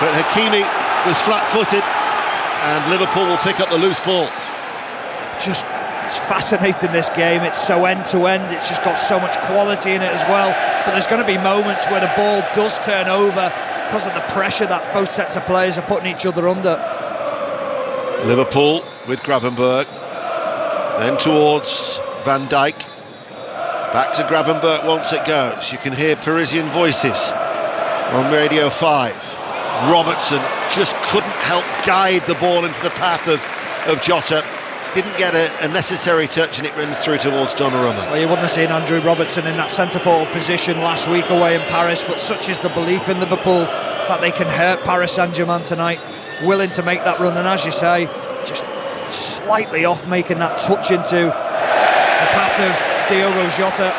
But Hakimi was flat-footed, and Liverpool will pick up the loose ball. It's fascinating, this game. It's so end-to-end. It's just got so much quality in it as well. But there's going to be moments where the ball does turn over because of the pressure that both sets of players are putting each other under. Liverpool with Gravenberch, then towards Van Dijk. Back to Gravenberch once it goes. You can hear Parisian voices on Radio 5. Robertson just couldn't help guide the ball into the path of Jota. Didn't get a necessary touch, and it runs through towards Donnarumma. Well, you wouldn't have seen Andrew Robertson in that centre-forward position last week away in Paris, but such is the belief in Liverpool that they can hurt Paris Saint-Germain tonight. Willing to make that run, and as you say, just slightly off making that touch into the path of Diogo Jota.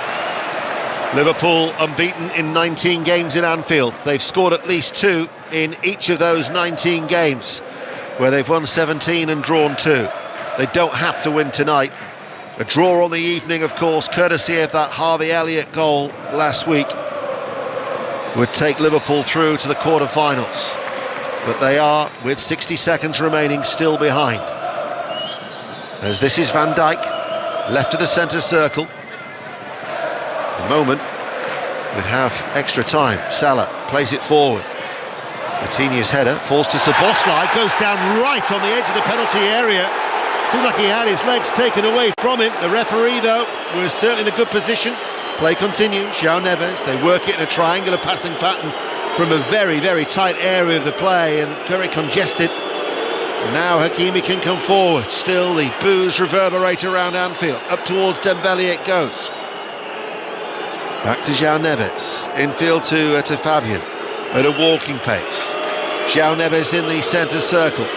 Liverpool unbeaten in 19 games in Anfield. They've scored at least 2 in each of those 19 games, where they've won 17 and drawn 2. They don't have to win tonight. A draw on the evening, of course, courtesy of that Harvey Elliott goal last week, would take Liverpool through to the quarter-finals. But they are, with 60 seconds remaining, still behind. As this is Van Dijk, left of the centre circle. The moment we have extra time. Salah plays it forward. Coutinho's header falls to Szoboszlai, goes down right on the edge of the penalty area. Seemed like he had his legs taken away from him. The referee, though, was certainly in a good position. Play continues. João Neves, they work it in a triangular passing pattern from a very, very tight area of the play and very congested. And now Hakimi can come forward. Still the boos reverberate around Anfield. Up towards Dembele it goes. Back to João Neves. Infield to Fabian at a walking pace. João Neves in the centre circle.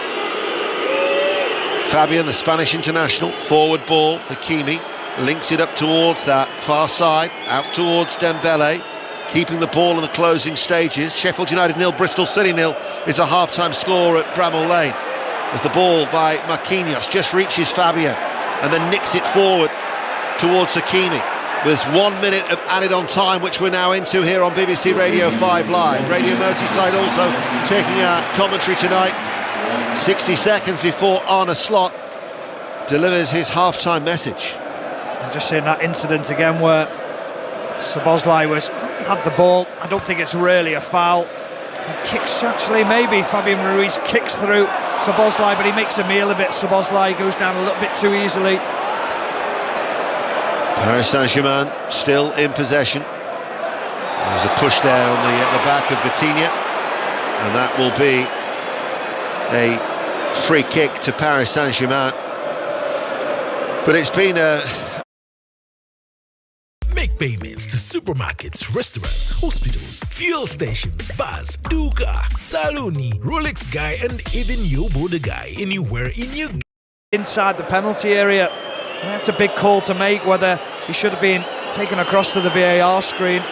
Fabian, the Spanish international, forward ball. Hakimi links it up towards that far side, out towards Dembele, keeping the ball in the closing stages. Sheffield United 0, Bristol City 0 is a half-time score at Bramall Lane, as the ball by Marquinhos just reaches Fabian and then nicks it forward towards Hakimi. There's 1 minute of added on time, which we're now into here on BBC Radio 5 Live. Radio Merseyside also taking our commentary tonight. 60 seconds before Arne Slot delivers his half-time message. I'm just seeing that incident again where Szoboszlai had the ball. I don't think it's really a foul. He kicks, actually, maybe Fabian Ruiz kicks through Szoboszlai, but he makes a meal of it. Szoboszlai goes down a little bit too easily. Paris Saint-Germain still in possession. There's a push there on the back of Vitinha, and that will be a free kick to Paris Saint-Germain. But it's been a... Make payments to supermarkets, restaurants, hospitals, fuel stations, bars, Duka, Saloni, Rolex Guy, and even Yobo the Guy anywhere in your... Inside the penalty area. And that's a big call to make, whether he should have been taken across to the VAR screen.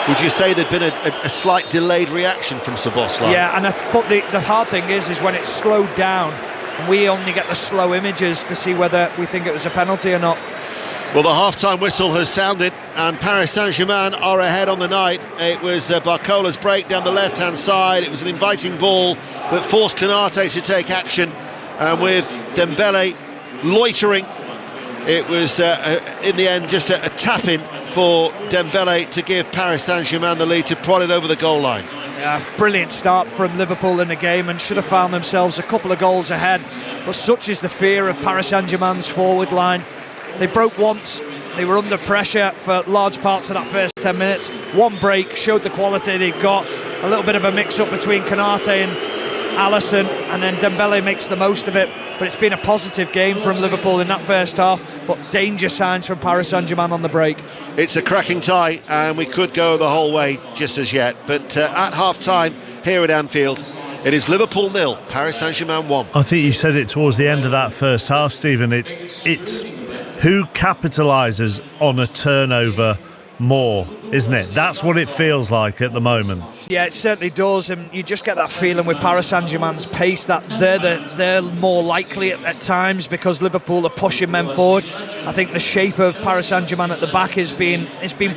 Would you say there'd been a slight delayed reaction from Szoboszlai? Yeah, but the hard thing is when it's slowed down, and we only get the slow images to see whether we think it was a penalty or not. Well, the half-time whistle has sounded, and Paris Saint-Germain are ahead on the night. It was Barcola's break down the left-hand side. It was an inviting ball that forced Konate to take action, and with Dembele loitering, it was in the end just a tap-in for Dembele to give Paris Saint-Germain the lead, to prod it over the goal line. Yeah, brilliant start from Liverpool in the game, and should have found themselves a couple of goals ahead, but such is the fear of Paris Saint-Germain's forward line. They broke once, they were under pressure for large parts of that first 10 minutes. One break showed the quality they've got, a little bit of a mix-up between Konate and Alisson, and then Dembele makes the most of it. But it's been a positive game from Liverpool in that first half, but danger signs from Paris Saint-Germain on the break. It's a cracking tie, and we could go the whole way just as yet. But at half-time here at Anfield, it is Liverpool 0, Paris Saint-Germain 1. I think you said it towards the end of that first half, Stephen. It's who capitalises on a turnover more, isn't it? That's what it feels like at the moment. Yeah, it certainly does, and you just get that feeling with Paris Saint-Germain's pace that they're more likely at times, because Liverpool are pushing men forward. I think the shape of Paris Saint-Germain at the back has been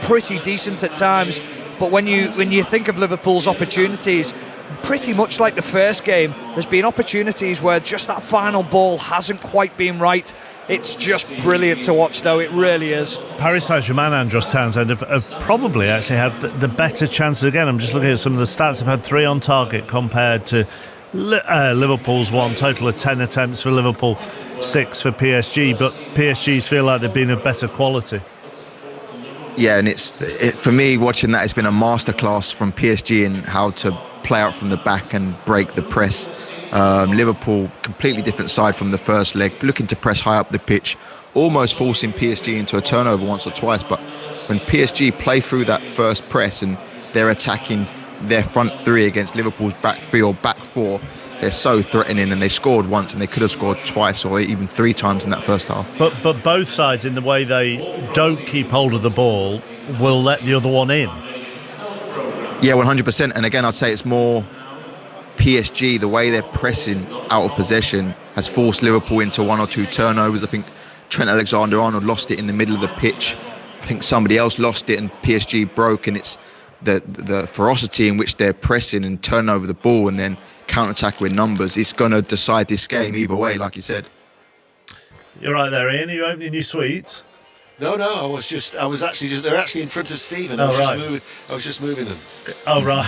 pretty decent at times, But when you think of Liverpool's opportunities, pretty much like the first game, there's been opportunities where just that final ball hasn't quite been right. It's just brilliant to watch, though. It really is. Paris Saint-Germain, Andros Townsend, have probably actually had the better chances again. I'm just looking at some of the stats. They've had 3 on target compared to Liverpool's 1. Total of 10 attempts for Liverpool, 6 for PSG. But PSG's feel like they've been of better quality. Yeah, and for me, watching that, it's been a masterclass from PSG in how to play out from the back and break the press. Liverpool, completely different side from the first leg, looking to press high up the pitch, almost forcing PSG into a turnover once or twice. But when PSG play through that first press and they're attacking their front 3 against Liverpool's back 3 or back 4, they're so threatening, and they scored once and they could have scored twice or even 3 times in that first half. But both sides, in the way they don't keep hold of the ball, will let the other one in. Yeah, 100%. And again, I'd say it's more PSG, the way they're pressing out of possession has forced Liverpool into 1 or 2 turnovers. I think Trent Alexander-Arnold lost it in the middle of the pitch. I think somebody else lost it and PSG broke, and it's the ferocity in which they're pressing and turning over the ball and then counter-attack with numbers. It's going to decide this game either way, like you said. You're right there, Ian. Are you opening your sweets? No, they're actually in front of Stephen. I was just moving them. Oh, right.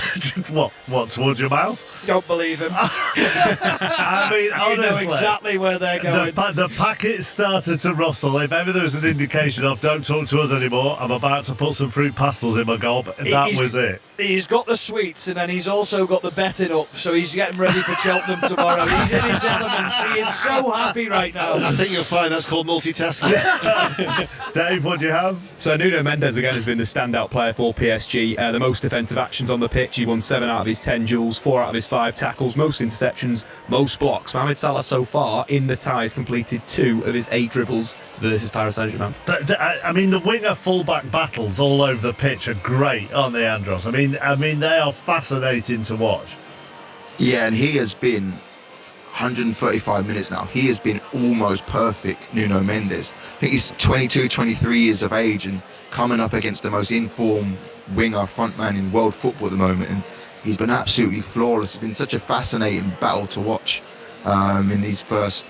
What, towards your mouth? Don't believe him. I mean, honestly, know exactly where they're going. The packet started to rustle. If ever there was an indication of don't talk to us anymore, I'm about to put some fruit pastels in my gob. That was it. He's got the sweets, and then he's also got the betting up, so he's getting ready for Cheltenham tomorrow. He's in his element. He is so happy right now. I think you'll find that's called multitasking. Dave, what do you have? So Nuno Mendes again has been the standout player for PSG. The most defensive actions on the pitch. He won 7 out of his 10 duels, 4 out of his 5 tackles, most interceptions, most blocks. Mohamed Salah so far in the tie has completed 2 of his 8 dribbles versus Paris Saint-Germain. I mean, the winger fullback battles all over the pitch are great, aren't they, Andros? I mean, they are fascinating to watch. Yeah, and he has been 135 minutes now. He has been almost perfect, Nuno Mendes. I think he's 22, 23 years of age and coming up against the most informed winger frontman in world football at the moment. And he's been absolutely flawless. It's been such a fascinating battle to watch in these first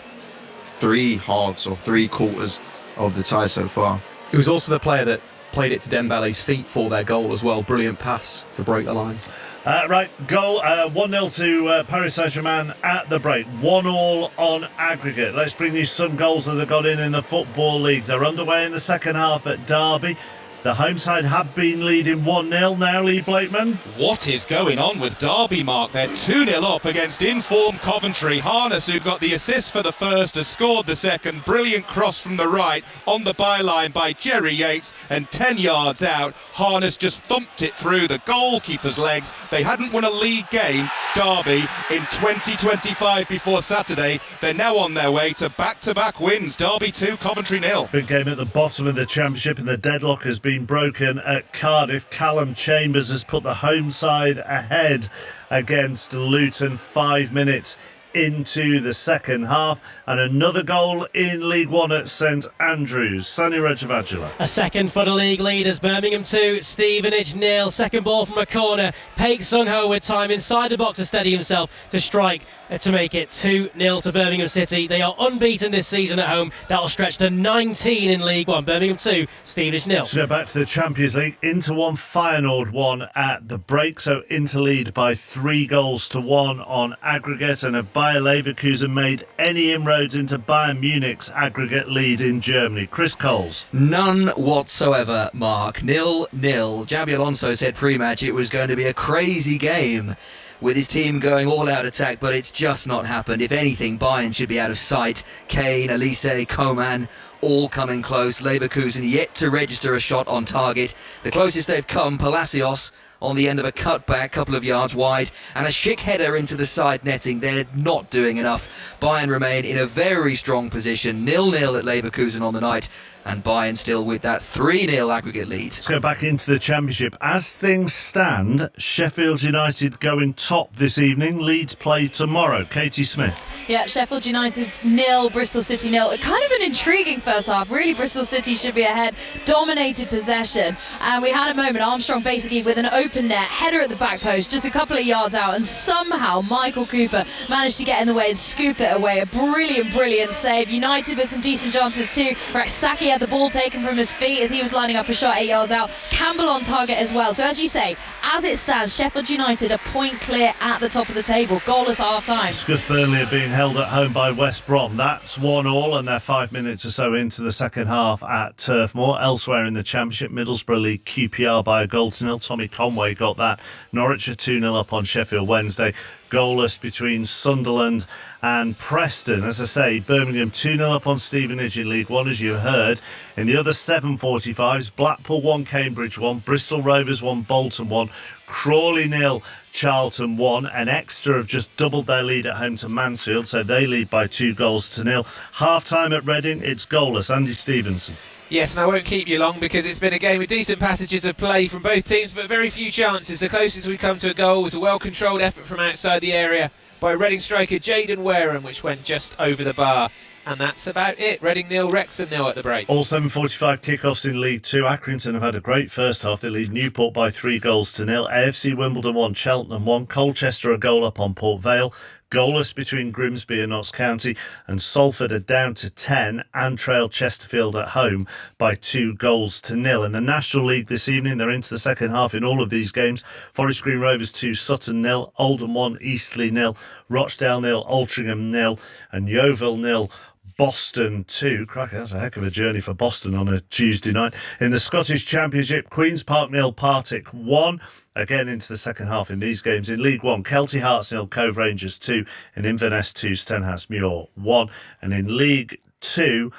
3 halves or 3 quarters of the tie so far. He was also the player that played it to Dembele's feet for their goal as well. Brilliant pass to break the lines. Right, goal 1-0 to Paris Saint-Germain at the break. 1-1 on aggregate. Let's bring you some goals that have got in the Football League. They're underway in the second half at Derby. The home side have been leading 1-0 now, Lee Blakeman. What is going on with Derby, Mark? They're 2-0 up against informed Coventry. Harness, who got the assist for the first, has scored the second. Brilliant cross from the right on the byline by Jerry Yates, and 10 yards out, Harness just thumped it through the goalkeeper's legs. They hadn't won a league game, Derby, in 2025 before Saturday. They're now on their way to back-to-back wins. Derby 2, Coventry 0. Big game at the bottom of the Championship, and the deadlock has been broken at Cardiff. Callum Chambers has put the home side ahead against Luton 5 minutes into the second half, and another goal in League One at St Andrews. Sonny Rajavajula. A second for the league leaders. Birmingham 2, Stevenage 0. Second ball from a corner. Paik Sung-ho with time inside the box to steady himself to strike to make it 2-0 to Birmingham City. They are unbeaten this season at home. That'll stretch to 19 in League One. Birmingham 2, Stevenage 0. So back to the Champions League. Inter 1, Feyenoord 1 at the break. So Inter lead by 3-1 on aggregate, and have Bayer Leverkusen made any inroads into Bayern Munich's aggregate lead in Germany? Chris Coles. None whatsoever, Mark. 0-0. Xabi Alonso said pre-match it was going to be a crazy game with his team going all-out attack, but it's just not happened. If anything, Bayern should be out of sight. Kane, Elise, Coman, all coming close. Leverkusen yet to register a shot on target. The closest they've come, Palacios, on the end of a cutback, couple of yards wide, and a Schick header into the side netting. They're not doing enough. Bayern remain in a very strong position, 0-0 at Leverkusen on the night. and Bayern still with that 3-0 aggregate lead. Let's go back into the Championship. As things stand, Sheffield United going top this evening. Leeds play tomorrow. Katie Smith. Yeah, Sheffield United 0, Bristol City 0. Kind of an intriguing first half. Really, Bristol City should be ahead. Dominated possession. And we had a moment, Armstrong basically with an open net, header at the back post, just a couple of yards out, and somehow Michael Cooper managed to get in the way and scoop it away. A brilliant save. United with some decent chances too. Saki had the ball taken from his feet as he was lining up a shot 8 yards out. Campbell on target as well. So as you say, as it stands, Sheffield United a point clear at the top of the table. Goalless half time. Because Burnley are being held at home by West Brom. That's 1-1 and they're 5 minutes or so into the second half at Turf Moor. Elsewhere in the Championship, Middlesbrough lead QPR by a goal to nil. Tommy Conway got that. Norwich are 2-0 up on Sheffield Wednesday. Goalless between Sunderland and Preston. As I say, Birmingham 2-0 up on Stevenage in League One, as you heard. In the other 7:45s, Blackpool 1, Cambridge 1, Bristol Rovers 1, Bolton 1, Crawley 0, Charlton 1. An Exeter have just doubled their lead at home to Mansfield, so they lead by 2-0. Half-time at Reading, it's goalless. Andy Stevenson. Yes, and I won't keep you long because it's been a game with decent passages of play from both teams, but very few chances. The closest we come to a goal was a well-controlled effort from outside the area by Reading striker Jayden Wareham, which went just over the bar. And that's about it. Reading 0, Wrexham 0 at the break. All 7:45 kickoffs in League Two. Accrington have had a great first half. They lead Newport by 3-0. AFC Wimbledon 1, Cheltenham 1. Colchester a goal up on Port Vale. Goalless between Grimsby and Notts County, and Salford are down to 10 and trail Chesterfield at home by 2-0. In the National League this evening, they're into the second half in all of these games. Forest Green Rovers 2, Sutton 0, Oldham 1, Eastleigh 0, Rochdale 0, Altrincham 0, and Yeovil 0. Boston 2. Cracker, that's a heck of a journey for Boston on a Tuesday night. In the Scottish Championship, Queen's Park 0, Partick 1. Again into the second half in these games. In League 1, Kelty Hearts 0, Cove Rangers 2. In Inverness 2, Stenhousemuir 1. And in League 2,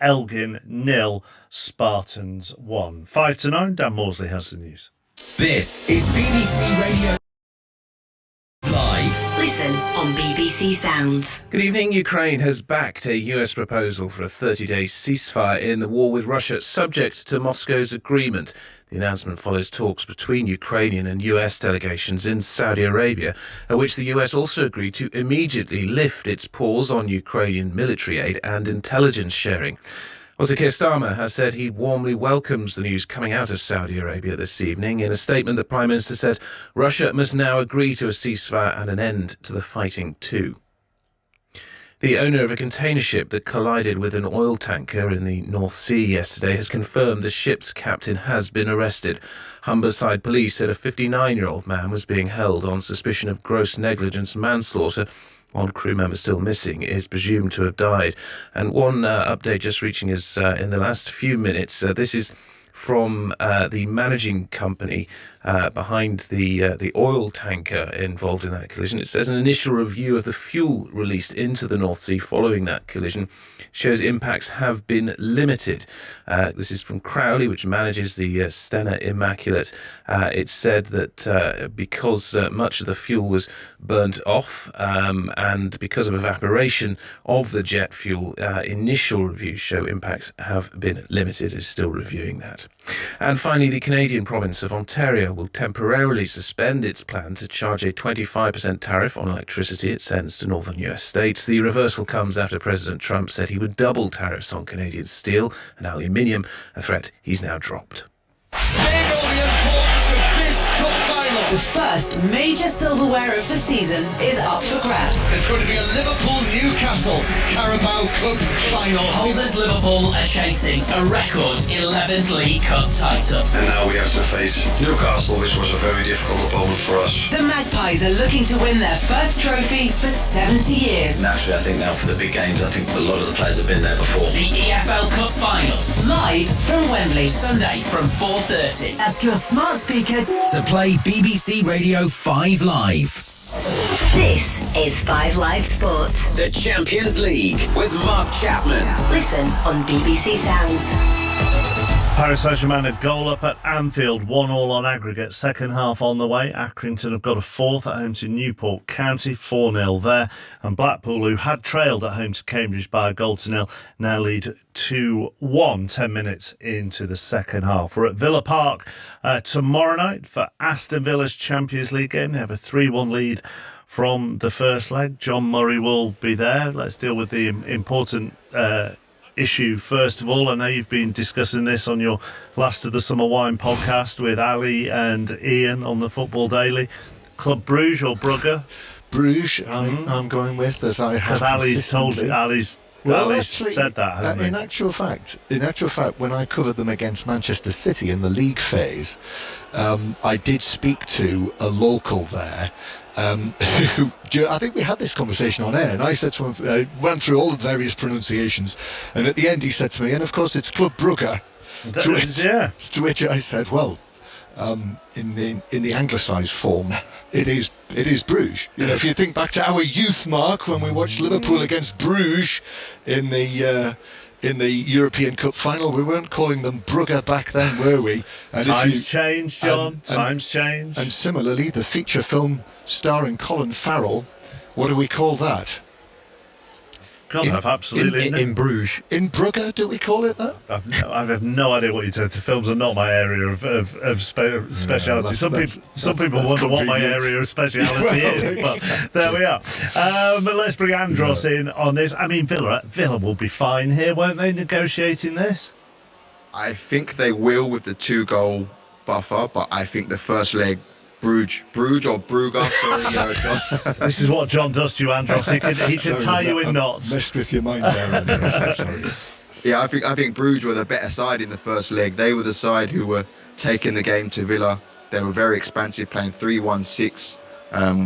Elgin 0, Spartans 1. 5-9, Dan Morsley has the news. This is BBC Radio Live. Listen on BBC Sounds. Good evening. Ukraine has backed a US proposal for a 30-day ceasefire in the war with Russia, subject to Moscow's agreement. The announcement follows talks between Ukrainian and US delegations in Saudi Arabia, at which the US also agreed to immediately lift its pause on Ukrainian military aid and intelligence sharing. Sir Keir Starmer has said he warmly welcomes the news coming out of Saudi Arabia this evening. In a statement, the Prime Minister said Russia must now agree to a ceasefire and an end to the fighting too. The owner of a container ship that collided with an oil tanker in the North Sea yesterday has confirmed the ship's captain has been arrested. Humberside police said a 59-year-old man was being held on suspicion of gross negligence manslaughter. One crew member still missing is presumed to have died. And one update just reaching us in the last few minutes. This is from the managing company behind the oil tanker involved in that collision. It says an initial review of the fuel released into the North Sea following that collision shows impacts have been limited. This is from Crowley, which manages the Stena Immaculate. It said that because much of the fuel was burnt off and because of evaporation of the jet fuel, initial reviews show impacts have been limited. It's still reviewing that. And finally, the Canadian province of Ontario will temporarily suspend its plan to charge a 25% tariff on electricity it sends to northern US states. The reversal comes after President Trump said he would double tariffs on Canadian steel and aluminium, a threat he's now dropped. The first major silverware of the season is up for grabs. It's going to be a Liverpool-Newcastle Carabao Cup final. Holders Liverpool are chasing a record 11th League Cup title. And now we have to face Newcastle, which was a very difficult opponent for us. The Magpies are looking to win their first trophy for 70 years. Naturally, I think now for the big games, I think a lot of the players have been there before. The EFL Cup final. Live from Wembley. Sunday from 4:30. Ask your smart speaker to play BBC Radio 5 Live. This is 5 Live Sports. The Champions League with Mark Chapman. Listen on BBC Sounds. Paris Saint-Germain a goal up at Anfield, 1-1 on aggregate, second half on the way. Accrington have got a fourth at home to Newport County, 4-0 there. And Blackpool, who had trailed at home to Cambridge by a 0-0, now lead 2-1, 10 minutes into the second half. We're at Villa Park tomorrow night for Aston Villa's Champions League game. They have a 3-1 lead from the first leg. John Murray will be there. Let's deal with the important issue first of all. I know you've been discussing this on your Last of the Summer Wine podcast with Ali and Ian on the Football Daily. Club Bruges or Brugge? Bruges, I'm going with, as I have. Because Ali's told you, Ali's said that, hasn't he? In actual fact, when I covered them against Manchester City in the league phase, I did speak to a local there. I think we had this conversation on air, and I said to him, went through all the various pronunciations, and at the end he said to me, and of course it's Club Brugge. To which I said, well, in the anglicised form, it is Bruges. You know, if you think back to our youth, Mark, when we watched Liverpool against Bruges in the European Cup final, we weren't calling them Brugge back then, were we? And times change, John. Times change. And similarly, the feature film starring Colin Farrell, what do we call that? I've absolutely in Bruges. In Brugge, do we call it that? I have no idea what you're talking. The films are not my area of speciality. Some people wonder what my area of speciality is, but there we are. But let's bring Andros in on this. I mean, Villa will be fine here, won't they, negotiating this? I think they will with the 2-goal buffer, but I think the first leg, Bruges or Brugge. Sorry, this is what John does to you, Andros. He can tie you in knots. Messed with your mind there. Sorry. Yeah, I think Bruges were the better side in the first leg. They were the side who were taking the game to Villa. They were very expansive, playing 3-1-6.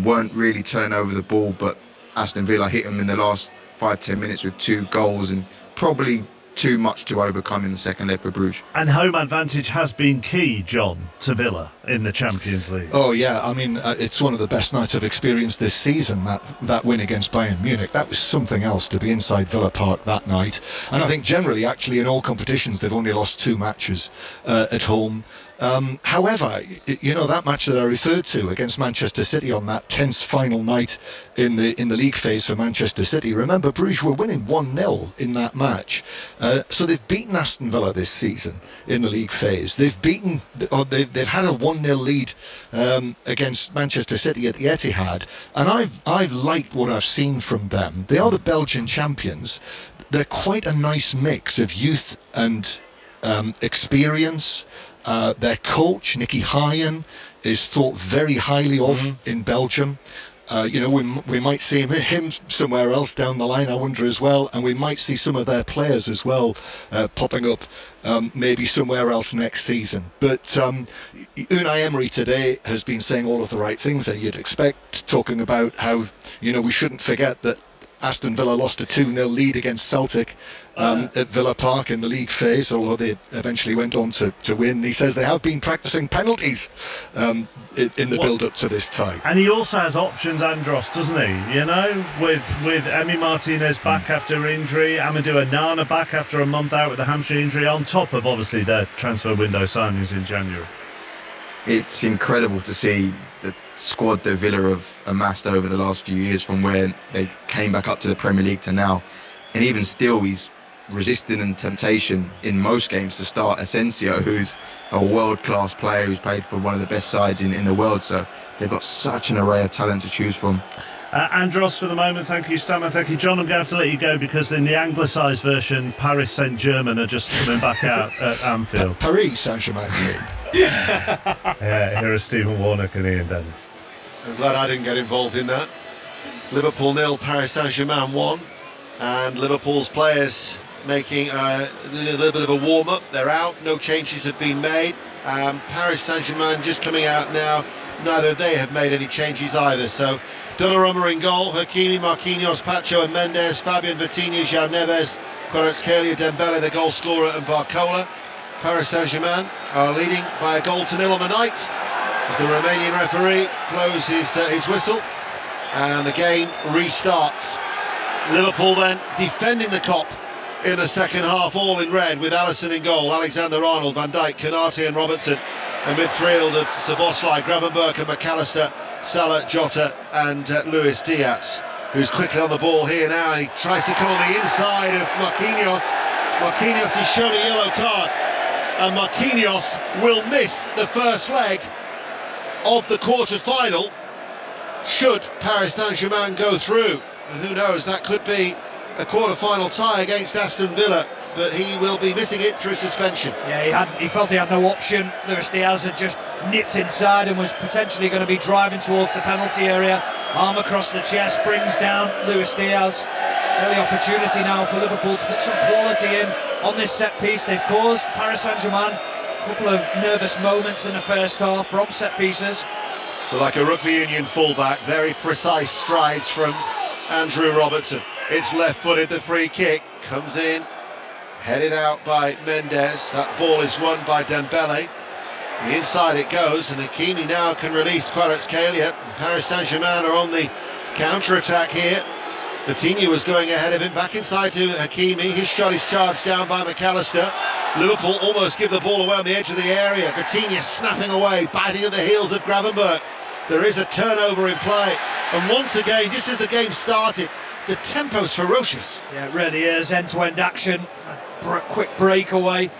Weren't really turning over the ball, but Aston Villa hit them in the last 5-10 minutes with 2 goals, and probably too much to overcome in the second leg for Bruges. And home advantage has been key, John, to Villa in the Champions League. Oh yeah, I mean, it's one of the best nights I've experienced this season, that win against Bayern Munich. That was something else, to be inside Villa Park that night. And I think generally, actually, in all competitions, they've only lost 2 matches at home. However, you know, that match that I referred to against Manchester City on that tense final night in the league phase for Manchester City, remember, Bruges were winning 1-0 in that match. So they've beaten Aston Villa this season in the league phase. They've had a 1-0 lead against Manchester City at the Etihad, and I've liked what I've seen from them. They are the Belgian champions. They're quite a nice mix of youth and experience. Their coach, Nicky Hyen, is thought very highly of in Belgium. You know, we might see him somewhere else down the line, I wonder, as well, and we might see some of their players as well popping up maybe somewhere else next season. But Unai Emery today has been saying all of the right things that you'd expect, talking about how, you know, we shouldn't forget that Aston Villa lost a 2-0 lead against Celtic at Villa Park in the league phase, although they eventually went on to win. He says they have been practicing penalties in the build-up to this tie. And he also has options, Andros, doesn't he? You know, with Emi Martinez back after injury, Amadou Onana back after a month out with a hamstring injury, on top of obviously their transfer window signings in January. It's incredible to see the squad that Villa have amassed over the last few years, from where they came back up to the Premier League to now. And even still, he's resisting and temptation in most games to start Asensio, who's a world-class player who's played for one of the best sides in the world. So they've got such an array of talent to choose from. Andros, for the moment, thank you, Stammer, thank you, John. I'm going to have to let you go because in the anglicised version, Paris Saint-Germain are just coming back out at Anfield. Paris Saint-Germain. Yeah, here are Stephen Warnock and Ian Dennis. I'm glad I didn't get involved in that. Liverpool 0, Paris Saint-Germain 1, and Liverpool's players making a little bit of a warm-up. They're out, no changes have been made. Paris Saint-Germain just coming out now. Neither of they have made any changes either. So Donnarumma in goal, Hakimi, Marquinhos, Pacho and Mendes, Fabian Vitinha, João Neves, Kvaratskhelia, Dembele, the goal scorer, and Barcola. Paris Saint-Germain are leading by 1-0 on the night as the Romanian referee blows his whistle and the game restarts. Liverpool then defending the Kop in the second half, all in red, with Alisson in goal, Alexander-Arnold, Van Dijk, Konate and Robertson. A midfield of Szoboszlai, Gravenberch and McAllister, Salah, Jota and Luis Diaz, who's quickly on the ball here now. He tries to come on the inside of Marquinhos. Marquinhos is shown a yellow card, and Marquinhos will miss the first leg of the quarter-final should Paris Saint-Germain go through. And who knows, that could be a quarter-final tie against Aston Villa, but he will be missing it through suspension. Yeah, he felt he had no option. Luis Diaz had just nipped inside and was potentially going to be driving towards the penalty area. Arm across the chest, brings down Luis Diaz. Early opportunity now for Liverpool to put some quality in on this set piece. They've caused Paris Saint-Germain a couple of nervous moments in the first half from set pieces. So like a rugby union fullback, very precise strides from Andrew Robertson. It's left-footed, the free kick comes in, headed out by Mendes. That ball is won by Dembele. The inside it goes, and Hakimi now can release Kvaratskhelia. Paris Saint-Germain are on the counter-attack here. Coutinho was going ahead of him, back inside to Hakimi. His shot is charged down by McAllister. Liverpool almost give the ball away on the edge of the area. Coutinho snapping away, biting at the heels of Gravenberch. There is a turnover in play, and once again, just as the game started, the tempo's ferocious. Yeah, it really is. End-to-end action, a quick breakaway.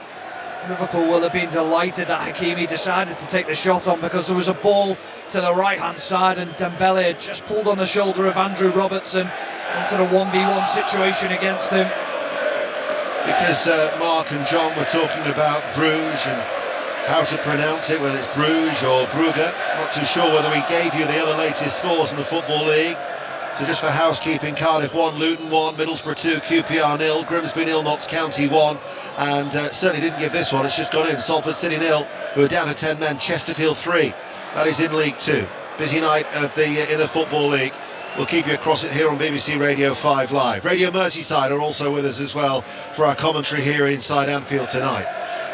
Liverpool will have been delighted that Hakimi decided to take the shot on, because there was a ball to the right-hand side and Dembele had just pulled on the shoulder of Andrew Robertson into the 1v1 situation against him. Because Mark and John were talking about Bruges and how to pronounce it, whether it's Bruges or Brugge. Not too sure whether we gave you the other latest scores in the Football League. So just for housekeeping, Cardiff 1, Luton 1, Middlesbrough 2, QPR 0, Grimsby 0, Notts County 1, and certainly didn't give this one, it's just gone in. Salford City 0, who are down to 10 men, Chesterfield 3. That is in League 2. Busy night of the Inner Football League. We'll keep you across it here on BBC Radio 5 Live. Radio Merseyside are also with us as well for our commentary here inside Anfield tonight.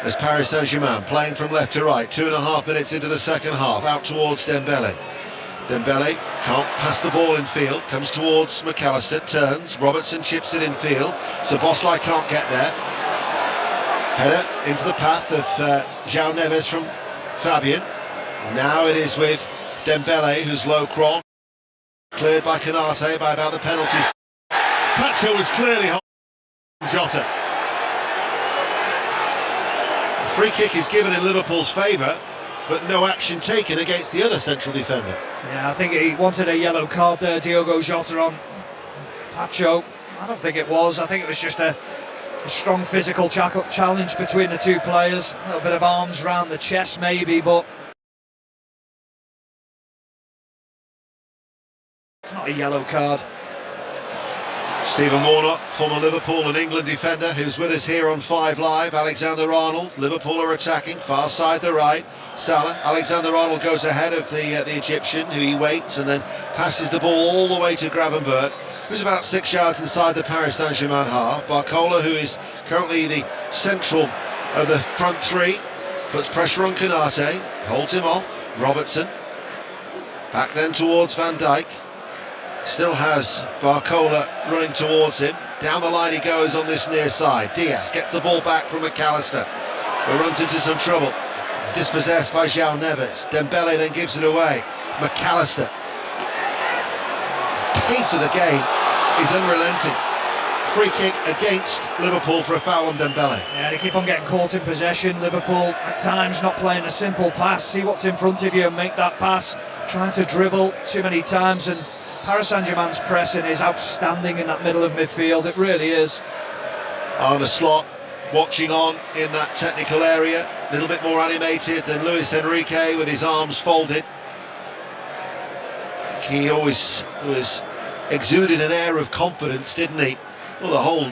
As Paris Saint-Germain playing from left to right, 2.5 minutes into the second half, out towards Dembele. Dembele can't pass the ball in field, comes towards McAllister, turns, Robertson chips it in field, Szoboszlai can't get there. Header into the path of João Neves from Fabian. Now it is with Dembele, who's low cross, cleared by Konate by about the penalties. Pacho was clearly holding Jota. The free kick is given in Liverpool's favour, but no action taken against the other central defender. Yeah, I think he wanted a yellow card there, Diogo Jota on Pacho. I don't think it was. I think it was just a strong physical challenge between the two players. A little bit of arms round the chest maybe, but it's not a yellow card. Stephen Warnock, former Liverpool and England defender, who's with us here on 5 Live. Alexander-Arnold, Liverpool are attacking, far side the right. Salah, Alexander-Arnold goes ahead of the Egyptian, who he waits and then passes the ball all the way to Gravenberch, who's about 6 yards inside the Paris Saint-Germain half. Barcola, who is currently the central of the front three, puts pressure on Konate, holds him off. Robertson, back then towards Van Dijk. Still has Barcola running towards him. Down the line he goes on this near side. Diaz gets the ball back from McAllister, but runs into some trouble. Dispossessed by João Neves. Dembele then gives it away. McAllister. The pace of the game is unrelenting. Free kick against Liverpool for a foul on Dembele. Yeah, they keep on getting caught in possession. Liverpool at times not playing a simple pass. See what's in front of you and make that pass. Trying to dribble too many times, and Paris Saint-Germain's pressing is outstanding in that middle of midfield, it really is. Arne Slot watching on in that technical area, a little bit more animated than Luis Enrique with his arms folded. He always was exuded an air of confidence, didn't he? Well, the whole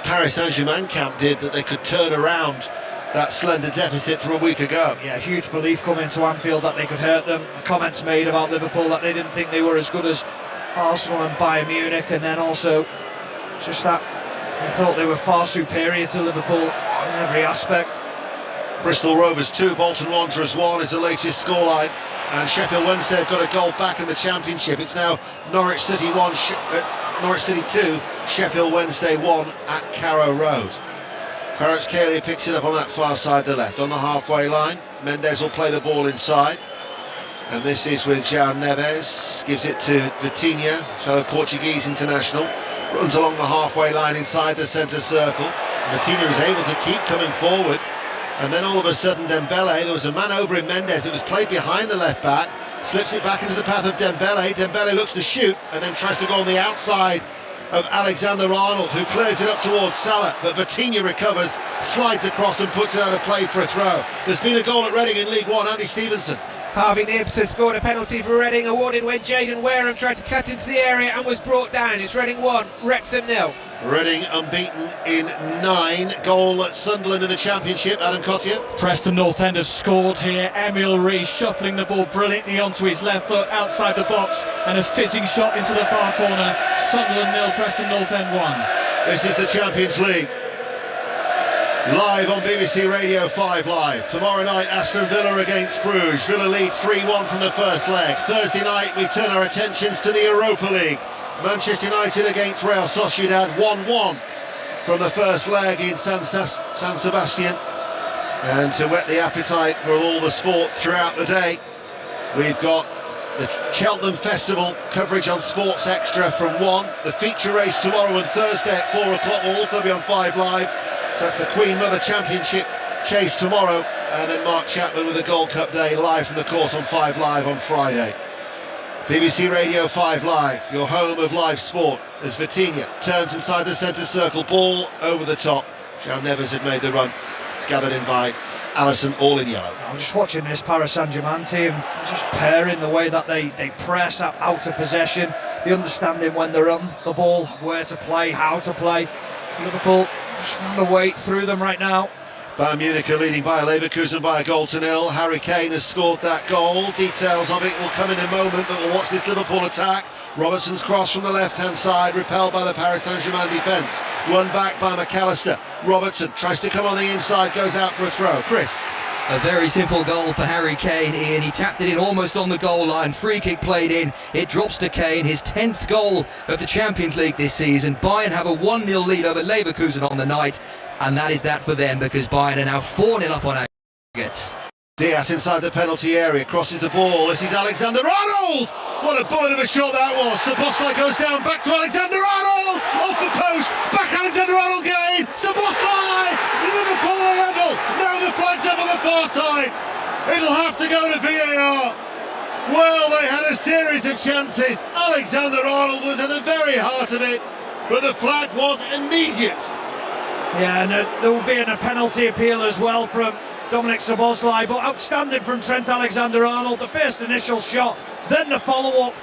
Paris Saint-Germain camp did, that they could turn around that slender deficit from a week ago. Yeah, huge belief coming to Anfield that they could hurt them. The comments made about Liverpool that they didn't think they were as good as Arsenal and Bayern Munich, and then also just that they thought they were far superior to Liverpool in every aspect. Bristol Rovers 2, Bolton Wanderers 1 is the latest scoreline, and Sheffield Wednesday have got a goal back in the Championship. It's now Norwich City 1, Norwich City 2, Sheffield Wednesday 1 at Carrow Road. Kvaratskhelia picks it up on that far side of the left, on the halfway line. Mendes will play the ball inside. And this is with João Neves, gives it to Vitinha, his fellow Portuguese international. Runs along the halfway line inside the centre circle. Vitinha is able to keep coming forward. And then all of a sudden Dembele, there was a man over in Mendes, it was played behind the left back, slips it back into the path of Dembele. Dembele looks to shoot and then tries to go on the outside of Alexander-Arnold, who clears it up towards Salah, but Vitinha recovers, slides across and puts it out of play for a throw. There's been a goal at Reading in League One. Andy Stevenson. Harvey Nibbs has scored a penalty for Reading, awarded when Jaden Wareham tried to cut into the area and was brought down. It's Reading 1, Wrexham 0. Reading unbeaten in 9. Goal at Sunderland in the Championship. Adam Cottier. Preston North End have scored here. Emil Rees shuttling the ball brilliantly onto his left foot outside the box and a fitting shot into the far corner. Sunderland 0, Preston North End 1. This is the Champions League. Live on BBC Radio 5 Live. Tomorrow night, Aston Villa against Bruges. Villa lead 3-1 from the first leg. Thursday night, we turn our attentions to the Europa League. Manchester United against Real Sociedad, 1-1 from the first leg in San Sebastian. And to whet the appetite for all the sport throughout the day, we've got the Cheltenham Festival coverage on Sports Extra from 1. The feature race tomorrow and Thursday at 4 o'clock will also be on 5 Live. So that's the Queen Mother Championship chase tomorrow, and then Mark Chapman with the Gold Cup Day live from the course on 5 Live on Friday. BBC Radio 5 Live, your home of live sport, as Vitinha turns inside the centre circle, ball over the top. João Neves had made the run, gathered in by Alisson, all in yellow. I'm just watching this Paris Saint-Germain team, just pairing the way that they press out of possession, the understanding when they're on the ball, where to play, how to play. Liverpool just found a way through them right now. Bayern Munich are leading by Leverkusen by a goal to 0. Harry Kane has scored that goal. Details of it will come in a moment, but we'll watch this Liverpool attack. Robertson's cross from the left-hand side, repelled by the Paris Saint-Germain defence. Won back by McAllister. Robertson tries to come on the inside, goes out for a throw. Chris. A very simple goal for Harry Kane, Ian. He tapped it in almost on the goal line. Free kick played in. It drops to Kane, his 10th goal of the Champions League this season. Bayern have a 1-0 lead over Leverkusen on the night, and that is that for them, because Bayern are now 4-0 up on aggregate. Diaz inside the penalty area, crosses the ball. This is Alexander-Arnold! What a bullet of a shot that was. Szoboszlai goes down, back to Alexander-Arnold! Off the post, back Alexander-Arnold again! Szoboszlai! Liverpool are level! Now the flag's up on the far side! It'll have to go to VAR! Well, they had a series of chances. Alexander-Arnold was at the very heart of it, but the flag was immediate. Yeah, and there will be a penalty appeal as well from Dominic Szoboszlai, but outstanding from Trent Alexander-Arnold. The first initial shot, then the follow-up,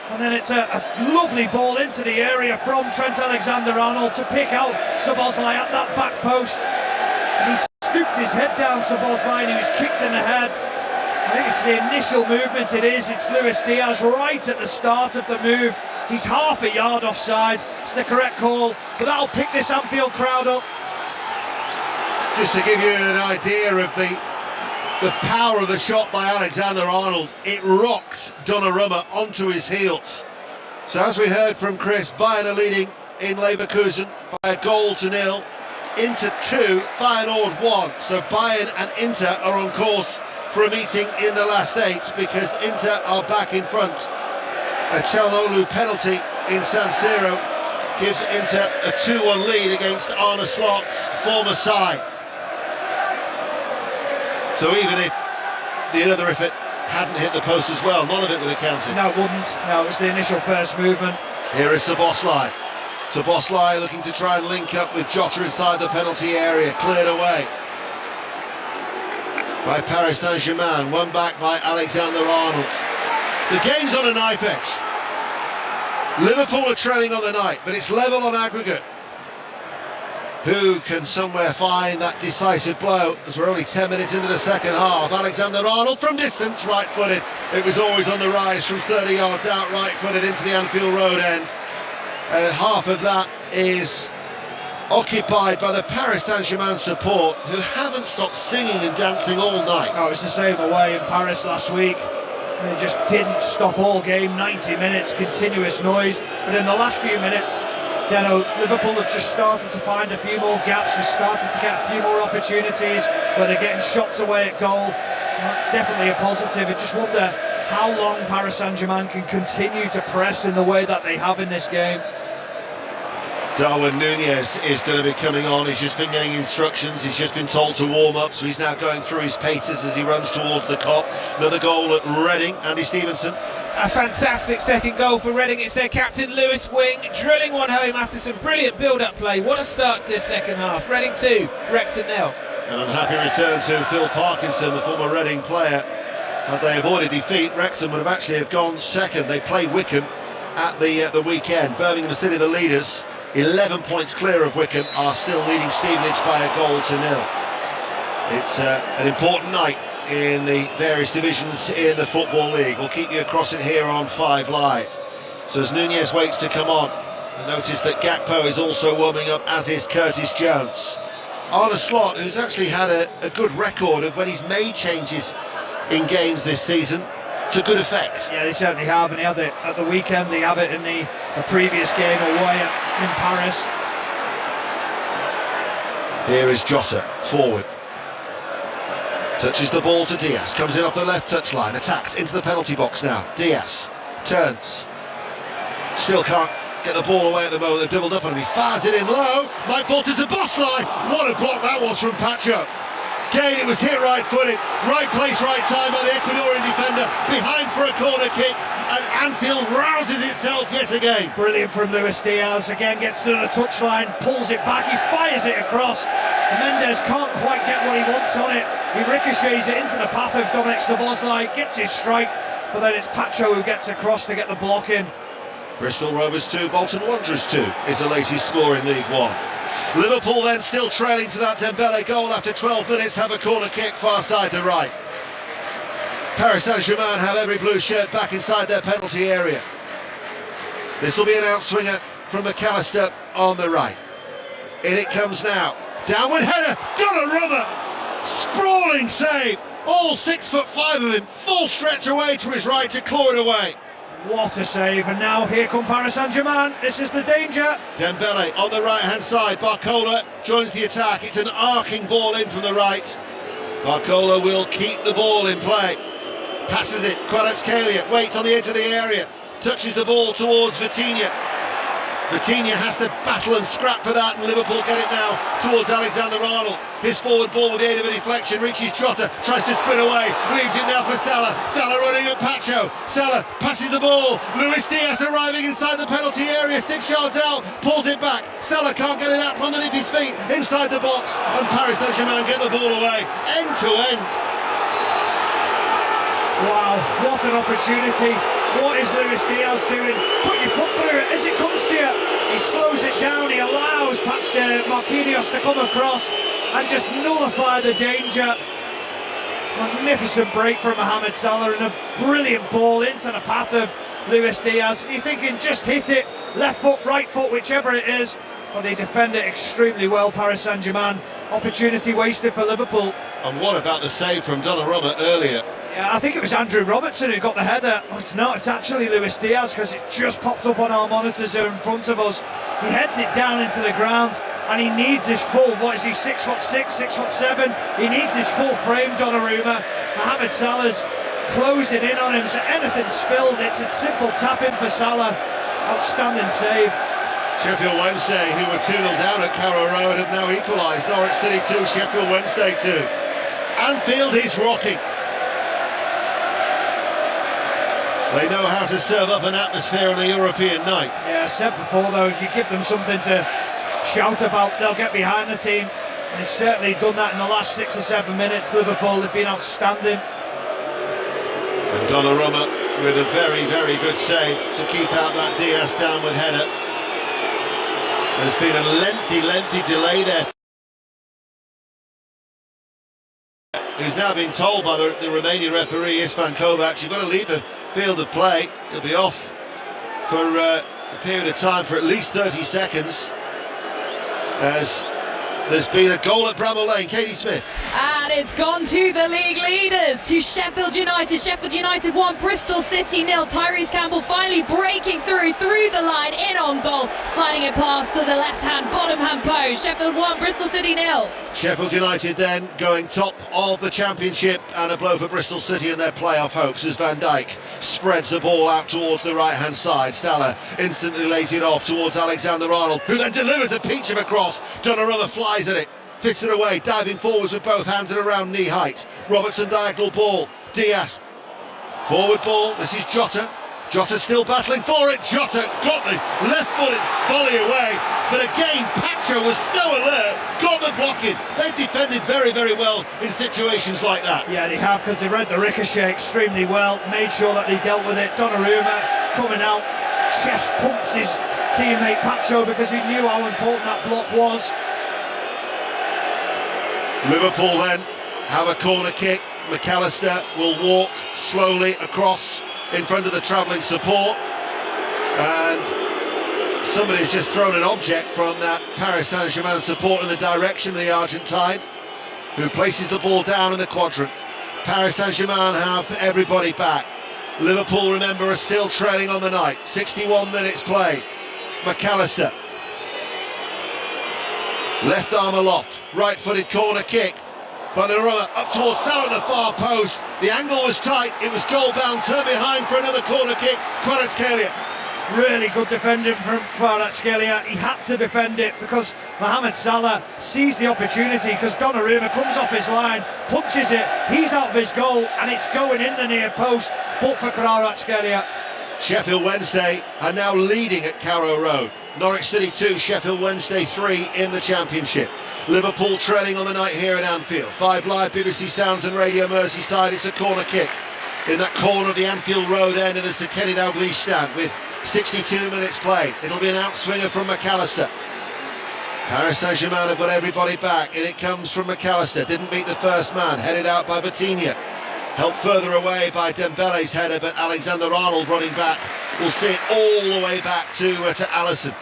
and then it's a lovely ball into the area from Trent Alexander-Arnold to pick out Szoboszlai at that back post. And he scooped his head down, Szoboszlai, and he was kicked in the head. I think it's the initial movement, it's Luis Diaz right at the start of the move. He's half a yard offside, it's the correct call, but that'll pick this Anfield crowd up. Just to give you an idea of the power of the shot by Alexander-Arnold, it rocked Donnarumma onto his heels. So as we heard from Chris, Bayern are leading in Leverkusen by a goal to 0. Inter 2, Feyenoord 1. So Bayern and Inter are on course for a meeting in the last 8, because Inter are back in front. A Çalhanoğlu penalty in San Siro gives Inter a 2-1 lead against Arne Slot's former side. So even if it hadn't hit the post as well, none of it would have counted. No, it wouldn't. No, it was the initial first movement. Here is Szoboszlai. Szoboszlai looking to try and link up with Jota inside the penalty area. Cleared away by Paris Saint-Germain. Won back by Alexander-Arnold. The game's on a knife edge. Liverpool are trailing on the night, but it's level on aggregate. Who can somewhere find that decisive blow, as we're only 10 minutes into the second half? Alexander-Arnold from distance, right-footed. It was always on the rise from 30 yards out, right-footed into the Anfield Road end. And half of that is occupied by the Paris Saint-Germain support, who haven't stopped singing and dancing all night. No, it's the same away in Paris last week. They just didn't stop all game, 90 minutes, continuous noise. But in the last few minutes, Deno, Liverpool have just started to find a few more gaps, have started to get a few more opportunities where they're getting shots away at goal. And that's definitely a positive. I just wonder how long Paris Saint-Germain can continue to press in the way that they have in this game. Darwin Núñez is going to be coming on. He's just been getting instructions. He's just been told to warm up, so he's now going through his paces as he runs towards the Kop. Another goal at Reading. Andy Stevenson. A fantastic second goal for Reading. It's their captain Lewis Wing drilling one home after some brilliant build-up play. What a start to this second half. Reading 2, Wrexham 0. An unhappy return to Phil Parkinson, the former Reading player. Had they avoided defeat, Wrexham would have actually gone second. They play Wycombe at the weekend. Birmingham City, the leaders, 11 points clear of Wycombe, are still leading Stevenage by a goal to nil. It's an important night in the various divisions in the Football League. We'll keep you across it here on 5 Live. So as Núñez waits to come on, notice that Gakpo is also warming up, as is Curtis Jones. Arne Slot, who's actually had a good record of when he's made changes in games this season, to good effect. Yeah, they certainly have, and he had it at the weekend. They have it in the previous game away in Paris. Here is Jota, forward. Touches the ball to Diaz, comes in off the left touchline, attacks into the penalty box now. Diaz turns, still can't get the ball away at the moment. They've doubled up on him, he fires it in low. Mike Bolton's a Bosley. What a block that was from Pacho. Kane, it was hit right-footed, right place, right time by the Ecuadorian defender, behind for a corner kick, and Anfield rouses itself yet again. Brilliant from Luis Diaz, again gets to the touchline, pulls it back, he fires it across. Mendes can't quite get what he wants on it. He ricochets it into the path of Dominic Szoboszlai, gets his strike, but then it's Pacho who gets across to get the block in. Bristol Rovers 2, Bolton Wanderers 2 is the latest score in League One. Liverpool then still trailing to that Dembele goal after 12 minutes, have a corner kick far side to right. Paris Saint-Germain have every blue shirt back inside their penalty area. This will be an outswinger from McAllister on the right. In it comes now. Downward header, Donnarumma! Sprawling save, all 6'5" of him, full stretch away to his right to claw it away. What a save, and now here come Paris Saint-Germain, this is the danger. Dembele on the right-hand side, Barcola joins the attack, it's an arcing ball in from the right. Barcola will keep the ball in play. Passes it, Kvaratskhelia waits on the edge of the area, touches the ball towards Vitinha. Vitinha has to battle and scrap for that, and Liverpool get it now towards Alexander-Arnold. His forward ball with the aid of a deflection reaches Jota, tries to spin away, leaves it now for Salah. Salah running at Pacho. Salah passes the ball. Luis Diaz arriving inside the penalty area, 6 yards out, pulls it back. Salah can't get it out from underneath his feet, inside the box, and Paris Saint-Germain get the ball away, end to end. Wow, what an opportunity. What is Luis Diaz doing? Put your foot through it as it comes to you. He slows it down, he allows Marquinhos to come across and just nullify the danger. Magnificent break from Mohamed Salah and a brilliant ball into the path of Luis Diaz. You're thinking, just hit it, left foot, right foot, whichever it is. But they defend it extremely well, Paris Saint-Germain. Opportunity wasted for Liverpool. And what about the save from Donnarumma earlier? Yeah, I think it was Andrew Robertson who got the header. Oh, it's not, it's actually Luis Diaz, because it just popped up on our monitors here in front of us. He heads it down into the ground, and he needs his full, what is he, 6'6", 6'7"? He needs his full frame, Donnarumma. Mohamed Salah's closing in on him, so anything spilled, it's a simple tap in for Salah. Outstanding save. Sheffield Wednesday, who were 2-0 down at Carrow Road, have now equalised. Norwich City 2, Sheffield Wednesday 2. Anfield is rocking. They know how to serve up an atmosphere on a European night. Yeah, I said before though, if you give them something to shout about, they'll get behind the team. And they've certainly done that in the last 6 or 7 minutes. Liverpool have been outstanding. And Donnarumma with a very, very good save to keep out that Diaz downward header. There's been a lengthy delay there. Who's now been told by the Romanian referee, Ispan Kovac, you've got to leave the field of play. He'll be off for a period of time for at least 30 seconds as There's been a goal at Bramall Lane. Katie Smith. And it's gone to the league leaders, to Sheffield United. Sheffield United 1, Bristol City 0. Tyrese Campbell finally breaking through the line, in on goal, sliding it past to the left-hand, bottom-hand post. Sheffield 1, Bristol City 0. Sheffield United then going top of the Championship, and a blow for Bristol City and their playoff hopes as Van Dijk spreads the ball out towards the right-hand side. Salah instantly lays it off towards Alexander-Arnold, who then delivers a peach of a cross. Donnarumma flies at it, fists it away, diving forwards with both hands at around knee height. Robertson diagonal ball, Diaz, forward ball, this is Jota. Jota still battling for it. Jota got the left-footed volley away, but again Pacho was so alert, got the blocking. They've defended very, very well in situations like that. Yeah, they have, because they read the ricochet extremely well, made sure that they dealt with it. Donnarumma coming out, chest pumps his teammate Pacho because he knew how important that block was. Liverpool then have a corner kick. McAllister will walk slowly across in front of the travelling support, and somebody's just thrown an object from that Paris Saint-Germain support in the direction of the Argentine, who places the ball down in the quadrant. Paris Saint-Germain have everybody back. Liverpool, remember, are still trailing on the night. 61 minutes played. McAllister, left arm aloft, right-footed corner kick. Donnarumma up towards Salah at the far post. The angle was tight, it was goal-bound, turn behind for another corner kick. Kvaratskhelia. Really good defending from Kvaratskhelia. He had to defend it because Mohamed Salah sees the opportunity, because Donnarumma comes off his line, punches it, he's out of his goal, and it's going in the near post, but for Kvaratskhelia. Sheffield Wednesday are now leading at Carrow Road. Norwich City 2, Sheffield Wednesday 3 in the Championship. Liverpool trailing on the night here at Anfield. 5 Live, BBC Sounds and Radio Merseyside. It's a corner kick in that corner of the Anfield Road end of the Sir Kenny Dalglish stand with 62 minutes played. It'll be an outswinger from McAllister. Paris Saint-Germain have got everybody back, and it comes from McAllister. Didn't beat the first man, headed out by Vitinha. Helped further away by Dembele's header, but Alexander-Arnold running back will see it all the way back to Alisson.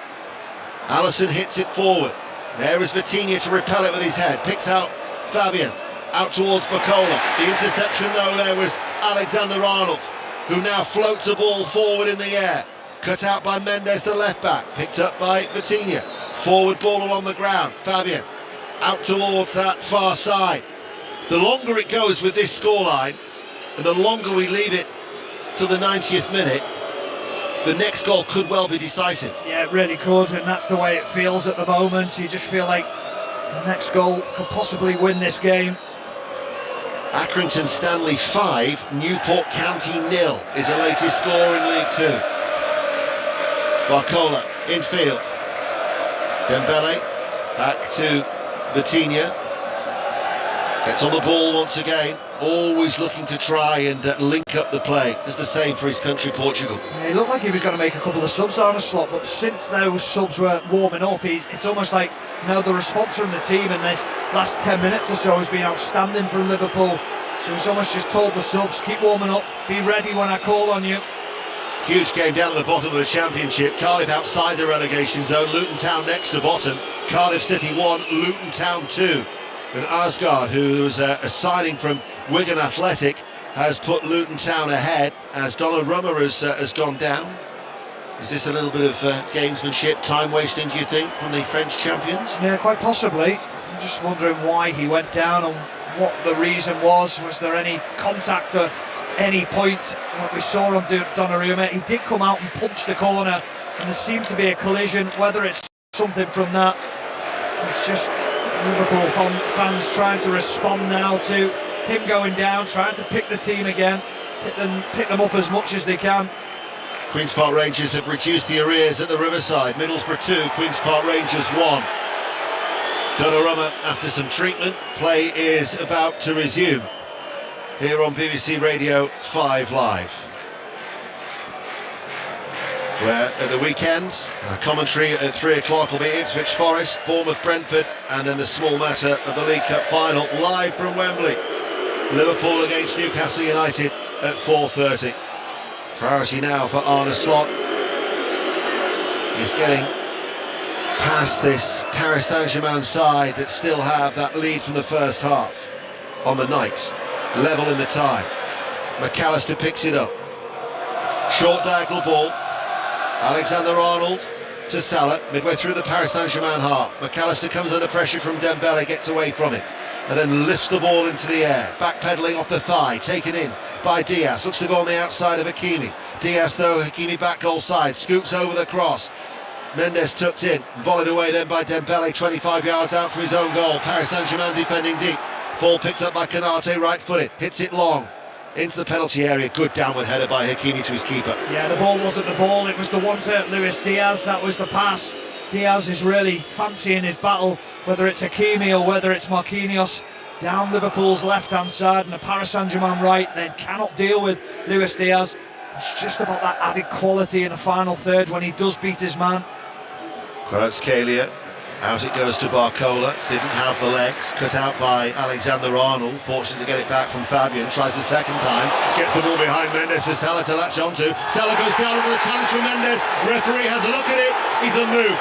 Alisson hits it forward. There is Vitinha to repel it with his head. Picks out Fabian, out towards Bacola. The interception though there was Alexander-Arnold, who now floats the ball forward in the air. Cut out by Mendes, the left back. Picked up by Vitinha. Forward ball along the ground. Fabian, out towards that far side. The longer it goes with this scoreline, and the longer we leave it to the 90th minute, the next goal could well be decisive. Yeah, it really could, and that's the way it feels at the moment. You just feel like the next goal could possibly win this game. Accrington Stanley 5, Newport County 0 is the latest score in League 2. Barcola infield. Dembele back to Vitinha. Gets on the ball once again, always looking to try and link up the play. Does the same for his country, Portugal. Yeah, he looked like he was going to make a couple of subs on a slot, but since those subs were warming up, it's almost like, the response from the team in this last 10 minutes or so has been outstanding from Liverpool. So he's almost just told the subs, keep warming up, be ready when I call on you. Huge game down at the bottom of the Championship. Cardiff outside the relegation zone, Luton Town next to bottom. Cardiff City 1, Luton Town 2. And Asgard, who was a signing from Wigan Athletic, has put Luton Town ahead as Donnarumma has gone down. Is this a little bit of gamesmanship, time wasting, do you think, from the French champions? Yeah, quite possibly. I'm just wondering why he went down and what the reason was. Was there any contact at any point? What we saw on Donnarumma, he did come out and punch the corner, and there seemed to be a collision. Whether it's something from that, it's just Liverpool fans trying to respond now to him going down, trying to pick the team again, pick them up as much as they can. Queen's Park Rangers have reduced the arrears at the Riverside. Middlesbrough 2, Queen's Park Rangers 1. Donnarumma after some treatment. Play is about to resume here on BBC Radio 5 Live, where at the weekend, commentary at 3 o'clock will be Ipswich Forest, Bournemouth Brentford, and then the small matter of the League Cup final live from Wembley. Liverpool against Newcastle United at 4:30. Priority now for Arne Slot. He's getting past this Paris Saint-Germain side that still have that lead from the first half on the night, level in the tie. McAllister picks it up, short diagonal ball, Alexander-Arnold to Salah, midway through the Paris Saint-Germain half. McAllister comes under pressure from Dembele, gets away from it, and then lifts the ball into the air, backpedaling off the thigh, taken in by Diaz, looks to go on the outside of Hakimi. Diaz though, Hakimi back goal side, scoops over the cross, Mendes tucked in, volleyed away then by Dembele, 25 yards out from his own goal. Paris Saint-Germain defending deep, ball picked up by Konate, right footed, hits it long into the penalty area. Good downward header by Hakimi to his keeper. Yeah, the ball wasn't the ball, it was the one to Luis Diaz. That was the pass. Diaz is really fancying his battle, whether it's Hakimi or whether it's Marquinhos, down Liverpool's left hand side and the Paris Saint-Germain right. They cannot deal with Luis Diaz. It's just about that added quality in the final third when he does beat his man. Kvaratskhelia, out it goes to Barcola, didn't have the legs, cut out by Alexander-Arnold, fortunate to get it back from Fabian, tries the second time, gets the ball behind Mendes for Salah to latch onto. Salah goes down with the challenge from Mendes, referee has a look at it, he's unmoved.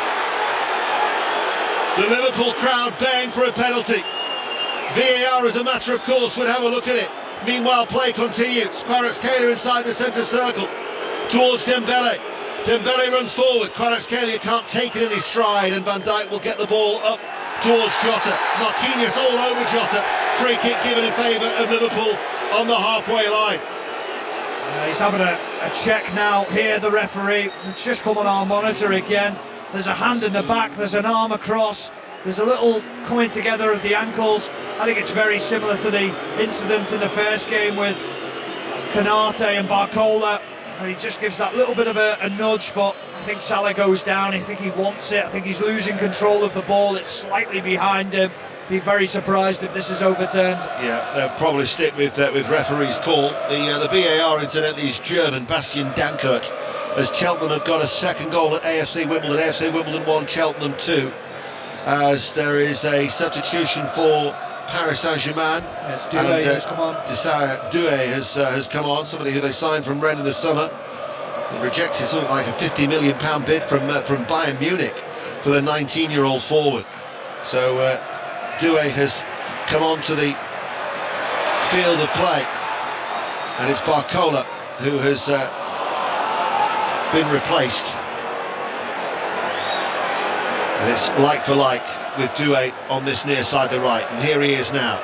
The Liverpool crowd baying for a penalty. VAR, as a matter of course, would have a look at it. Meanwhile, play continues. Kvaratskhelia inside the centre circle towards Dembele. Dembele runs forward. Kvaratskhelia can't take it in his stride, and Van Dijk will get the ball up towards Jota. Marquinhos all over Jota. Free kick given in favour of Liverpool on the halfway line. He's having a check now here, the referee. It's just come on our monitor again. There's a hand in the back, there's an arm across, there's a little coming together of the ankles. I think it's very similar to the incident in the first game with Konate and Barcola. And he just gives that little bit of a nudge, but I think Salah goes down. I think he wants it. I think he's losing control of the ball. It's slightly behind him. Be very surprised if this is overturned. Yeah, they'll probably stick with referee's call. The VAR, incidentally, is German, Bastian Dankert, as Cheltenham have got a second goal at AFC Wimbledon. AFC Wimbledon 1, Cheltenham 2, as there is a substitution for Paris Saint-Germain. Yes, Doué has come on. Doué has come on, somebody who they signed from Rennes in the summer. He rejected something like a £50 million bid from Bayern Munich for the 19-year-old forward. So Doué has come on to the field of play, and it's Barcola who has been replaced. And it's like for like with Doué on this near side, the right, and here he is now,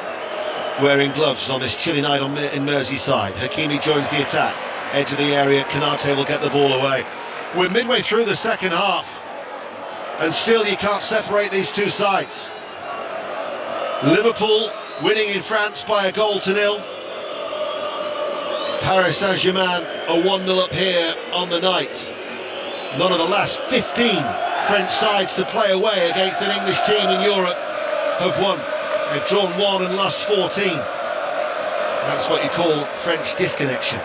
wearing gloves on this chilly night in Merseyside. Hakimi joins the attack, edge of the area, Konate will get the ball away. We're midway through the second half, and still you can't separate these two sides. Liverpool winning in France by 1-0. Paris Saint-Germain are 1-0 up here on the night. None of the last 15 French sides to play away against an English team in Europe have won. They've drawn 1 and lost 14. That's what you call French disconnection.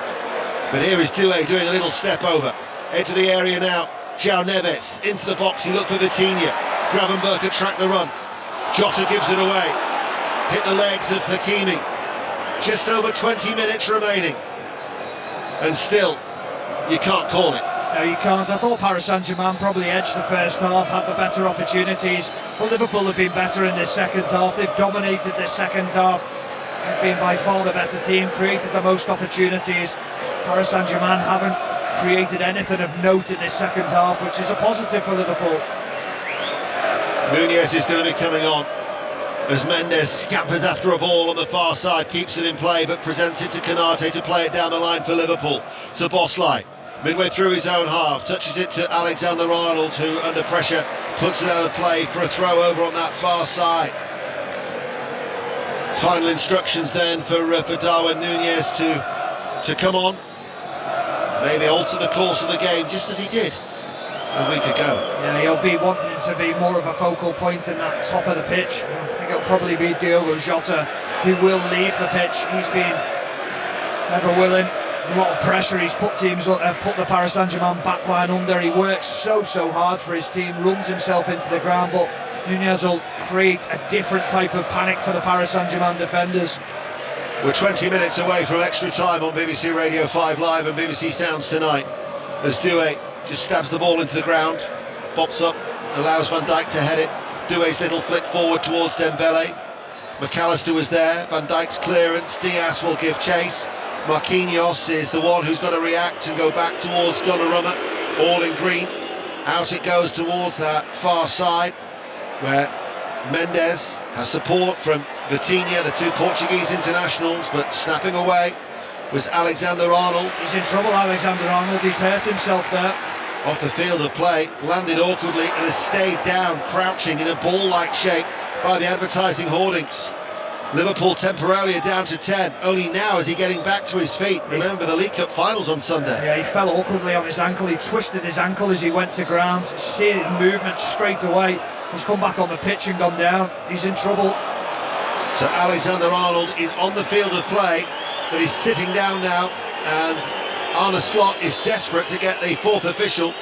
But here is Doué doing a little step over. Edge of the area now. João Neves into the box. He looked for Vitinha. Gravenberch had tracked the run. Jota gives it away. Hit the legs of Hakimi. Just over 20 minutes remaining. And still, you can't call it. No, you can't. I thought Paris Saint-Germain probably edged the first half, had the better opportunities, but Liverpool have been better in this second half. They've dominated this second half. They've been by far the better team, created the most opportunities. Paris Saint-Germain haven't created anything of note in this second half, which is a positive for Liverpool. Nunez is going to be coming on as Mendes scampers after a ball on the far side, keeps it in play but presents it to Konate to play it down the line for Liverpool. Szoboszlai, midway through his own half, touches it to Alexander-Arnold, who under pressure puts it out of play for a throw over on that far side. Final instructions then for Darwin Nunez to come on, maybe alter the course of the game just as he did a week ago. Yeah, he'll be wanting to be more of a focal point in that top of the pitch. I think it'll probably be Diogo Jota who will leave the pitch. He's been ever willing. A lot of pressure. He's put the Paris Saint-Germain backline under. He works so hard for his team, runs himself into the ground, but Nunez will create a different type of panic for the Paris Saint-Germain defenders. We're 20 minutes away from extra time on BBC Radio 5 Live and BBC Sounds tonight, as Doué just stabs the ball into the ground, bops up allows Van Dijk to head it. Doué's little flick forward towards Dembele. McAllister was there, Van Dijk's clearance, Diaz will give chase. Marquinhos is the one who's got to react and go back towards Donnarumma, all in green. Out it goes towards that far side, where Mendes has support from Vitinha, the two Portuguese internationals, but snapping away was Alexander-Arnold. He's in trouble, Alexander-Arnold, he's hurt himself there. Off the field of play, landed awkwardly and has stayed down, crouching in a ball-like shape by the advertising hoardings. Liverpool temporarily are down to 10. Only now is he getting back to his feet. Remember the League Cup finals on Sunday. Yeah, he fell awkwardly on his ankle. He twisted his ankle as he went to ground. Seeing movement straight away. He's come back on the pitch and gone down. He's in trouble. So Alexander-Arnold is on the field of play, but he's sitting down now, and Arne Slot is desperate to get the fourth official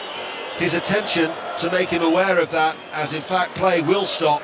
his attention to make him aware of that, as in fact play will stop.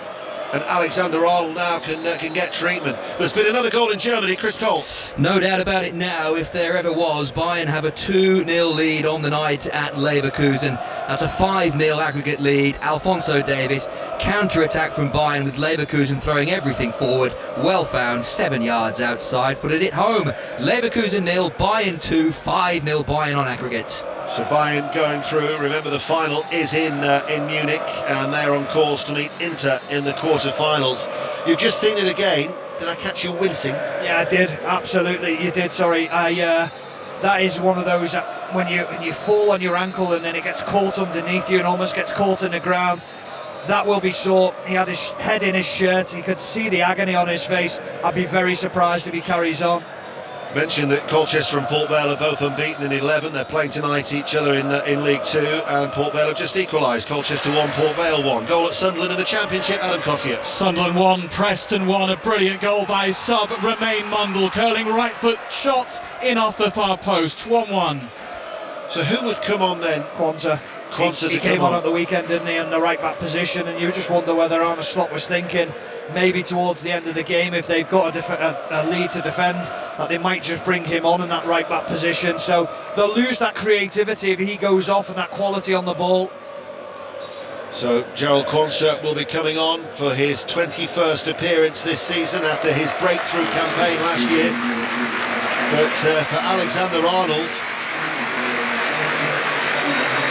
And Alexander-Arnold now can get treatment. There's been another goal in Germany, Chris Cole. No doubt about it now, if there ever was. Bayern have a 2-0 lead on the night at Leverkusen. That's a 5-0 aggregate lead. Alphonso Davies, counter-attack from Bayern with Leverkusen throwing everything forward. Well found, 7 yards outside, put it home. Leverkusen 0, Bayern 2, 5-0 Bayern on aggregate. So Bayern going through. Remember the final is in Munich, and they're on course to meet Inter in the quarter-finals. You've just seen it again. Did I catch you wincing? Yeah, I did. Absolutely, you did. Sorry. That is one of those when you fall on your ankle and then it gets caught underneath you and almost gets caught in the ground. That will be sore. He had his head in his shirt. You could see the agony on his face. I'd be very surprised if he carries on. Mentioned that Colchester and Port Vale are both unbeaten in 11. They're playing tonight each other in League 2, and Port Vale have just equalised. Colchester 1, Port Vale 1. Goal at Sunderland in the Championship, Adam Cottier. Sunderland 1, Preston 1. A brilliant goal by sub Romain Mundle, curling right foot shot in off the far post. 1-1. So who would come on then? Quansah. He came on at the weekend, didn't he, in the right back position, and you just wonder whether Arne Slot was thinking maybe towards the end of the game, if they've got a lead to defend, that they might just bring him on in that right back position. So they'll lose that creativity if he goes off and that quality on the ball. So Gerald Quansah will be coming on for his 21st appearance this season after his breakthrough campaign last year. But for Alexander-Arnold,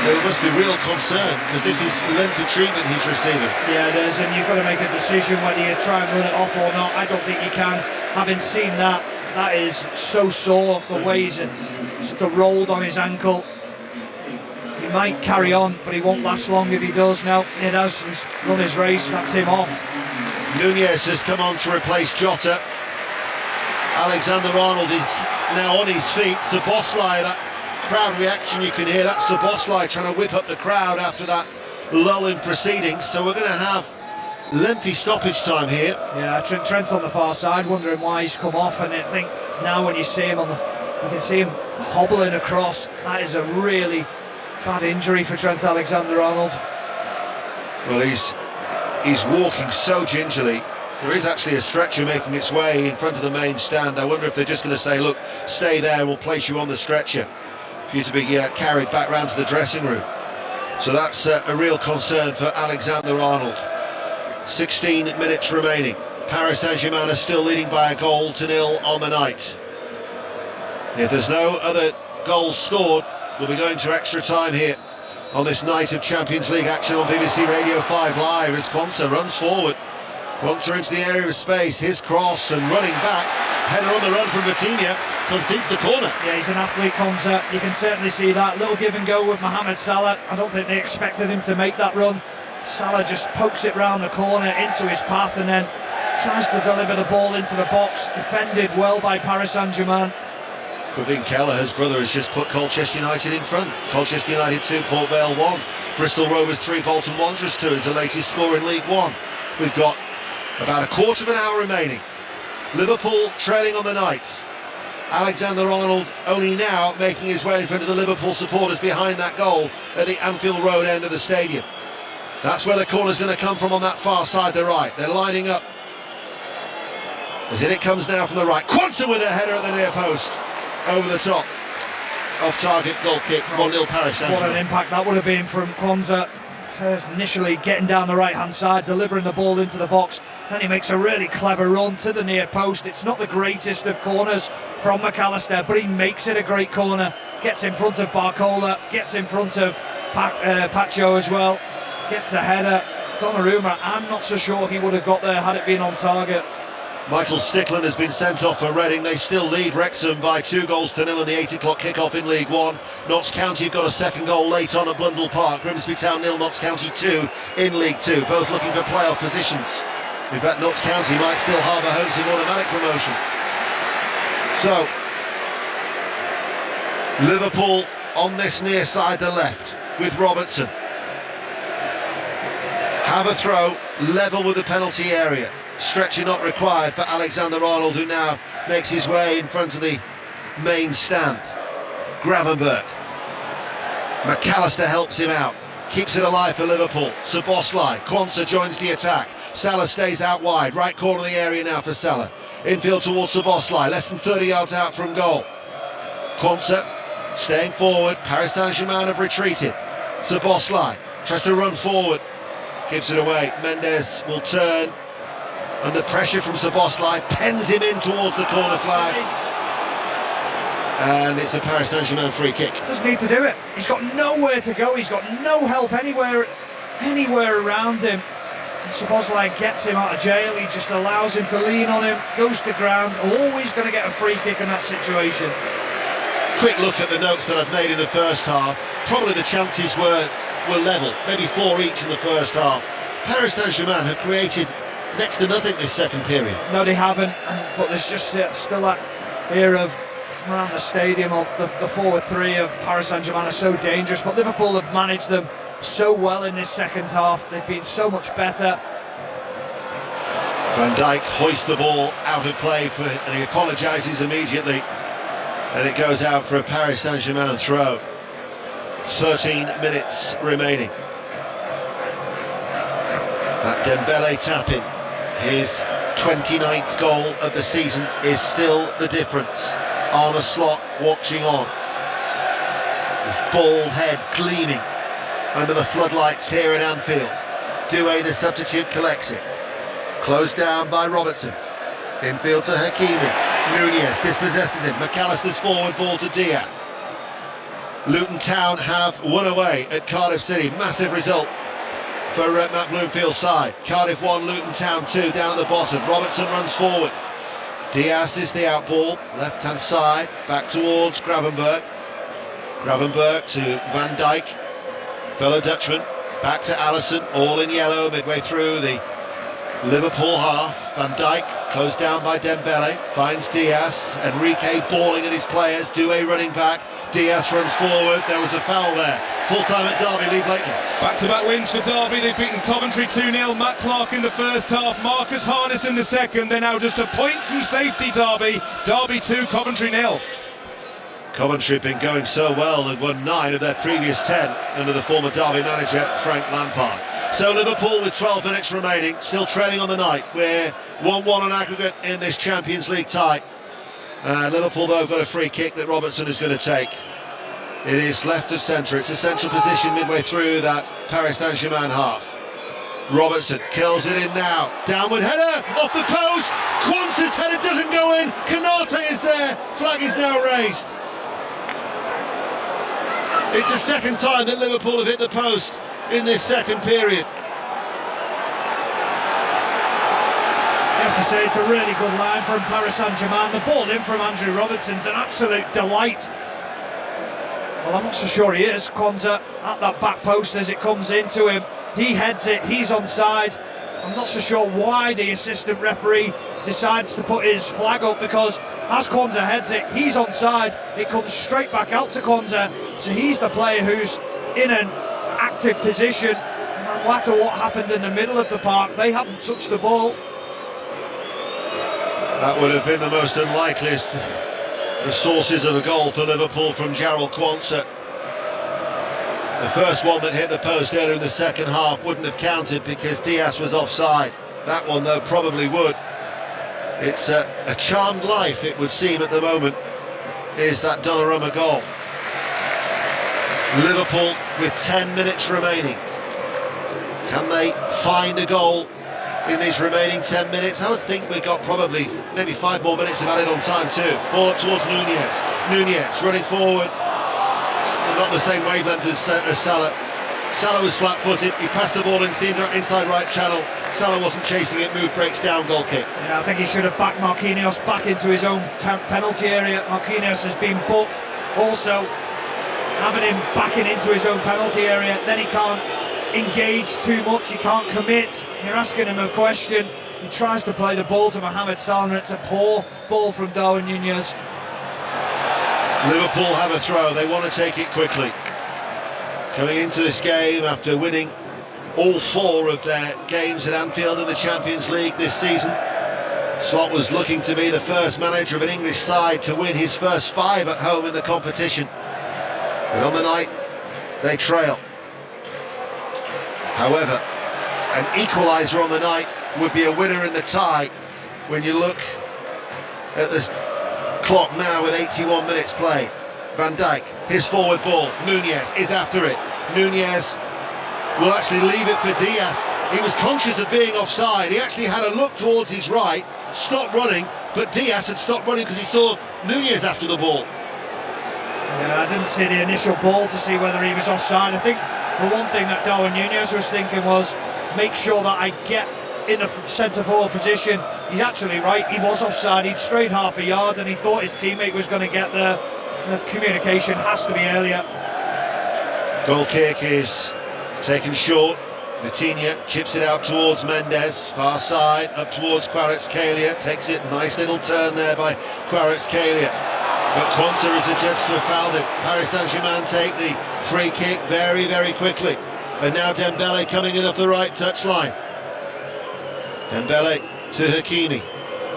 there must be real concern, because this is lengthy treatment he's receiving. Yeah, it is, and you've got to make a decision whether you try and run it off or not. I don't think you can. Having seen that, that is so sore, the way he's sort of rolled on his ankle. He might carry on, but he won't last long if he does. Now, he does. He's run his race, that's him off. Nunez has come on to replace Jota. Alexander-Arnold is now on his feet. Szoboszlai, that crowd reaction you can hear, that's Szoboszlai trying to whip up the crowd after that lull in proceedings. So we're going to have lengthy stoppage time here. Yeah, Trent's on the far side wondering why he's come off, and I think now when you see him you can see him hobbling across. That is a really bad injury for Trent Alexander-Arnold. Well, he's walking so gingerly. There is actually a stretcher making its way in front of the main stand. I wonder if they're just going to say, look, stay there, we'll place you on the stretcher for you to be carried back round to the dressing room. So that's a real concern for Alexander-Arnold. 16 minutes remaining. Paris Saint-Germain are still leading by a goal to 0 on the night. If there's no other goals scored, we'll be going to extra time here on this night of Champions League action on BBC Radio 5 Live as Quansah runs forward. Quansah into the area of space, his cross and running back. Header on the run from Vitinha, concedes the corner. Yeah, he's an athlete, Quansah. You can certainly see that. Little give and go with Mohamed Salah. I don't think they expected him to make that run. Salah just pokes it round the corner into his path and then tries to deliver the ball into the box. Defended well by Paris Saint-Germain. Praveen Kelleher's brother has just put Colchester United in front. Colchester United 2, Port Vale 1. Bristol Rovers 3, Bolton Wanderers 2 is the latest score in League 1. We've got about a quarter of an hour remaining. Liverpool trailing on the night. Alexander-Arnold only now making his way in front of the Liverpool supporters behind that goal at the Anfield Road end of the stadium. That's where the corner's going to come from on that far side, the right. They're lining up. As in it comes now from the right. Quansah with a header at the near post. Over the top. Off target goal kick, 1-0 Paris Saint-Germain. What an impact that would have been from Quansah. first initially getting down the right-hand side, delivering the ball into the box. Then he makes a really clever run to the near post. It's not the greatest of corners from McAllister, but he makes it a great corner. Gets in front of Barcola, gets in front of Pacho as well. Gets the header. Donnarumma, I'm not so sure he would have got there had it been on target. Michael Stickland has been sent off for Reading. They still lead Wrexham by 2-0 in the 8 o'clock kick-off in League One. Notts County have got a second goal late on at Blundell Park. Grimsby Town 0, Notts County 2 in League Two. Both looking for playoff positions. In fact, Notts County might still harbour hopes of automatic promotion. So, Liverpool on this near side, the left, with Robertson. Have a throw, level with the penalty area. Stretcher not required for Alexander-Arnold, who now makes his way in front of the main stand. Gravenberch. McAllister helps him out. Keeps it alive for Liverpool. Szoboszlai. Quansah joins the attack. Salah stays out wide. Right corner of the area now for Salah. Infield towards Szoboszlai. Less than 30 yards out from goal. Quansah staying forward. Paris Saint-Germain have retreated. Szoboszlai tries to run forward. Gives it away. Mendes will turn. Under pressure from Szoboszlai, pens him in towards the corner flag. And it's a Paris Saint-Germain free kick. Doesn't need to do it. He's got nowhere to go. He's got no help anywhere around him. And Szoboszlai gets him out of jail. He just allows him to lean on him, goes to ground. Always going to get a free kick in that situation. Quick look at the notes that I've made in the first half. Probably the chances were level, maybe 4 each in the first half. Paris Saint-Germain have created next to nothing this second period. No, they haven't, but there's just still that era of around the stadium of the forward three of Paris Saint-Germain are so dangerous, but Liverpool have managed them so well in this second half. They've been so much better. Van Dijk hoists the ball out of play and he apologises immediately, and it goes out for a Paris Saint-Germain throw. 13 minutes remaining. That Dembele tap-in, his 29th goal of the season, is still the difference. Arne Slot watching on, his bald head gleaming under the floodlights here at Anfield. Doué, the substitute, collects it. Closed down by Robertson. Infield to Hakimi. Nunez dispossesses him. McAllister's forward ball to Diaz. Luton Town have won away at Cardiff City. Massive result for Matt Bloomfield's side. Cardiff 1, Luton Town 2 down at the bottom. Robertson runs forward. Diaz is the out ball, left hand side, back towards Gravenberch. Gravenberch to Van Dijk, fellow Dutchman, back to Alisson, all in yellow midway through the Liverpool half. Van Dijk closed down by Dembele, finds Diaz. Enrique balling at his players. Doué running back. Diaz runs forward. There was a foul there. Full time at Derby. Lee Blakely. Back-to-back wins for Derby. They've beaten Coventry 2-0. Matt Clark in the first half. Marcus Harness in the second. They're now just a point from safety. Derby 2, Coventry 0. Coventry have been going so well. They've won 9 of their previous 10 under the former Derby manager Frank Lampard. So Liverpool with 12 minutes remaining, still trailing on the night. We're 1-1 on aggregate in this Champions League tie. Liverpool though got a free kick that Robertson is going to take. It is left of centre. It's a central position midway through that Paris Saint-Germain half. Robertson kills it in now. Downward header off the post. Quansah's header doesn't go in. Konate is there. Flag is now raised. It's the second time that Liverpool have hit the post in this second period. You have to say it's a really good line from Paris Saint-Germain. The ball in from Andrew Robertson's an absolute delight. Well, I'm not so sure he is. Quansah at that back post as it comes into him. He heads it, he's onside. I'm not so sure why the assistant referee decides to put his flag up, because as Quansah heads it, he's onside. It comes straight back out to Quansah, so he's the player who's in an active position. No matter what happened in the middle of the park, they haven't touched the ball. That would have been the most unlikeliest of sources of a goal for Liverpool from Jarrell Quansah. The first one that hit the post earlier in the second half wouldn't have counted because Diaz was offside. That one, though, probably would. It's a charmed life, it would seem, at the moment, is that Donnarumma goal. Liverpool with 10 minutes remaining. Can they find a goal in these remaining 10 minutes? I would think we've got probably maybe 5 more minutes of added on time too. Ball up towards Nunez. Nunez running forward. Not the same wavelength as Salah. Salah was flat-footed. He passed the ball into the inside right channel. Salah wasn't chasing it. Move breaks down, goal kick. Yeah, I think he should have backed Marquinhos back into his own penalty area. Marquinhos has been booked. Also, having him backing into his own penalty area, then he can't engage too much, he can't commit. You're asking him a question, he tries to play the ball to Mohamed Salah, and it's a poor ball from Darwin Nunez. Liverpool have a throw, they want to take it quickly. Coming into this game after winning all 4 of their games at Anfield in the Champions League this season, Slot was looking to be the first manager of an English side to win his first 5 at home in the competition. But on the night, they trail. However, an equaliser on the night would be a winner in the tie when you look at the clock now with 81 minutes played. Van Dijk, his forward ball, Nunez is after it. Nunez will actually leave it for Diaz. He was conscious of being offside. He actually had a look towards his right, stopped running, but Diaz had stopped running because he saw Nunez after the ball. Yeah, I didn't see the initial ball to see whether he was offside. I think the one thing that Darwin Nunez was thinking was, make sure that I get in a centre-forward position. He's actually right, he was offside, he'd strayed half a yard and he thought his teammate was going to get there. The communication has to be earlier. Goal kick is taken short. Vitinha chips it out towards Mendes, far side, up towards Kvaratskhelia, takes it, nice little turn there by Kvaratskhelia. But Quansah is adjudged to have fouled him. Paris Saint-Germain take the free kick very, very quickly. And now Dembele coming in off the right touchline. Dembele to Hakimi.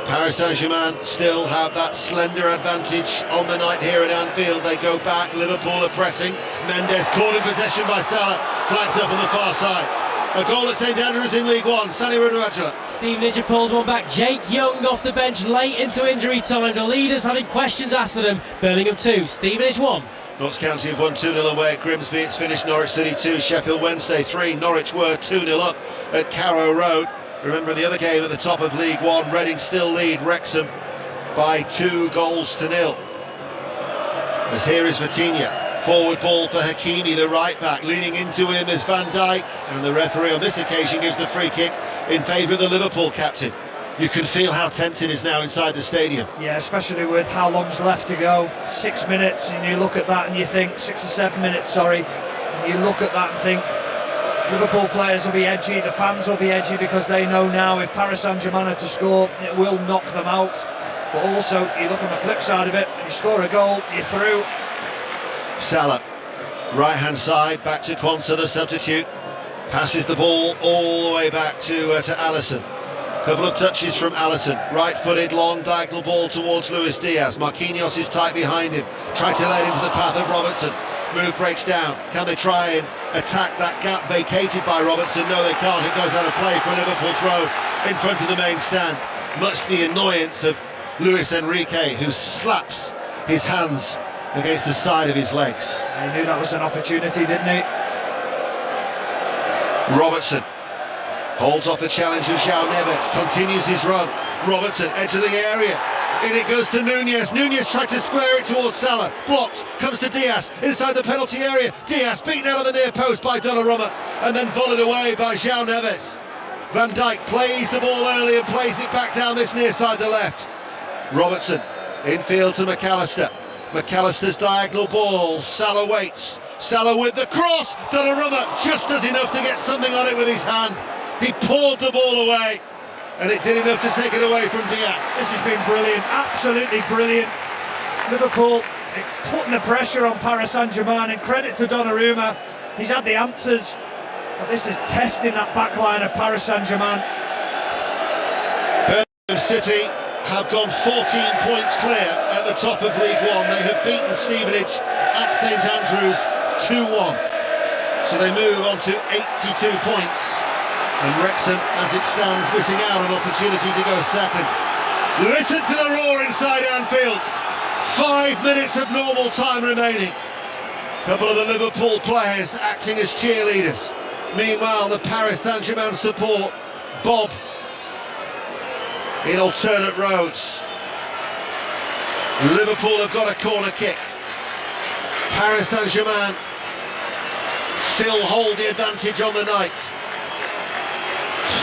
Paris Saint-Germain still have that slender advantage on the night here at Anfield. They go back, Liverpool are pressing. Mendes caught in possession by Salah, flags up on the far side. A goal at St Andrews in League One. Sani Radujalla. Stevenage have pulled one back. Jake Young off the bench late into injury time. The leaders having questions asked of them. Birmingham 2, Stevenage 1. Notts County have won 2-0 away at Grimsby. It's finished Norwich City 2, Sheffield Wednesday 3. Norwich were 2-0 up at Carrow Road. Remember the other game at the top of League One, Reading still lead Wrexham by 2-0. As here is Vitinha. Forward ball for Hakimi, the right back. Leaning into him is Van Dijk, and the referee on this occasion gives the free kick in favour of the Liverpool captain. You can feel how tense it is now inside the stadium. Yeah, especially with how long's left to go. 6 minutes, and you look at that and you think, 6 or 7 minutes, sorry, and you look at that and think, Liverpool players will be edgy, the fans will be edgy, because they know now if Paris Saint-Germain are to score, it will knock them out. But also, you look on the flip side of it, you score a goal, you're through. Salah, right hand side, back to Quansah, the substitute. Passes the ball all the way back to Alisson. Couple of touches from Alisson. Right-footed, long diagonal ball towards Luis Diaz. Marquinhos is tight behind him. Trying to lay it into the path of Robertson. Move breaks down. Can they try and attack that gap vacated by Robertson? No, they can't. It goes out of play for a Liverpool throw in front of the main stand. Much to the annoyance of Luis Enrique, who slaps his hands against the side of his legs. He knew that was an opportunity, didn't he? Robertson holds off the challenge of João Neves, continues his run. Robertson, edge of the area. In it goes to Nunez. Nunez tried to square it towards Salah. Blocked. Comes to Diaz inside the penalty area. Diaz beaten out of the near post by Donnarumma and then volleyed away by João Neves. Van Dijk plays the ball early and plays it back down this near side to left. Robertson infield to McAllister. McAllister's diagonal ball. Salah waits. Salah with the cross. Donnarumma just does enough to get something on it with his hand. He poured the ball away, and it did enough to take it away from Diaz. This has been brilliant, absolutely brilliant. Liverpool putting the pressure on Paris Saint-Germain, and credit to Donnarumma. He's had the answers, but this is testing that back line of Paris Saint-Germain. Birmingham City have gone 14 points clear at the top of League One. They have beaten Stevenage at St Andrews 2-1. So they move on to 82 points. And Wrexham, as it stands, missing out on opportunity to go second. Listen to the roar inside Anfield. 5 minutes of normal time remaining. A couple of the Liverpool players acting as cheerleaders. Meanwhile, the Paris Saint-Germain support bob in alternate rows. Liverpool have got a corner kick. Paris Saint-Germain still hold the advantage on the night.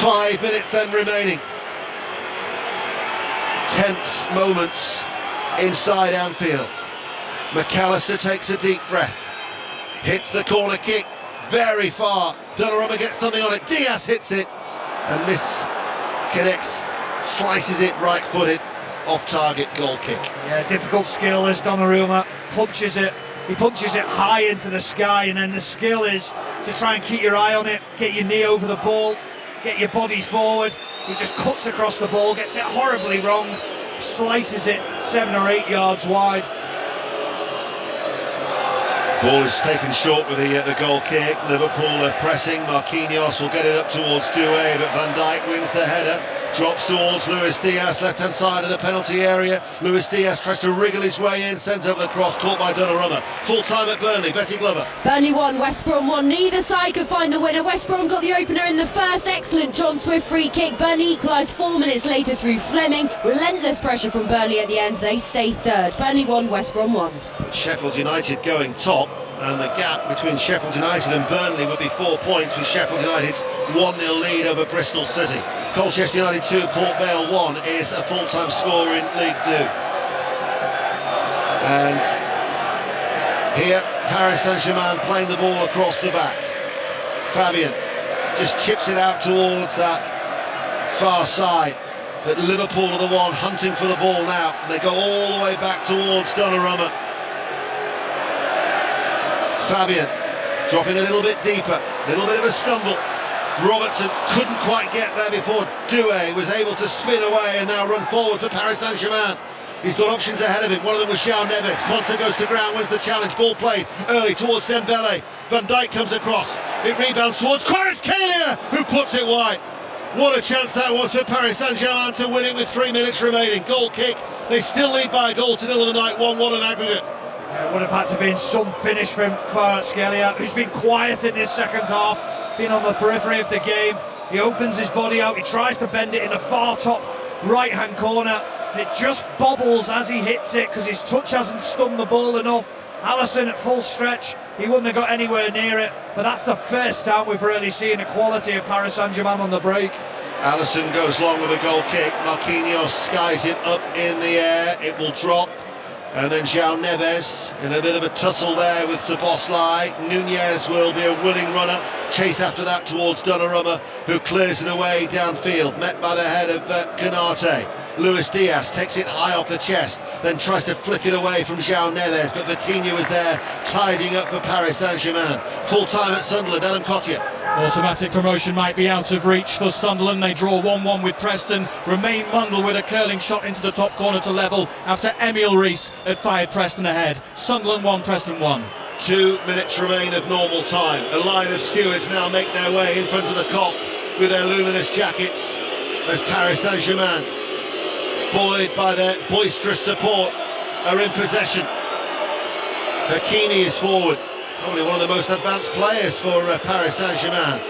5 minutes then remaining. Tense moments inside Anfield. McAllister takes a deep breath, hits the corner kick very far. Donnarumma gets something on it. Diaz hits it, and connects, slices it right-footed, off-target goal kick. Yeah, difficult skill as Donnarumma punches it. He punches it high into the sky, and then the skill is to try and keep your eye on it, get your knee over the ball, get your body forward. He just cuts across the ball, gets it horribly wrong, slices it 7 or 8 yards wide. Ball is taken short with the goal kick. Liverpool are pressing. Marquinhos will get it up towards Doué, but Van Dijk wins the header. Drops towards Luis Diaz, left-hand side of the penalty area. Luis Diaz tries to wriggle his way in, sends over the cross, caught by Donnarumma. Full time at Burnley, Betty Glover. Burnley 1, West Brom 1. Neither side could find the winner. West Brom got the opener in the first. Excellent John Swift free kick. Burnley equalised 4 minutes later through Fleming. Relentless pressure from Burnley at the end. They stay third. Burnley 1, West Brom 1. Sheffield United going top, and the gap between Sheffield United and Burnley would be 4 points, with Sheffield United's 1-0 lead over Bristol City. Colchester United 2, Port Vale 1 is a full-time score in League 2. And here, Paris Saint-Germain playing the ball across the back. Fabian just chips it out towards that far side, but Liverpool are the one hunting for the ball now. They go all the way back towards Donnarumma. Fabian dropping a little bit deeper, a little bit of a stumble. Robertson couldn't quite get there before Doué was able to spin away and now run forward for Paris Saint-Germain. He's got options ahead of him. One of them was João Neves. Ponce goes to ground, wins the challenge. Ball played early towards Dembele. Van Dijk comes across. It rebounds towards Kvaratskhelia, who puts it wide. What a chance that was for Paris Saint-Germain to win it with 3 minutes remaining. Goal kick. They still lead by a goal to 0 in the night. 1-1 in aggregate. It would have had to be some finish from Kvaratskhelia, who's been quiet in this second half, been on the periphery of the game. He opens his body out, he tries to bend it in the far top right-hand corner. It just bobbles as he hits it because his touch hasn't stunned the ball enough. Alisson at full stretch, he wouldn't have got anywhere near it, but that's the first time we've really seen the quality of Paris Saint-Germain on the break. Alisson goes long with a goal kick. Marquinhos skies it up in the air, it will drop. And then João Neves in a bit of a tussle there with Szoboszlai. Nunez will be a willing runner. Chase after that towards Donnarumma, who clears it away downfield, met by the head of Canate. Luis Diaz takes it high off the chest, then tries to flick it away from João Neves, but Vitinha was there tidying up for Paris Saint-Germain. Full time at Sunderland, Adam Cottier. Automatic promotion might be out of reach for Sunderland. They draw 1-1 with Preston. Romain Mundle with a curling shot into the top corner to level after Emile Rees had fired Preston ahead. Sunderland 1, Preston 1. 2 minutes remain of normal time. A line of stewards now make their way in front of the Kop with their luminous jackets as Paris Saint-Germain, buoyed by their boisterous support, are in possession. Hakimi is forward, probably one of the most advanced players for Paris Saint-Germain.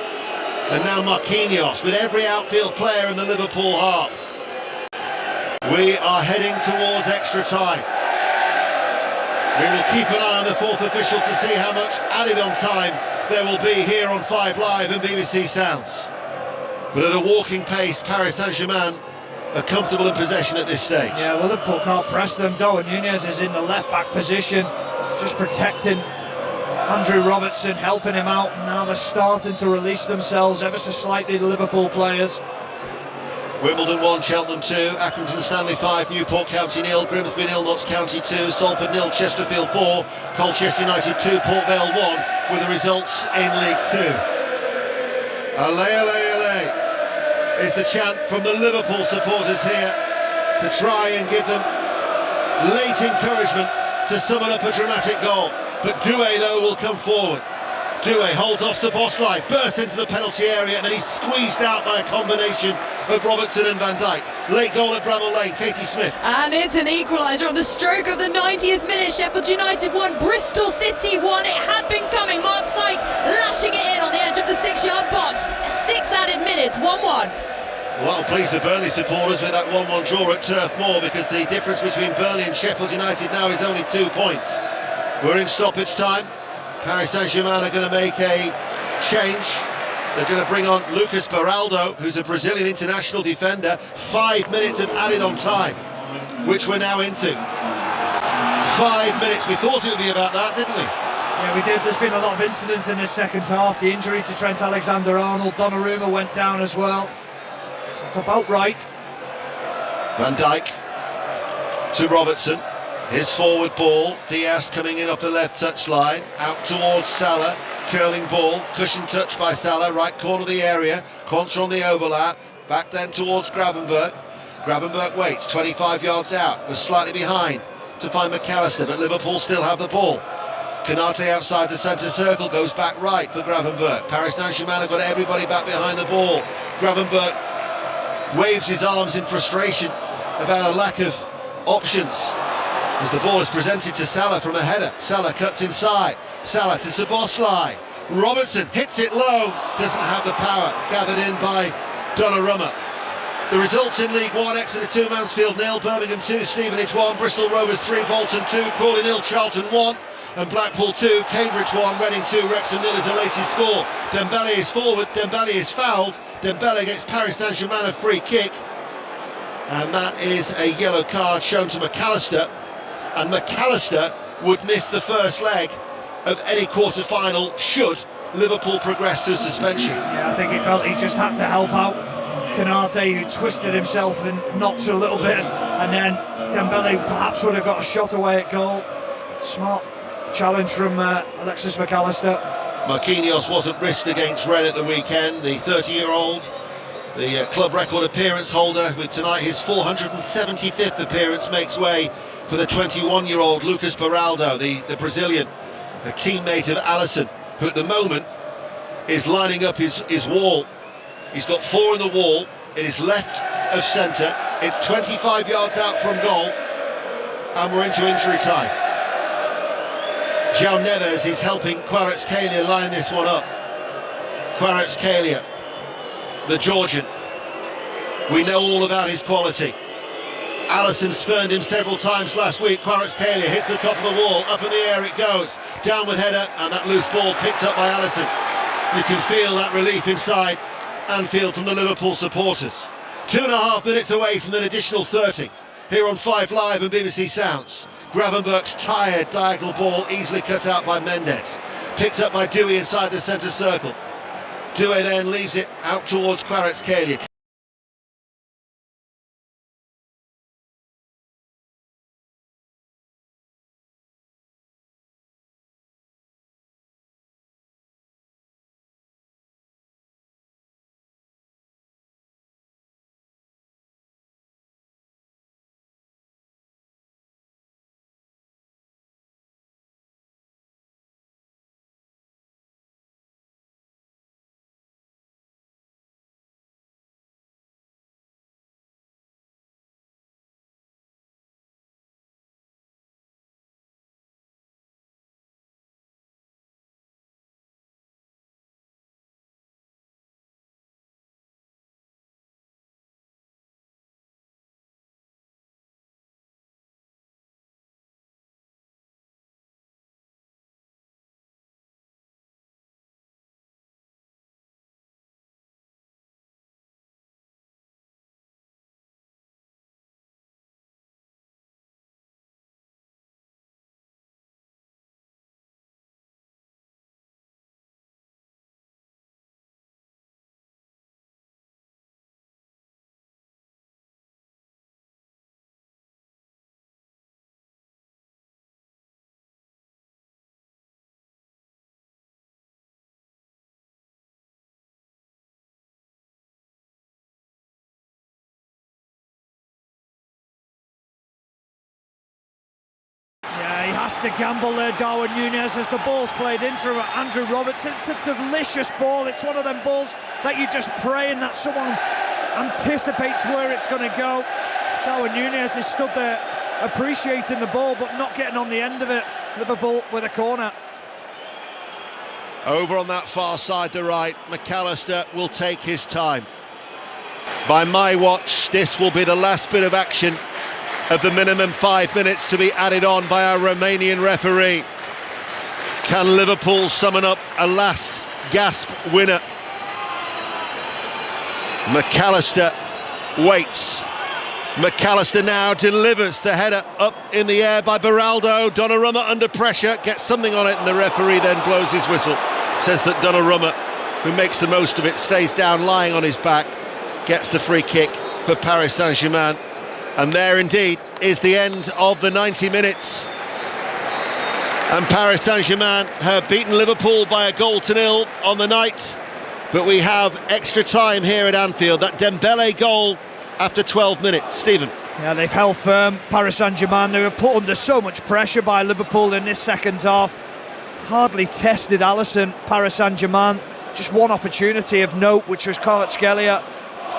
And now Marquinhos with every outfield player in the Liverpool half. We are heading towards extra time. We will keep an eye on the fourth official to see how much added on time there will be here on 5 Live and BBC Sounds. But at a walking pace, Paris Saint-Germain are comfortable in possession at this stage. Yeah, well, Liverpool can't press them. Darwin Nunez is in the left-back position, just protecting Andrew Robertson, helping him out. Now they're starting to release themselves ever so slightly, the Liverpool players. Wimbledon 1, Cheltenham 2, Accrington Stanley 5, Newport County 0, Grimsby 0, Notts County 2, Salford 0, Chesterfield 4, Colchester United 2, Port Vale 1, with the results in League 2. Allez, allez, allez is the chant from the Liverpool supporters here to try and give them late encouragement to summon up a dramatic goal. But Doué, though, will come forward. Doué holds off Szoboszlai, bursts into the penalty area, and then he's squeezed out by a combination of Robertson and Van Dijk. Late goal at Bramall Lane, Katie Smith. And it's an equaliser on the stroke of the 90th minute. Sheffield United won, Bristol City won. It had been coming. Mark Sykes lashing it in on the edge of the 6-yard box. 6 added minutes, 1-1. Well, that'll please the Burnley supporters with that 1-1 draw at Turf Moor, because the difference between Burnley and Sheffield United now is only 2 points. We're in stoppage time. Paris Saint-Germain are going to make a change. They're going to bring on Lucas Beraldo, who's a Brazilian international defender. 5 minutes of added on time, which we're now into. 5 minutes. We thought it would be about that, didn't we? Yeah, we did. There's been a lot of incidents in this second half. The injury to Trent Alexander-Arnold, Donnarumma went down as well. So it's about right. Van Dijk to Robertson. His forward ball, Diaz coming in off the left touchline, out towards Salah, curling ball, cushion touch by Salah, right corner of the area, Quansah on the overlap, back then towards Gravenberch. Gravenberch waits, 25 yards out, was slightly behind to find McAllister, but Liverpool still have the ball. Konate outside the centre circle, goes back right for Gravenberch. Paris Saint-Germain have got everybody back behind the ball. Gravenberch waves his arms in frustration about a lack of options as the ball is presented to Salah from a header. Salah cuts inside, Salah to Szoboszlai. Robertson hits it low, doesn't have the power, gathered in by Donnarumma. The results in League One: Exeter 2, Mansfield 0, Birmingham 2, Stevenage 1, Bristol Rovers 3, Bolton 2, Crawley 0, Charlton 1, and Blackpool 2, Cambridge 1, Reading 2, Wrexham 0 is the latest score. Dembele is forward, Dembele is fouled, Dembele gets Paris Saint-Germain a free kick, and that is a yellow card shown to McAllister, and McAllister would miss the first leg of any quarter-final should Liverpool progress to suspension. Yeah, I think he felt he just had to help out Konate, who twisted himself and knocked a little bit, and then Dembele perhaps would have got a shot away at goal. Smart challenge from Alexis McAllister. Marquinhos wasn't risked against Rennes at the weekend. The 30-year-old, the club record appearance holder, with tonight his 475th appearance, makes way for the 21-year-old Lucas Beraldo, the Brazilian, a teammate of Alisson, who at the moment is lining up his wall. He's got 4 in the wall, it is left of centre, it's 25 yards out from goal, and we're into injury time. João Neves is helping Kvaratskhelia line this one up. Kvaratskhelia, the Georgian, we know all about his quality. Alisson spurned him several times last week. Kvaratskhelia hits the top of the wall, up in the air it goes, downward header, and that loose ball picked up by Alisson. You can feel that relief inside Anfield from the Liverpool supporters. 2.5 minutes away from an additional 30 here on 5 Live and BBC Sounds. Gravenberch's tired diagonal ball easily cut out by Mendes, picked up by Doué inside the centre circle. Doué then leaves it out towards Kvaratskhelia. Fantastic gamble there, Darwin Núñez, as the ball's played into Andrew Robertson. It's a delicious ball. It's one of them balls that you're just praying that someone anticipates where it's going to go. Darwin Núñez is stood there appreciating the ball but not getting on the end of it. Liverpool with a corner. Over on that far side, the right, McAllister will take his time. By my watch, this will be the last bit of action of the minimum 5 minutes to be added on by our Romanian referee. Can Liverpool summon up a last gasp winner? McAllister waits. McAllister now delivers the header up in the air by Beraldo. Donnarumma under pressure, gets something on it, and the referee then blows his whistle. Says that Donnarumma, who makes the most of it, stays down lying on his back, gets the free kick for Paris Saint-Germain. And there indeed is the end of the 90 minutes. And Paris Saint-Germain have beaten Liverpool by 1-0 on the night. But we have extra time here at Anfield. That Dembele goal after 12 minutes. Stephen. Yeah, they've held firm. Paris Saint-Germain, they were put under so much pressure by Liverpool in this second half. Hardly tested Alisson. Paris Saint-Germain, just one opportunity of note, which was Kvaratskhelia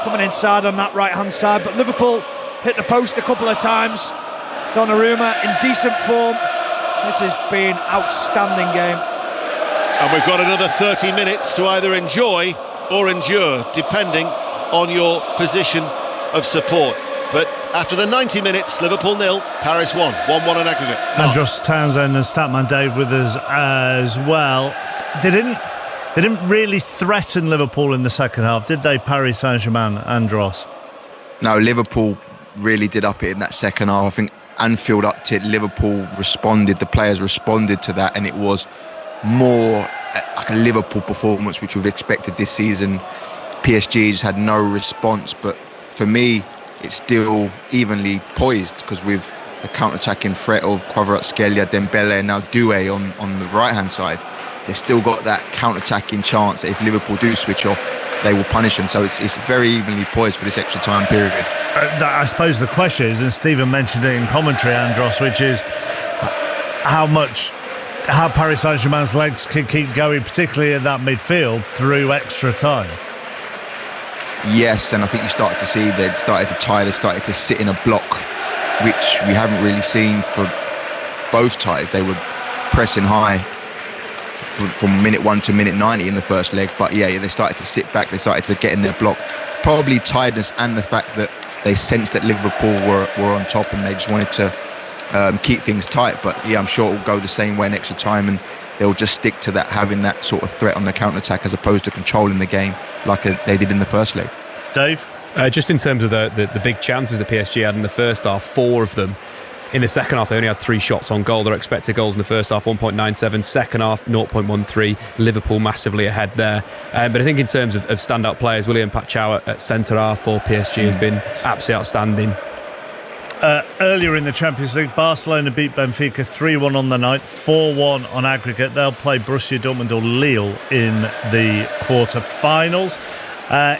coming inside on that right-hand side. But Liverpool hit the post a couple of times. Donnarumma in decent form. This has been an outstanding game. And we've got another 30 minutes to either enjoy or endure, depending on your position of support. But after the 90 minutes, Liverpool 0, Paris 1, 1-1 on aggregate. Andros Townsend and Statman Dave with us as well. They didn't really threaten Liverpool in the second half, did they, Paris Saint-Germain, Andros? No, Liverpool really did up it in that second half. I think Anfield upped it, Liverpool responded, the players responded to that, and it was more like a Liverpool performance which we've expected this season. PSG just had no response, but for me it's still evenly poised, because with the counter-attacking threat of Kvaratskhelia, Dembele and now Doué on the right-hand side, they've still got that counter-attacking chance that if Liverpool do switch off, they will punish them. So it's very evenly poised for this extra time period. I suppose the question is, and Stephen mentioned it in commentary, Andros, which is how Paris Saint-Germain's legs can keep going, particularly in that midfield, through extra time. Yes, and I think you started to see they started to tie, they started to sit in a block, which we haven't really seen for both ties. They were pressing high from minute 1 to minute 90 in the first leg, but yeah, they started to sit back, they started to get in their block. Probably tiredness and the fact that they sensed that Liverpool were on top and they just wanted to keep things tight. But yeah, I'm sure it will go the same way in extra time, and they'll just stick to that, having that sort of threat on the counter-attack as opposed to controlling the game like they did in the first leg. Dave? Just in terms of the big chances the PSG had in the first half, 4 of them. In the second half, they only had 3 shots on goal. Their expected goals in the first half, 1.97. Second half, 0.13. Liverpool massively ahead there. But I think in terms of standout players, William Pachau at centre-half for PSG has been absolutely outstanding. Earlier in the Champions League, Barcelona beat Benfica 3-1 on the night, 4-1 on aggregate. They'll play Borussia Dortmund or Lille in the quarter-finals.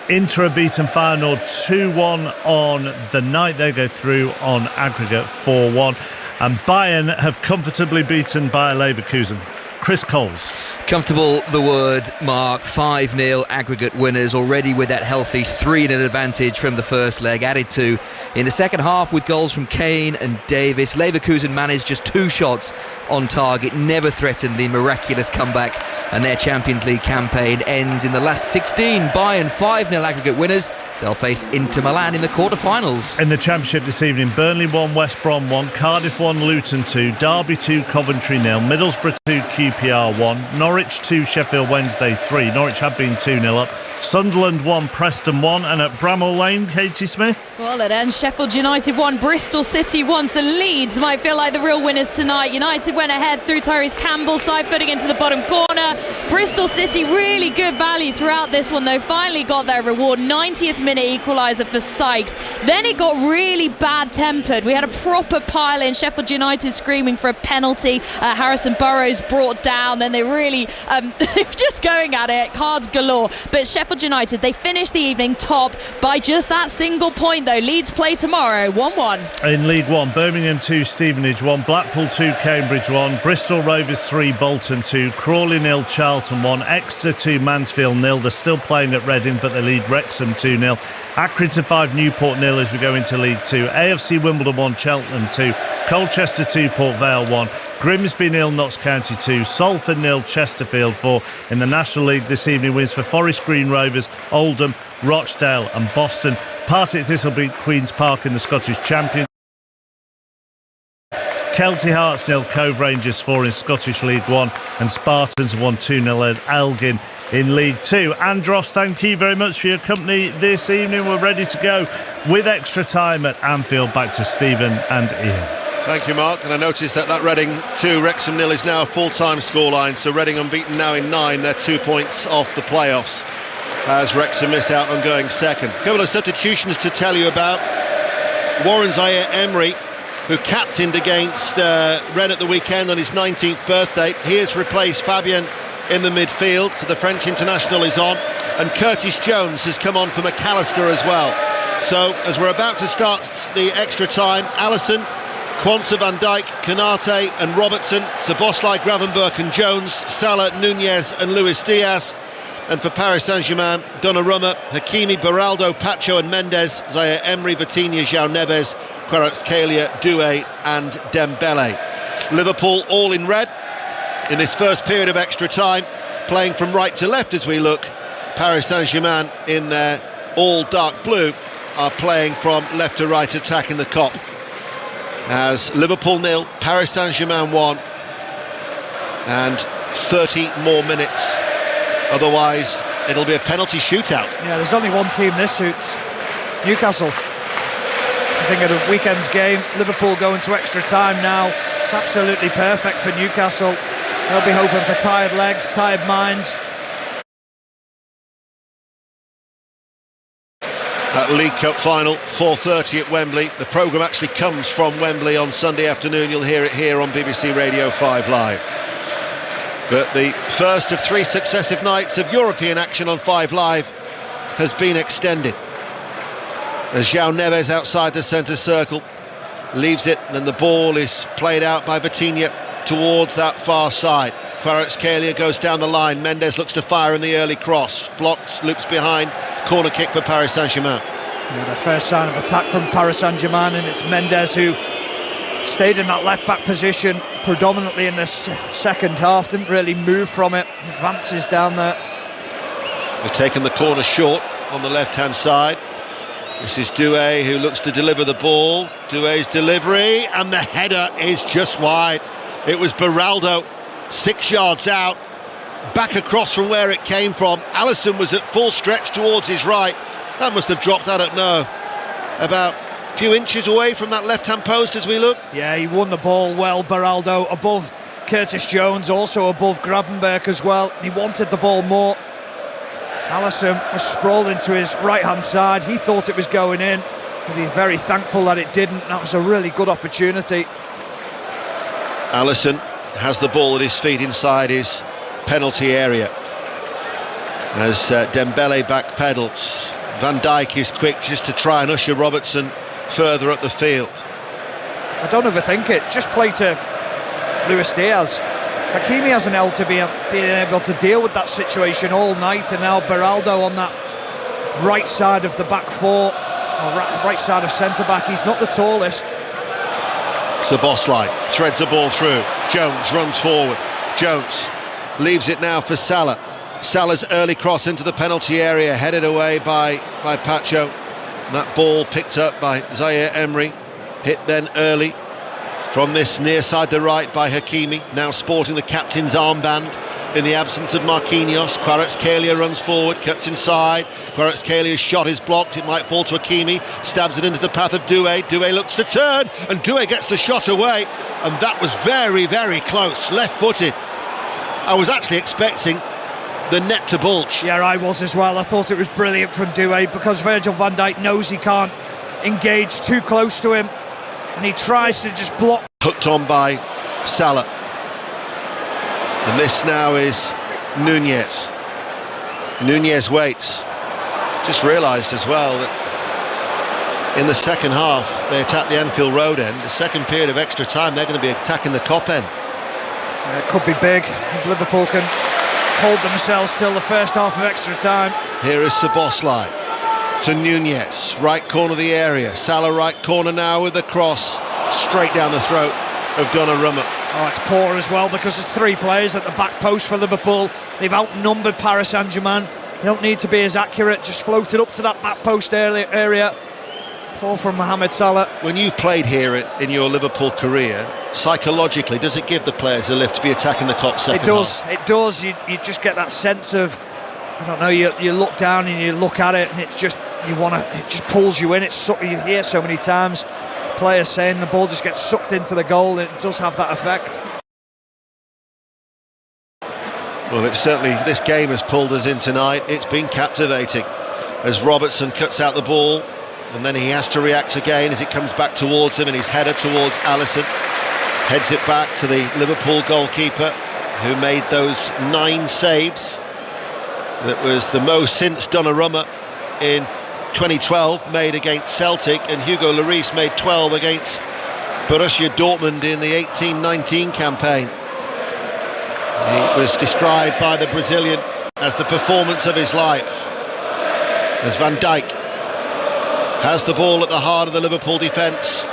Inter have beaten Feyenoord 2-1 on the night. They go through on aggregate 4-1. And Bayern have comfortably beaten Bayer Leverkusen. Chris Coles. Comfortable, the word, Mark. 5-0 aggregate winners, already with that healthy 3-0 advantage from the first leg, added to in the second half with goals from Kane and Davis. Leverkusen managed just 2 shots on target, never threatened the miraculous comeback, and their Champions League campaign ends in the last 16. Bayern 5-0 aggregate winners. They'll face Inter Milan in the quarter-finals. In the Championship this evening, Burnley 1, West Brom 1, Cardiff 1, Luton 2, Derby 2, Coventry 0, Middlesbrough 2, QPR 1, Norwich 2, Sheffield Wednesday 3. Norwich have been 2-0 up. Sunderland 1, Preston 1, and at Bramall Lane, Katie Smith. Well, it ends Sheffield United 1, Bristol City 1, so Leeds might feel like the real winners tonight. United went ahead through Tyrese Campbell, side footing into the bottom corner. Bristol City, really good value throughout this one though, finally got their reward. 90th minute equaliser for Sykes. Then it got really bad-tempered. We had a proper pile-in. Sheffield United screaming for a penalty. Harrison Burrows brought down. Then they really they were just going at it. Cards galore. But Sheffield United, they finished the evening top by just that single point, though. Leeds play tomorrow, 1-1. In League One, Birmingham 2, Stevenage 1, Blackpool 2, Cambridge 1, Bristol Rovers 3, Bolton 2, Crawley 0, Charlton 1, Exeter 2, Mansfield 0. They're still playing at Reading, but they lead Wrexham 2-0. Accrington 5, Newport 0 as we go into League 2. AFC Wimbledon 1, Cheltenham 2, Colchester 2, Port Vale 1, Grimsby 0, Notts County 2, Salford 0, Chesterfield 4. In the National League this evening, wins for Forest Green Rovers, Oldham, Rochdale and Boston. Partick Thistle beat Queen's Park in the Scottish Championship. Kelty Hearts 0, Cove Rangers 4 in Scottish League 1, and Spartans won 2-0 at Elgin in League 2. Andros, thank you very much for your company this evening. We're ready to go with extra time at Anfield. Back to Stephen and Ian. Thank you, Mark. And I noticed that Reading 2, Wrexham 0 is now a full-time scoreline. So Reading unbeaten now in 9. They're 2 points off the playoffs as Wrexham miss out on going second. A couple of substitutions to tell you about. Warren Zaire-Emery, who captained against Rennes at the weekend on his 19th birthday. He has replaced Fabien in the midfield, so the French international is on. And Curtis Jones has come on for McAllister as well. So as we're about to start the extra time, Alisson, Quansah, Van Dijk, Konate and Robertson, Szoboszlai, Gravenberch and Jones, Salah, Nunez and Luis Diaz. And for Paris Saint-Germain, Donnarumma, Hakimi, Beraldo, Pacho and Mendes, Zaire-Emery, Vitinha, João Neves, Kvaratskhelia, Doué and Dembele. Liverpool all in red in this first period of extra time, playing from right to left as we look. Paris Saint-Germain in their all dark blue are playing from left to right, attacking the Kop. As Liverpool 0, Paris Saint-Germain 1, and 30 more minutes. Otherwise, it'll be a penalty shootout. Yeah, there's only one team this suits: Newcastle. I think of the weekend's game, Liverpool going to extra time now. It's absolutely perfect for Newcastle. They'll be hoping for tired legs, tired minds. That League Cup final, 4:30 at Wembley. The programme actually comes from Wembley on Sunday afternoon. You'll hear it here on BBC Radio 5 Live. But the first of 3 successive nights of European action on 5 Live has been extended. As João Neves outside the centre circle leaves it, and then the ball is played out by Vitinha towards that far side. Kvaratskhelia goes down the line. Mendes looks to fire in the early cross. Blocks, loops behind. Corner kick for Paris Saint-Germain. Yeah, the first sign of attack from Paris Saint-Germain, and it's Mendes who stayed in that left-back position predominantly in this second half. Didn't really move from it. Advances down there. They've taken the corner short on the left-hand side. This is Doué who looks to deliver the ball. Doué's delivery, and the header is just wide. It was Beraldo, 6 yards out, back across from where it came from. Alisson was at full stretch towards his right. That must have dropped, I don't know, about a few inches away from that left-hand post as we look. Yeah, he won the ball well, Beraldo, above Curtis Jones, also above Gravenberch as well. He wanted the ball more. Alisson was sprawled into his right-hand side. He thought it was going in, but he's very thankful that it didn't. That was a really good opportunity. Alisson has the ball at his feet inside his penalty area as Dembele backpedals. Van Dijk is quick just to try and usher Robertson further up the field. I don't overthink it. Just play to Luis Diaz. Hakimi hasn't held to being able to deal with that situation all night, and now Beraldo on that right side of the back four, or right side of centre-back. He's not the tallest. Szoboszlai threads the ball through. Jones runs forward. Jones leaves it now for Salah. Salah's early cross into the penalty area, headed away by Pacho. And that ball picked up by Zaire-Emery, hit then early from this near side the right by Hakimi, now sporting the captain's armband in the absence of Marquinhos. Kvaratskhelia runs forward, cuts inside. Kvaratskelia's shot is blocked, it might fall to Hakimi, stabs it into the path of Doué. Doué looks to turn, and Doué gets the shot away, and that was very, very close, left-footed. I was actually expecting the net to bulge. Yeah, I was as well. I thought it was brilliant from Doué, because Virgil van Dijk knows he can't engage too close to him, and he tries to just block. Hooked on by Salah. And this now is Nunez. Nunez waits. Just realised as well that in the second half they attacked the Anfield Road end. The second period of extra time they're going to be attacking the Kop end. It could be big if Liverpool can hold themselves till the first half of extra time. Here is Szoboszlai to Nunez, right corner of the area. Salah right corner now with the cross, straight down the throat of Donnarumma. Oh, it's poor as well, because there's 3 players at the back post for Liverpool. They've outnumbered Paris Saint-Germain. They don't need to be as accurate, just float it up to that back post area. Poor from Mohamed Salah. When you've played here in your Liverpool career, psychologically, does it give the players a lift to be attacking the Kop second half? It does. You just get that sense of, I don't know, you look down and you look at it, and it's just, it just pulls you in. You hear so many times players saying the ball just gets sucked into the goal, and it does have that effect. Well, it's certainly, this game has pulled us in tonight. It's been captivating as Robertson cuts out the ball, and then he has to react again as it comes back towards him, and his header towards Alisson heads it back to the Liverpool goalkeeper, who made those 9 saves. That was the most since Donnarumma in 2012 made against Celtic, and Hugo Lloris made 12 against Borussia Dortmund in the 18-19 campaign. He was described by the Brazilian as the performance of his life, as Van Dijk has the ball at the heart of the Liverpool defence,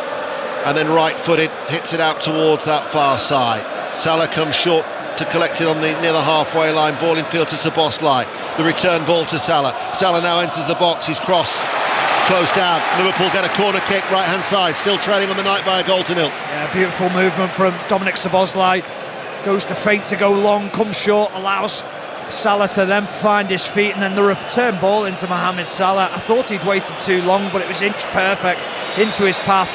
and then right-footed hits it out towards that far side. Salah comes short to collect it near the halfway line. Ball in field to Szoboszlai. The return ball to Salah. Salah now enters the box. His cross closed down. Liverpool get a corner kick, right-hand side. Still trailing on the night by a 1-0. Yeah, beautiful movement from Dominic Szoboszlai. Goes to feint to go long, comes short, allows Salah to then find his feet, and then the return ball into Mohamed Salah. I thought he'd waited too long, but it was inch perfect into his path.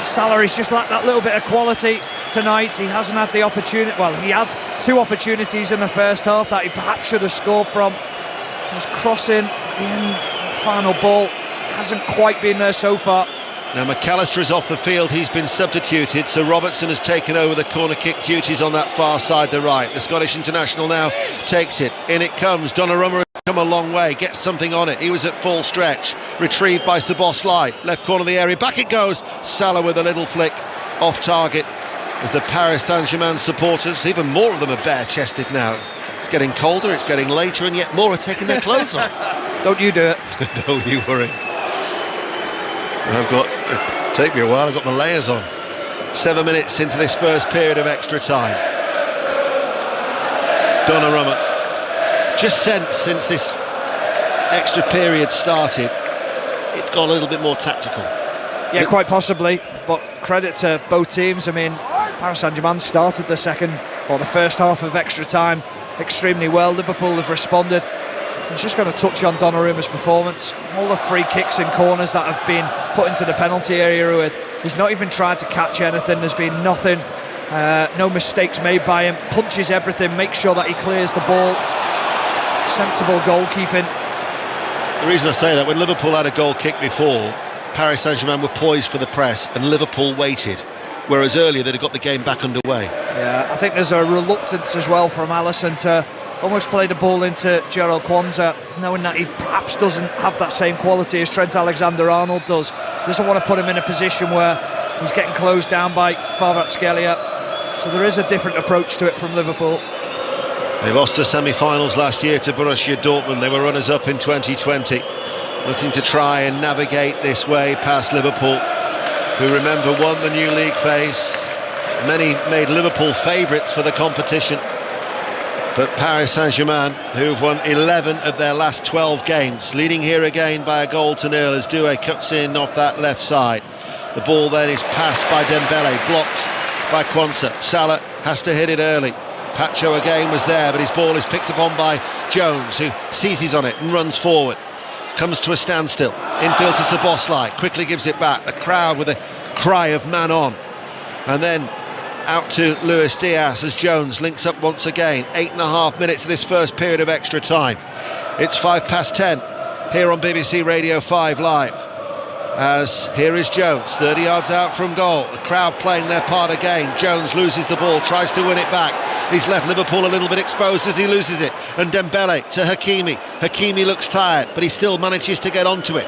Salah is just like that little bit of quality tonight. He hasn't had the opportunity. Well, he had 2 opportunities in the first half that he perhaps should have scored from. His crossing, the final ball hasn't quite been there so far. Now McAllister is off the field, he's been substituted, so Robertson has taken over the corner kick duties on that far side, the right. The Scottish international now takes it, in it comes. Donnarumma has come a long way, gets something on it, he was at full stretch, retrieved by Szoboszlai, left corner of the area, back it goes. Salah with a little flick off target, as the Paris Saint-Germain supporters, even more of them are bare-chested now. It's getting colder, it's getting later, and yet more are taking their clothes off. Don't you do it. Don't you worry. Take me a while, I've got my layers on. 7 minutes into this first period of extra time. Donnarumma. Just since this extra period started, it's gone a little bit more tactical. Yeah, quite possibly, but credit to both teams. I mean, Paris Saint-Germain started the first half of extra time extremely well. Liverpool have responded. I was just going to touch on Donnarumma's performance. All the free kicks and corners that have been put into the penalty area, he's not even tried to catch anything. There's been nothing, no mistakes made by him. Punches everything, makes sure that he clears the ball. Sensible goalkeeping. The reason I say that, when Liverpool had a goal kick before, Paris Saint-Germain were poised for the press and Liverpool waited, whereas earlier they'd have got the game back underway. Yeah, I think there's a reluctance as well from Alisson to almost play the ball into Gerald Kwanzaa, knowing that he perhaps doesn't have that same quality as Trent Alexander-Arnold does. Doesn't want to put him in a position where he's getting closed down by Kvaratskhelia. So there is a different approach to it from Liverpool. They lost the semi-finals last year to Borussia Dortmund. They were runners-up in 2020, looking to try and navigate this way past Liverpool, who, remember, won the new league phase. Many made Liverpool favourites for the competition, but Paris Saint-Germain, who've won 11 of their last 12 games, leading here again by a 0 as Doué cuts in off that left side. The ball then is passed by Dembele, blocked by Kwanzaa. Salah has to hit it early. Pacho again was there, but his ball is picked upon by Jones, who seizes on it and runs forward. Comes to a standstill. Infield to Szoboszlai, quickly gives it back. The crowd with a cry of man on. And then out to Luis Diaz as Jones links up once again. 8.5 minutes of this first period of extra time. It's 10:05 here on BBC Radio 5 Live. As here is Jones, 30 yards out from goal. The crowd playing their part again. Jones loses the ball, tries to win it back. He's left Liverpool a little bit exposed as he loses it. And Dembele to Hakimi. Hakimi looks tired, but he still manages to get onto it.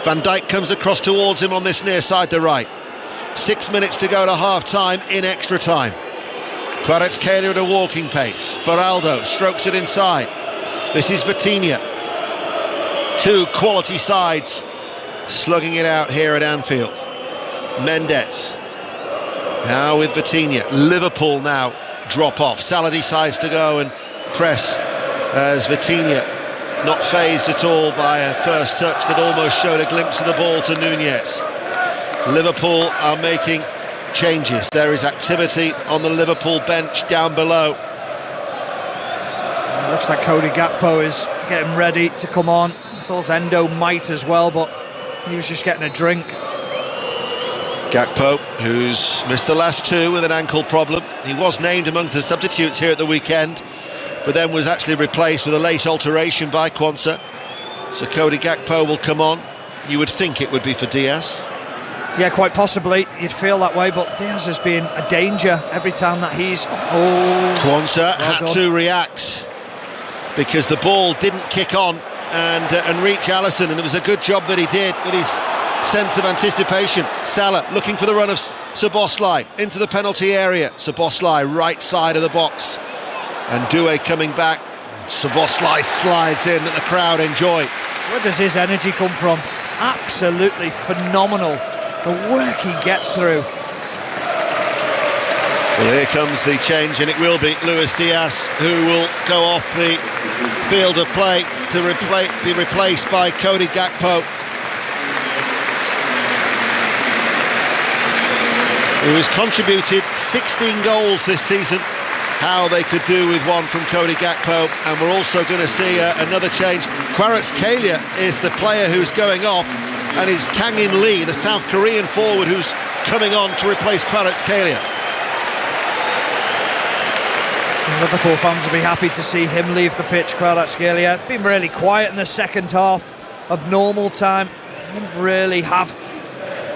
Van Dijk comes across towards him on this near side to right. 6 minutes to go to half-time in extra time. Kvaratskhelia at a walking pace. Beraldo strokes it inside. This is Vitinha. Two quality sides slugging it out here at Anfield. Mendes. Now with Vitinha. Liverpool now drop off. Salah decides to go and press as Vitinha, not fazed at all by a first touch that almost showed a glimpse of the ball to Nunez. Liverpool are making changes. There is activity on the Liverpool bench down below. It looks like Cody Gakpo is getting ready to come on. I thought Endo might as well, but he was just getting a drink. Gakpo, who's missed the last two with an ankle problem. He was named amongst the substitutes here at the weekend, but then was actually replaced with a late alteration by Quansah. So Cody Gakpo will come on. You would think it would be for Diaz. Yeah, quite possibly. You'd feel that way, but Diaz has been a danger every time that he's... Quansah had to react because the ball didn't kick on and reach Alisson, and it was a good job that he did with his sense of anticipation. Salah looking for the run of Szoboszlai into the penalty area. Szoboszlai right side of the box, and Doué coming back. Szoboszlai slides in that the crowd enjoy. Where does his energy come from? Absolutely phenomenal, the work he gets through. Well, here comes the change, and it will be Luis Diaz who will go off the field of play to be replaced by Cody Gakpo, who has contributed 16 goals this season. How they could do with one from Cody Gakpo. And we're also going to see another change. Kvaratskhelia is the player who's going off, and it's Kang-in Lee, the South Korean forward, who's coming on to replace Kvaratskhelia. Liverpool fans will be happy to see him leave the pitch. Kvaratskhelia been really quiet in the second half of normal time. Didn't really have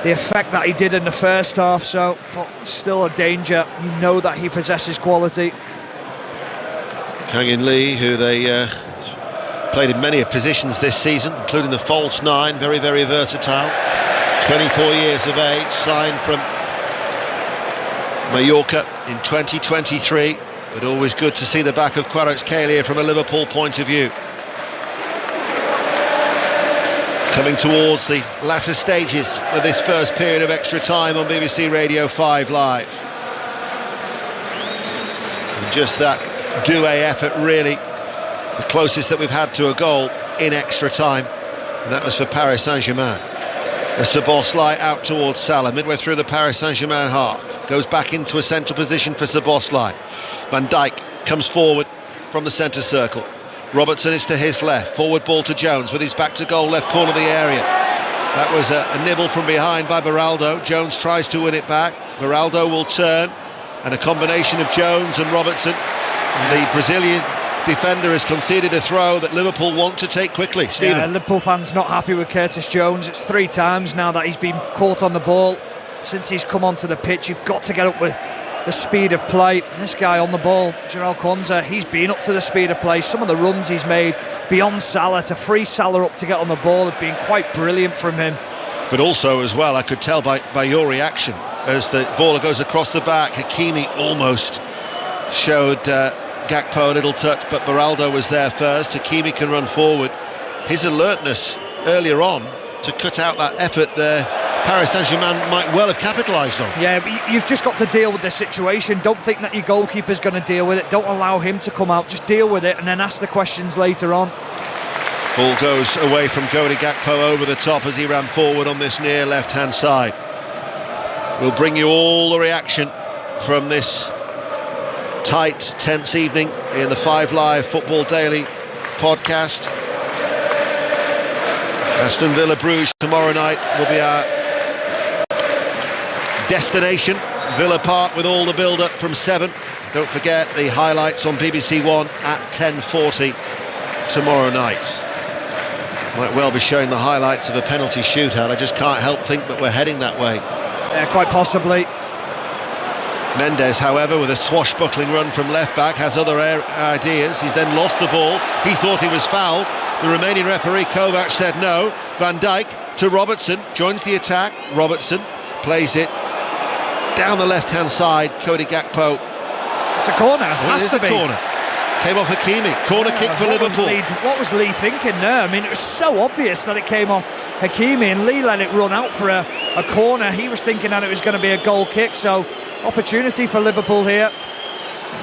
the effect that he did in the first half, so but still a danger. You know that he possesses quality. Kang-in Lee, who they played in many positions this season, including the false nine, very, very versatile. 24 years of age, signed from Mallorca in 2023. But always good to see the back of Kvaratskhelia from a Liverpool point of view. Coming towards the latter stages of this first period of extra time on BBC Radio 5 Live. And just that Doué effort, really the closest that we've had to a goal in extra time, and that was for Paris Saint-Germain. As Szoboszlai out towards Salah, midway through the Paris Saint-Germain half, goes back into a central position for Szoboszlai. Van Dijk comes forward from the centre circle. Robertson is to his left. Forward ball to Jones with his back to goal, left corner of the area. That was a nibble from behind by Beraldo. Jones tries to win it back. Beraldo will turn, and a combination of Jones and Robertson. The Brazilian defender has conceded a throw that Liverpool want to take quickly. Stephen. Yeah, Liverpool fans not happy with Curtis Jones. It's 3 times now that he's been caught on the ball since he's come onto the pitch. You've got to get up with the speed of play. This guy on the ball, Jarell Quansah, he's been up to the speed of play. Some of the runs he's made beyond Salah to free Salah up to get on the ball have been quite brilliant from him. But also as well, I could tell by your reaction as the ball goes across the back. Hakimi almost showed Gakpo a little touch, but Beraldo was there first. Hakimi can run forward. His alertness earlier on to cut out that effort there, Paris Saint-Germain might well have capitalised on. Yeah, but you've just got to deal with the situation. Don't think that your goalkeeper's going to deal with it. Don't allow him to come out. Just deal with it and then ask the questions later on. Ball goes away from Cody Gakpo over the top as he ran forward on this near left-hand side. We'll bring you all the reaction from this tight, tense evening in the 5 Live Football Daily podcast. Aston Villa Bruges tomorrow night will be our destination Villa Park with all the build-up from 7. Don't forget the highlights on BBC One at 10:40 tomorrow night. Might well be showing the highlights of a penalty shootout. I just can't help think that we're heading that way. Yeah, quite possibly. Mendes, however, with a swashbuckling run from left-back, has other ideas. He's then lost the ball. He thought he was fouled. The Romanian referee, Kovac, said no. Van Dijk to Robertson, joins the attack. Robertson plays it down the left-hand side. Cody Gakpo. It's a corner. Has to be. Corner. Came off Hakimi. Corner kick for Liverpool. What was Lee thinking there? I mean, it was so obvious that it came off Hakimi, and Lee let it run out for a corner. He was thinking that it was going to be a goal kick, so opportunity for Liverpool here.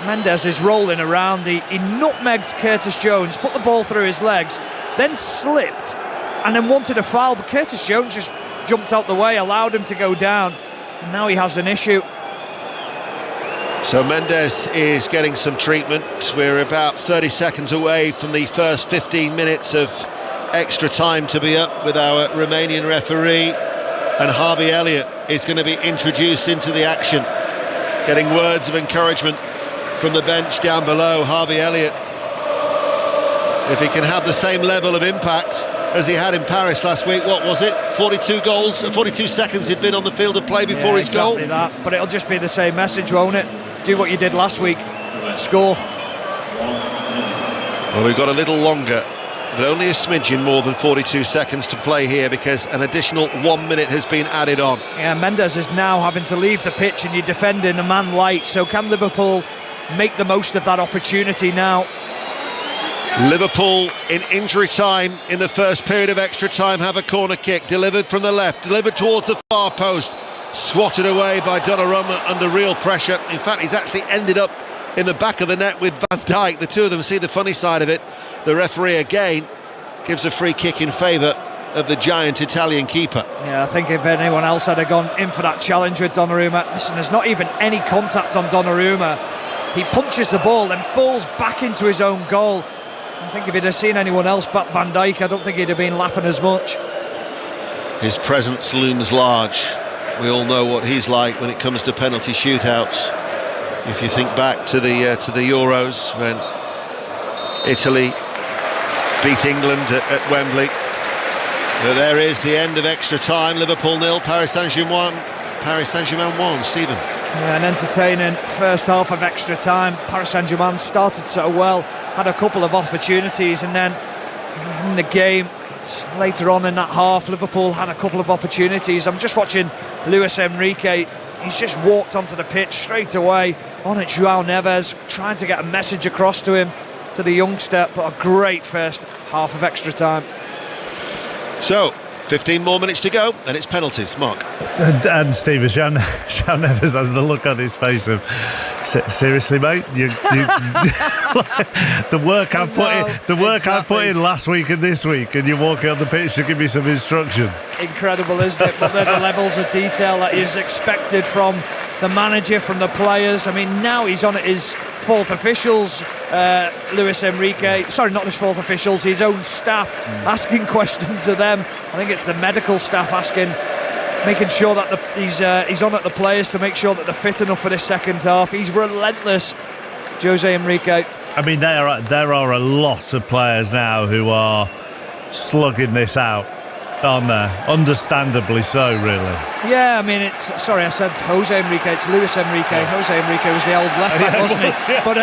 Mendes is rolling around. He nutmegged Curtis Jones, put the ball through his legs, then slipped and then wanted a foul, but Curtis Jones just jumped out the way, allowed him to go down, and now he has an issue. So Mendes is getting some treatment. We're about 30 seconds away from the first 15 minutes of extra time to be up with our Romanian referee, and Harvey Elliott is going to be introduced into the action, getting words of encouragement from the bench down below. Harvey Elliott, if he can have the same level of impact as he had in Paris last week, what was it? 42 seconds he'd been on the field of play before his goal. Exactly that, but it'll just be the same message, won't it? Do what you did last week, score. Well, we've got a little longer, but only a smidgen more than 42 seconds to play here, because an additional 1 minute has been added on. Yeah, Mendes is now having to leave the pitch, and you're defending a man light, so can Liverpool make the most of that opportunity now? Liverpool in injury time in the first period of extra time have a corner kick delivered from the left, delivered towards the far post, swatted away by Donnarumma under real pressure. In fact, he's actually ended up in the back of the net with Van Dijk. The two of them see the funny side of it. The referee again gives a free kick in favour of the giant Italian keeper. Yeah, I think if anyone else had gone in for that challenge with Donnarumma, listen, there's not even any contact on Donnarumma. He punches the ball, then falls back into his own goal. I think if he'd have seen anyone else but Van Dijk, I don't think he'd have been laughing as much. His presence looms large. We all know what he's like when it comes to penalty shootouts. If you think back to the Euros, when Italy beat England at Wembley. But there is the end of extra time. Liverpool 0, Paris Saint-Germain 1. Stephen. Yeah, an entertaining first half of extra time. Paris Saint-Germain started so well, had a couple of opportunities, and then in the game later on in that half, Liverpool had a couple of opportunities. I'm just watching Luis Enrique. He's just walked onto the pitch straight away on it. João Neves trying to get a message across to him, to the youngster, but a great first half of extra time. So 15 more minutes to go, and it's penalties. Mark. And Steve, João Neves has the look on his face of, seriously, mate, you the work I've put in last week and this week, and you're walking on the pitch to give me some instructions. Incredible, isn't it? But the levels of detail that is expected from the manager, from the players. I mean, now he's on at his fourth officials, Luis Enrique, sorry, not his fourth officials, his own staff, asking questions of them. I think it's the medical staff making sure that he's on at the players to make sure that they're fit enough for this second half. He's relentless, Jose Enrique. I mean, there are a lot of players now who are slugging this out, aren't there? Understandably so, really. Yeah, I mean, I said Jose Enrique, it's Luis Enrique. Jose Enrique was the old left back, wasn't he? Yeah. But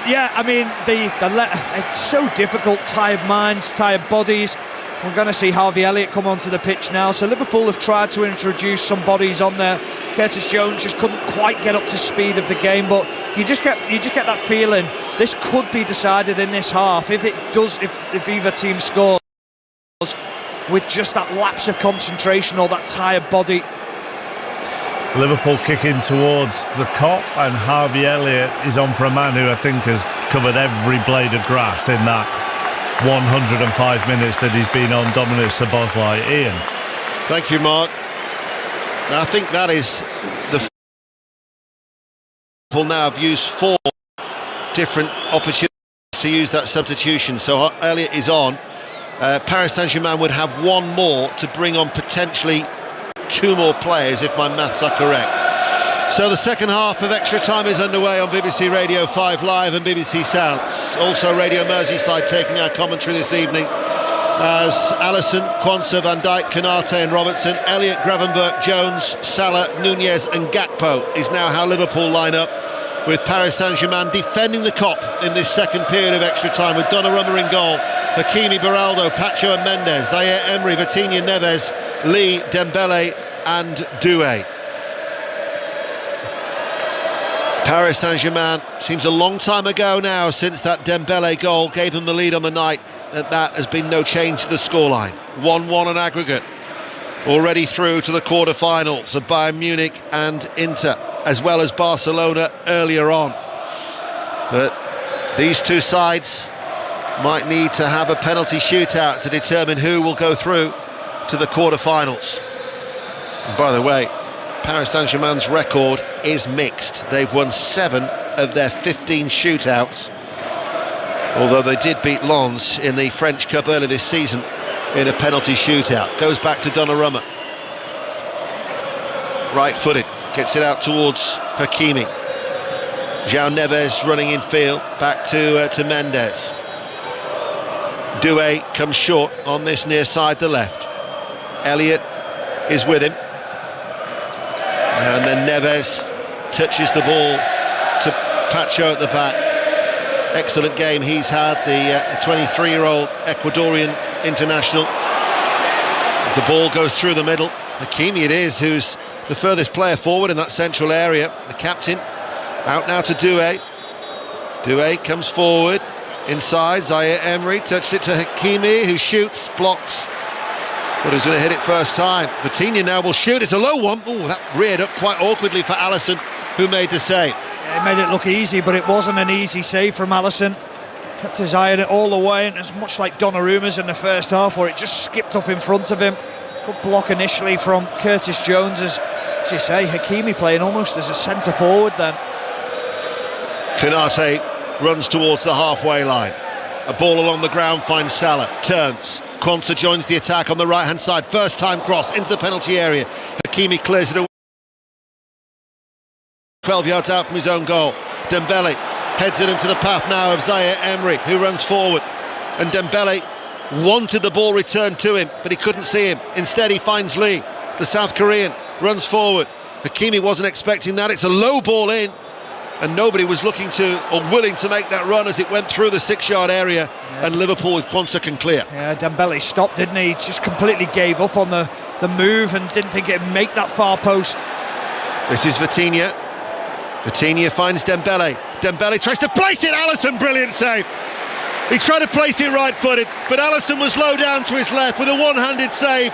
yeah, I mean, it's so difficult. Tired minds, tired bodies. We're going to see Harvey Elliott come onto the pitch now. So Liverpool have tried to introduce some bodies on there. Curtis Jones just couldn't quite get up to speed of the game, but you just get that feeling this could be decided in this half if it does. If either team scores with just that lapse of concentration or that tired body. Liverpool kicking towards the Kop, and Harvey Elliott is on for a man who I think has covered every blade of grass in that 105 minutes that he's been on Dominic Szoboszlai. Ian. Thank you, Mark. Now, I think that is the Liverpool now have used 4 different opportunities to use that substitution. So Elliott is on. Paris Saint-Germain would have 1 more to bring on potentially 2 more players if my maths are correct. So the second half of extra time is underway on BBC Radio 5 Live and BBC Sounds. Also Radio Merseyside taking our commentary this evening as Alisson, Quansah, Van Dijk, Konate and Robertson, Elliott, Gravenberch, Jones, Salah, Nunez and Gakpo is now how Liverpool line up, with Paris Saint-Germain defending the Kop in this second period of extra time, with Donnarumma in goal, Hakimi, Beraldo, Pacho and Mendes, Zaire Emery, Vitinha, Neves, Lee, Dembele and Doué. Paris Saint-Germain, seems a long time ago now since that Dembele goal gave them the lead on the night, that has been no change to the scoreline. 1-1 on aggregate, already through to the quarter-finals of Bayern Munich and Inter, as well as Barcelona earlier on. But these two sides might need to have a penalty shootout to determine who will go through to the quarter-finals. And by the way, Paris Saint-Germain's record is mixed. They've won 7 of their 15 shootouts, although they did beat Lens in the French Cup earlier this season in a penalty shootout. Goes back to Donnarumma. Right-footed, gets it out towards Hakimi. João Neves running in field, back to Mendes. Doué comes short on this near side, the left. Elliott is with him. And then Neves touches the ball to Pacho at the back. Excellent game he's had, the 23-year-old Ecuadorian international. The ball goes through the middle. Hakimi it is who's the furthest player forward in that central area. The captain out now to Doué. Doué comes forward inside. Zaire Emery touched it to Hakimi, who shoots, blocks. But who's going to hit it first time? Vitinha now will shoot. It's a low one. Oh, that reared up quite awkwardly for Alisson, who made the save. Yeah, he made it look easy, but it wasn't an easy save from Alisson. Kept his eye on it all the way, and it's much like Donnarumma's in the first half, where it just skipped up in front of him. Good block initially from Curtis Jones, as you say, Hakimi playing almost as a centre forward then. Konate runs towards the halfway line. A ball along the ground finds Salah, turns. Quansah joins the attack on the right-hand side. First time cross into the penalty area. Hakimi clears it away. 12 yards out from his own goal. Dembele heads it into the path now of Zaire Emery, who runs forward. And Dembele wanted the ball returned to him, but he couldn't see him. Instead, he finds Lee, the South Korean, runs forward. Hakimi wasn't expecting that. It's a low ball in, and nobody was looking to or willing to make that run as it went through the 6-yard area, and Liverpool with Quansah can clear. Yeah, Dembele stopped, didn't he? Just completely gave up on the move and didn't think it'd make that far post. This is Vitinha. Vitinha finds Dembele. Dembele tries to place it. Alisson, brilliant save. He tried to place it right-footed, but Alisson was low down to his left with a one-handed save,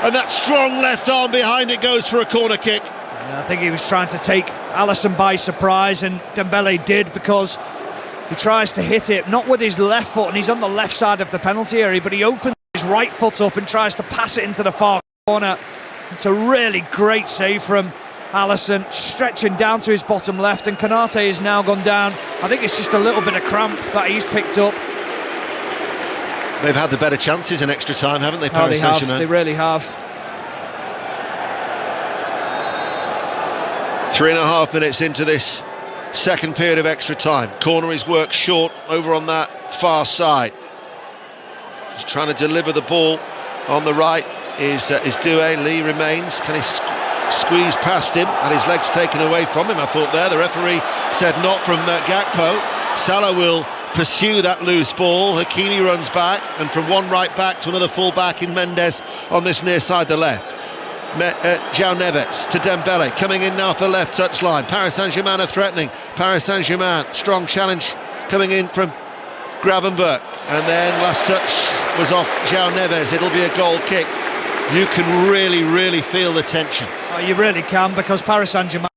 and that strong left arm behind it goes for a corner kick. I think he was trying to take Alisson by surprise, and Dembele did, because he tries to hit it, not with his left foot, and he's on the left side of the penalty area, but he opens his right foot up and tries to pass it into the far corner. It's a really great save from Alisson, stretching down to his bottom left, and Konate has now gone down. I think it's just a little bit of cramp that he's picked up. They've had the better chances in extra time, haven't they, Paris Saint-Germain? They really have. 3.5 minutes into this second period of extra time. Corner is worked short over on that far side. Just trying to deliver the ball on the right is Doué. Lee remains. Can he squeeze past him? And his legs taken away from him, I thought there. The referee said not from Gakpo. Salah will pursue that loose ball. Hakimi runs back, and from one right back to another full back in Mendes on this near side, the left. João Neves to Dembele, coming in now off the left touchline. Paris Saint-Germain are threatening. Paris Saint-Germain, strong challenge coming in from Gravenberch, and then last touch was off João Neves. It'll be a goal kick. You can really feel the tension. Oh, you really can, because Paris Saint-Germain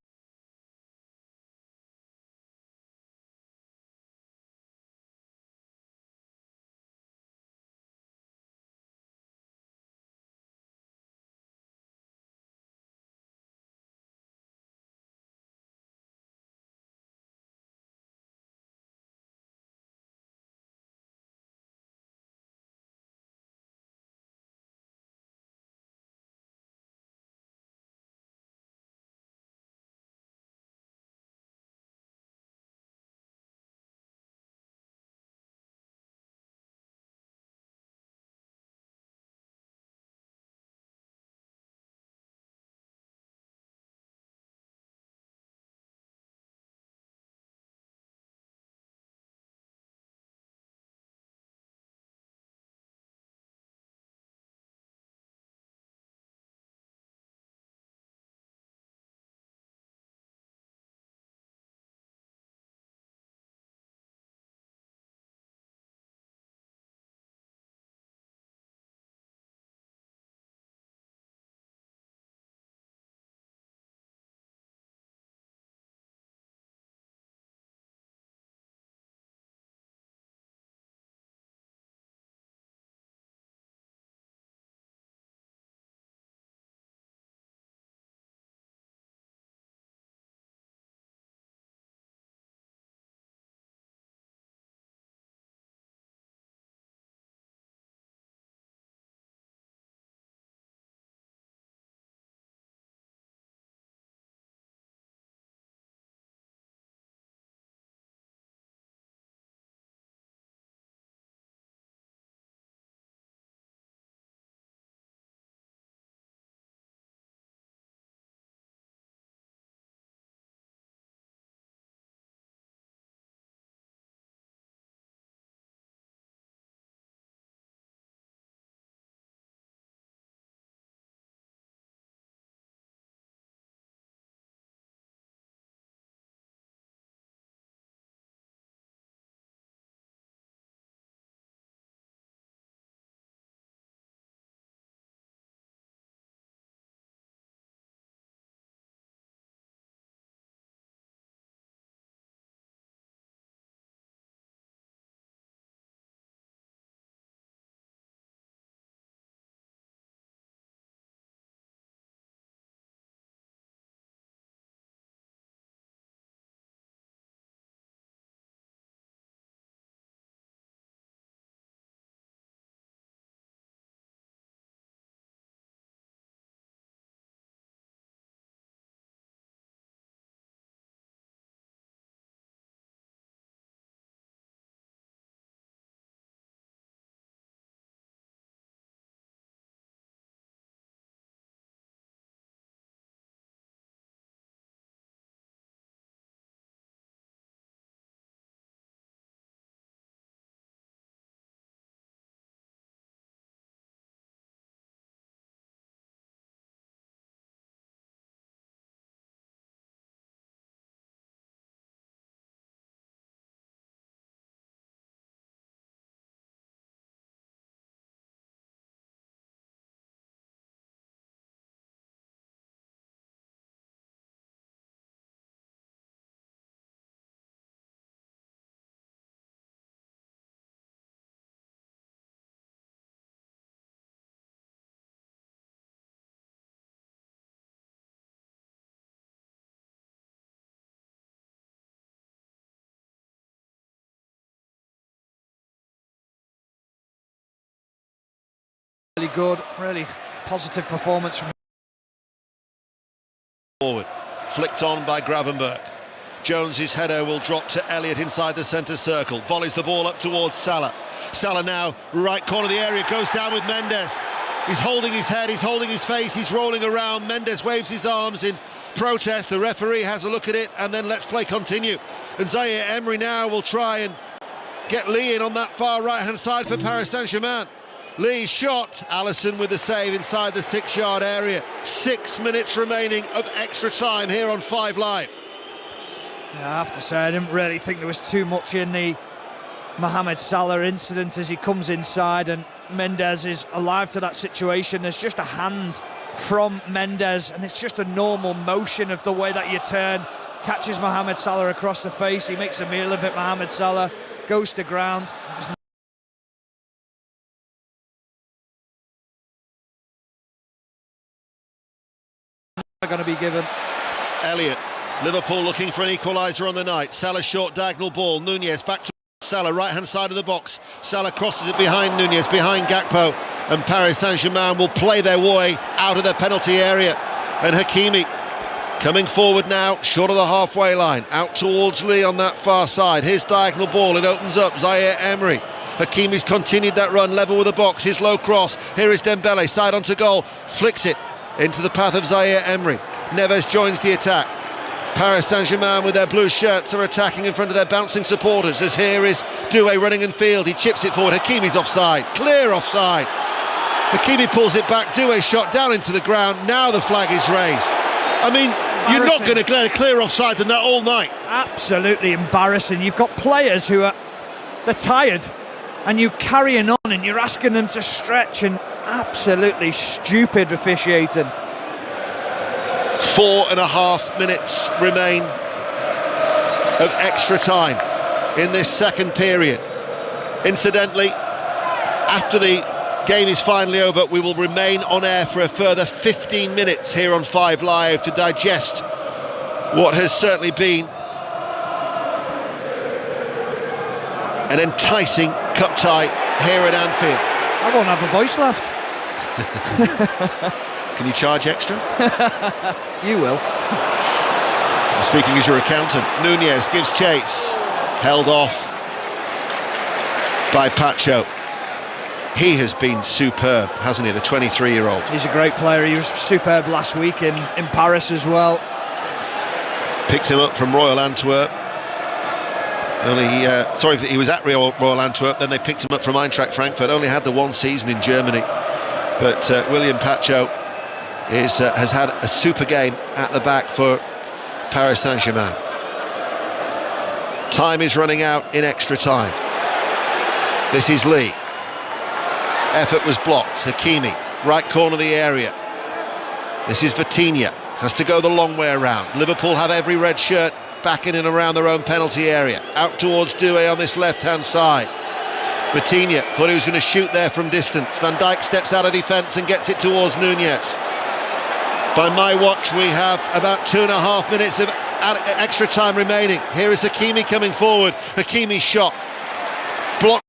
Really good, really positive performance from forward. Flicked on by Gravenberch. Jones's header will drop to Elliott inside the centre circle. Volleys the ball up towards Salah. Salah now, right corner of the area, goes down with Mendes. He's holding his head, he's holding his face, he's rolling around. Mendes waves his arms in protest. The referee has a look at it, and then let's play continue. And Zaire Emery now will try and get Lee in on that far right-hand side for Paris Saint-Germain. Lee's shot, Alisson with the save inside the 6-yard area. 6 minutes remaining of extra time here on 5 Live. Yeah, I have to say, I didn't really think there was too much in the Mohamed Salah incident as he comes inside and Mendes is alive to that situation. There's just a hand from Mendes and it's just a normal motion of the way that you turn. Catches Mohamed Salah across the face, he makes a meal of it. Mohamed Salah goes to ground. Going to be given. Elliott, Liverpool looking for an equaliser on the night. Salah short diagonal ball. Nunez back to Salah, right hand side of the box. Salah crosses it behind Nunez, behind Gakpo, and Paris Saint-Germain will play their way out of the penalty area. And Hakimi coming forward now, short of the halfway line, out towards Lee on that far side. His diagonal ball, it opens up. Zaire Emery. Hakimi's continued that run, level with the box. His low cross. Here is Dembele, side onto goal, flicks it into the path of Zaire Emery. Neves joins the attack. Paris Saint-Germain with their blue shirts are attacking in front of their bouncing supporters, as here is Doué running in field. He chips it forward. Hakimi's offside, clear offside. Hakimi pulls it back. Doué shot down into the ground. Now the flag is raised. I mean, you're not going to get a clear offside than that all night. Absolutely embarrassing. You've got players who they're tired and you carrying on and you're asking them to stretch, and absolutely stupid officiating. 4.5 minutes remain of extra time in this second period. Incidentally, after the game is finally over, we will remain on air for a further 15 minutes here on 5 Live to digest what has certainly been an enticing cup tie here at Anfield. I won't have a voice left. Can you charge extra? You will. Speaking as your accountant, Nunez gives chase. Held off by Pacho. He has been superb, hasn't he, the 23-year-old? He's a great player. He was superb last week in Paris as well. Picked him up from Royal Antwerp. He was at Royal Antwerp, then they picked him up from Eintracht Frankfurt. Only had the one season in Germany. But William Pacho has had a super game at the back for Paris Saint-Germain. Time is running out in extra time. This is Lee. Effort was blocked. Hakimi, right corner of the area. This is Vitinha. Has to go the long way around. Liverpool have every red shirt back in and around their own penalty area. Out towards Doué on this left-hand side. Vitinha thought he was going to shoot there from distance. Van Dijk steps out of defence and gets it towards Nunez. By my watch, we have about 2.5 minutes of extra time remaining. Here is Hakimi coming forward. Hakimi's shot blocked.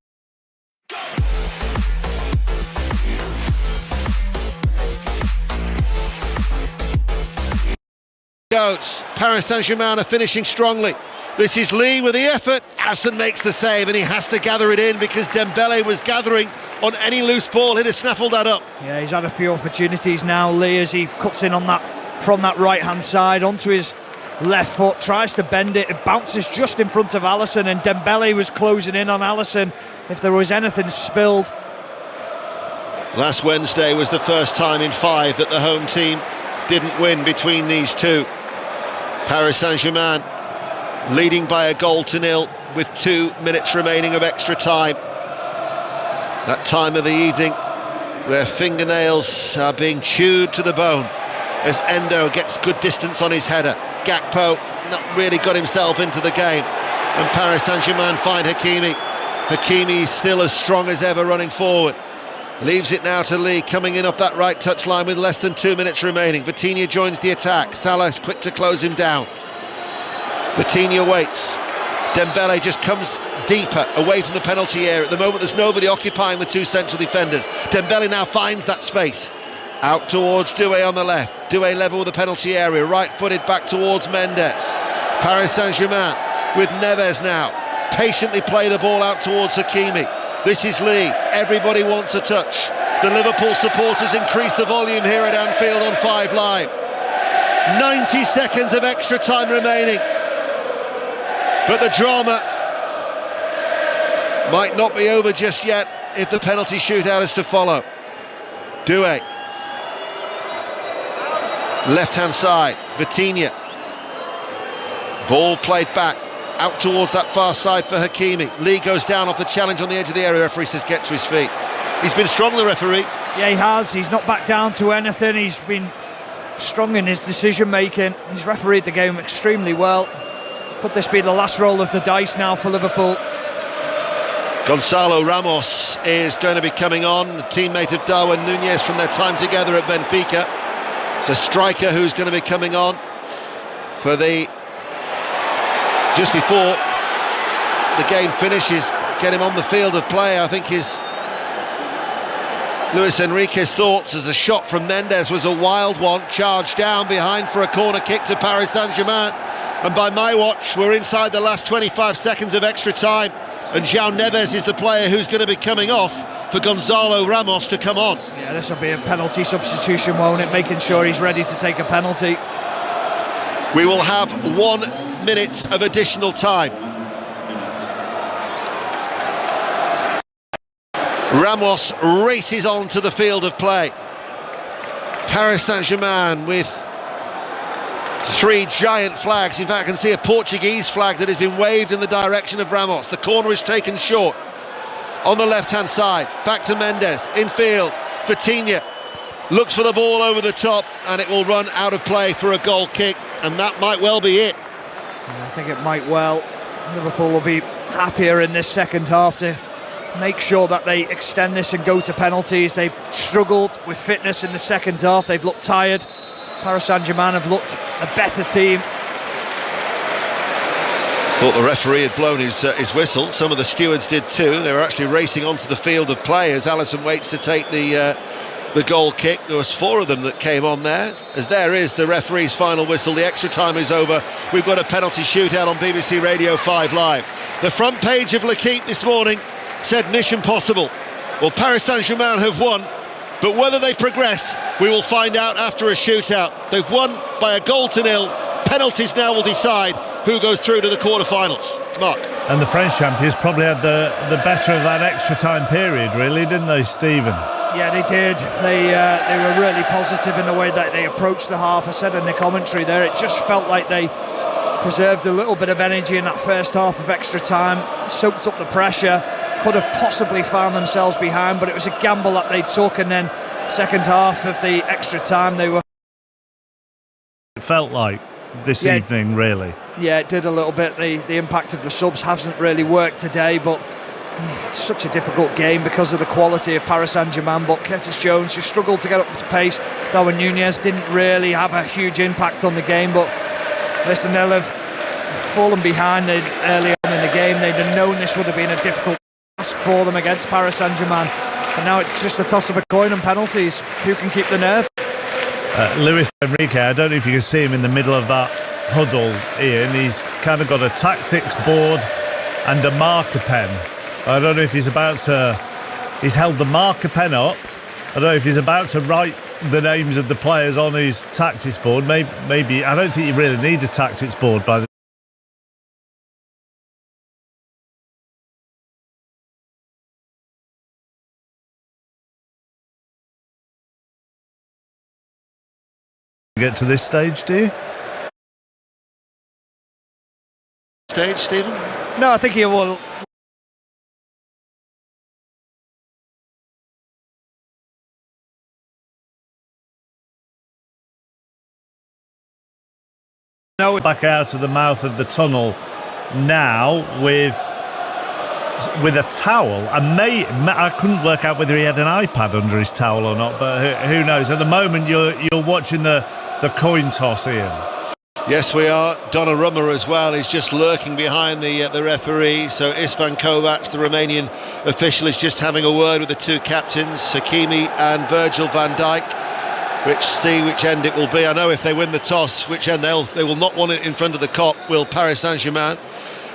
Goes. Paris Saint-Germain are finishing strongly. This is Lee with the effort. Alisson makes the save and he has to gather it in because Dembele was gathering on any loose ball. He'd have snaffled that up. Yeah, he's had a few opportunities now, Lee, as he cuts in on that from that right-hand side onto his left foot, tries to bend it, it bounces just in front of Alisson, and Dembele was closing in on Alisson if there was anything spilled. Last Wednesday was the first time in 5 that the home team didn't win between these two. Paris Saint-Germain leading by a goal to nil with 2 minutes remaining of extra time. That time of the evening where fingernails are being chewed to the bone as Endo gets good distance on his header. Gakpo not really got himself into the game, and Paris Saint-Germain find Hakimi. Hakimi still as strong as ever running forward. Leaves it now to Lee, coming in off that right touchline with less than 2 minutes remaining. Vitinha joins the attack. Salah's quick to close him down. Vitinha waits. Dembele just comes deeper, away from the penalty area. At the moment, there's nobody occupying the two central defenders. Dembele now finds that space. Out towards Doué on the left. Doué level with the penalty area, right-footed back towards Mendes. Paris Saint-Germain with Neves now. Patiently play the ball out towards Hakimi. This is Lee. Everybody wants a touch. The Liverpool supporters increase the volume here at Anfield on 5 Live. 90 seconds of extra time remaining. But the drama might not be over just yet if the penalty shootout is to follow. Doué. Left-hand side, Vitinha. Ball played back, out towards that far side for Hakimi. Lee goes down off the challenge on the edge of the area. Referee says get to his feet. He's been strong, the referee. Yeah, he has. He's not back down to anything. He's been strong in his decision-making. He's refereed the game extremely well. Could this be the last roll of the dice now for Liverpool? Gonzalo Ramos is going to be coming on, a teammate of Darwin Núñez from their time together at Benfica. It's a striker who's going to be coming on for the... just before the game finishes, get him on the field of play. I think his Luis Enrique's thoughts as a shot from Mendes was a wild one, charged down behind for a corner kick to Paris Saint-Germain. And by my watch, we're inside the last 25 seconds of extra time, and João Neves is the player who's going to be coming off for Gonzalo Ramos to come on. Yeah, this will be a penalty substitution, won't it? Making sure he's ready to take a penalty. We will have 1 minute of additional time. Ramos races on to the field of play. Paris Saint-Germain with 3 giant flags. In fact, I can see a Portuguese flag that has been waved in the direction of Ramos. The corner is taken short. On the left-hand side, back to Mendes, infield. Vitinha looks for the ball over the top, and it will run out of play for a goal kick, and that might well be it. I think it might well. Liverpool will be happier in this second half to make sure that they extend this and go to penalties. They've struggled with fitness in the second half. They've looked tired. Paris Saint-Germain have looked a better team. Thought the referee had blown his whistle. Some of the stewards did too. They were actually racing onto the field of play as Alisson waits to take the goal kick. There was 4 of them that came on there. As there is the referee's final whistle. The extra time is over. We've got a penalty shootout on BBC Radio 5 Live. The front page of L'Équipe this morning said mission possible. Well, Paris Saint-Germain have won, but whether they progress, we will find out after a shootout. They've won by a goal to nil. Penalties now will decide who goes through to the quarter-finals. Mark. And the French champions probably had the better of that extra time period, really, didn't they, Stephen? Yeah, they did. They were really positive in the way that they approached the half. I said in the commentary there, it just felt like they preserved a little bit of energy in that first half of extra time, soaked up the pressure, could have possibly found themselves behind, but it was a gamble that they took, and then second half of the extra time they were... It felt like this evening, really. Yeah, it did a little bit. The impact of the subs hasn't really worked today, but it's such a difficult game because of the quality of Paris Saint-Germain. But Curtis Jones just struggled to get up to pace. Darwin Núñez didn't really have a huge impact on the game, but listen, they'll have fallen behind early on in the game. They'd have known this would have been a difficult task for them against Paris Saint-Germain, and now it's just a toss of a coin and penalties. Who can keep the nerve? Luis Enrique, I don't know if you can see him in the middle of that huddle, Ian. He's kind of got a tactics board and a marker pen. I don't know if he's about to... He's held the marker pen up. I don't know if he's about to write the names of the players on his tactics board. Maybe I don't think you really need a tactics board by the... Get to this stage, do you? Stage, Stephen? No, I think he will. No, back out of the mouth of the tunnel now with a towel. And I couldn't work out whether he had an iPad under his towel or not, but who knows? At the moment, you're watching the coin toss, Ian. Yes, we are. Donnarumma as well is just lurking behind the referee. So Istvan Kovac, the Romanian official, is just having a word with the two captains, Hakimi and Virgil van Dijk, which end it will be. I know if they win the toss, which end they will not want it in front of the Kop, will Paris Saint-Germain,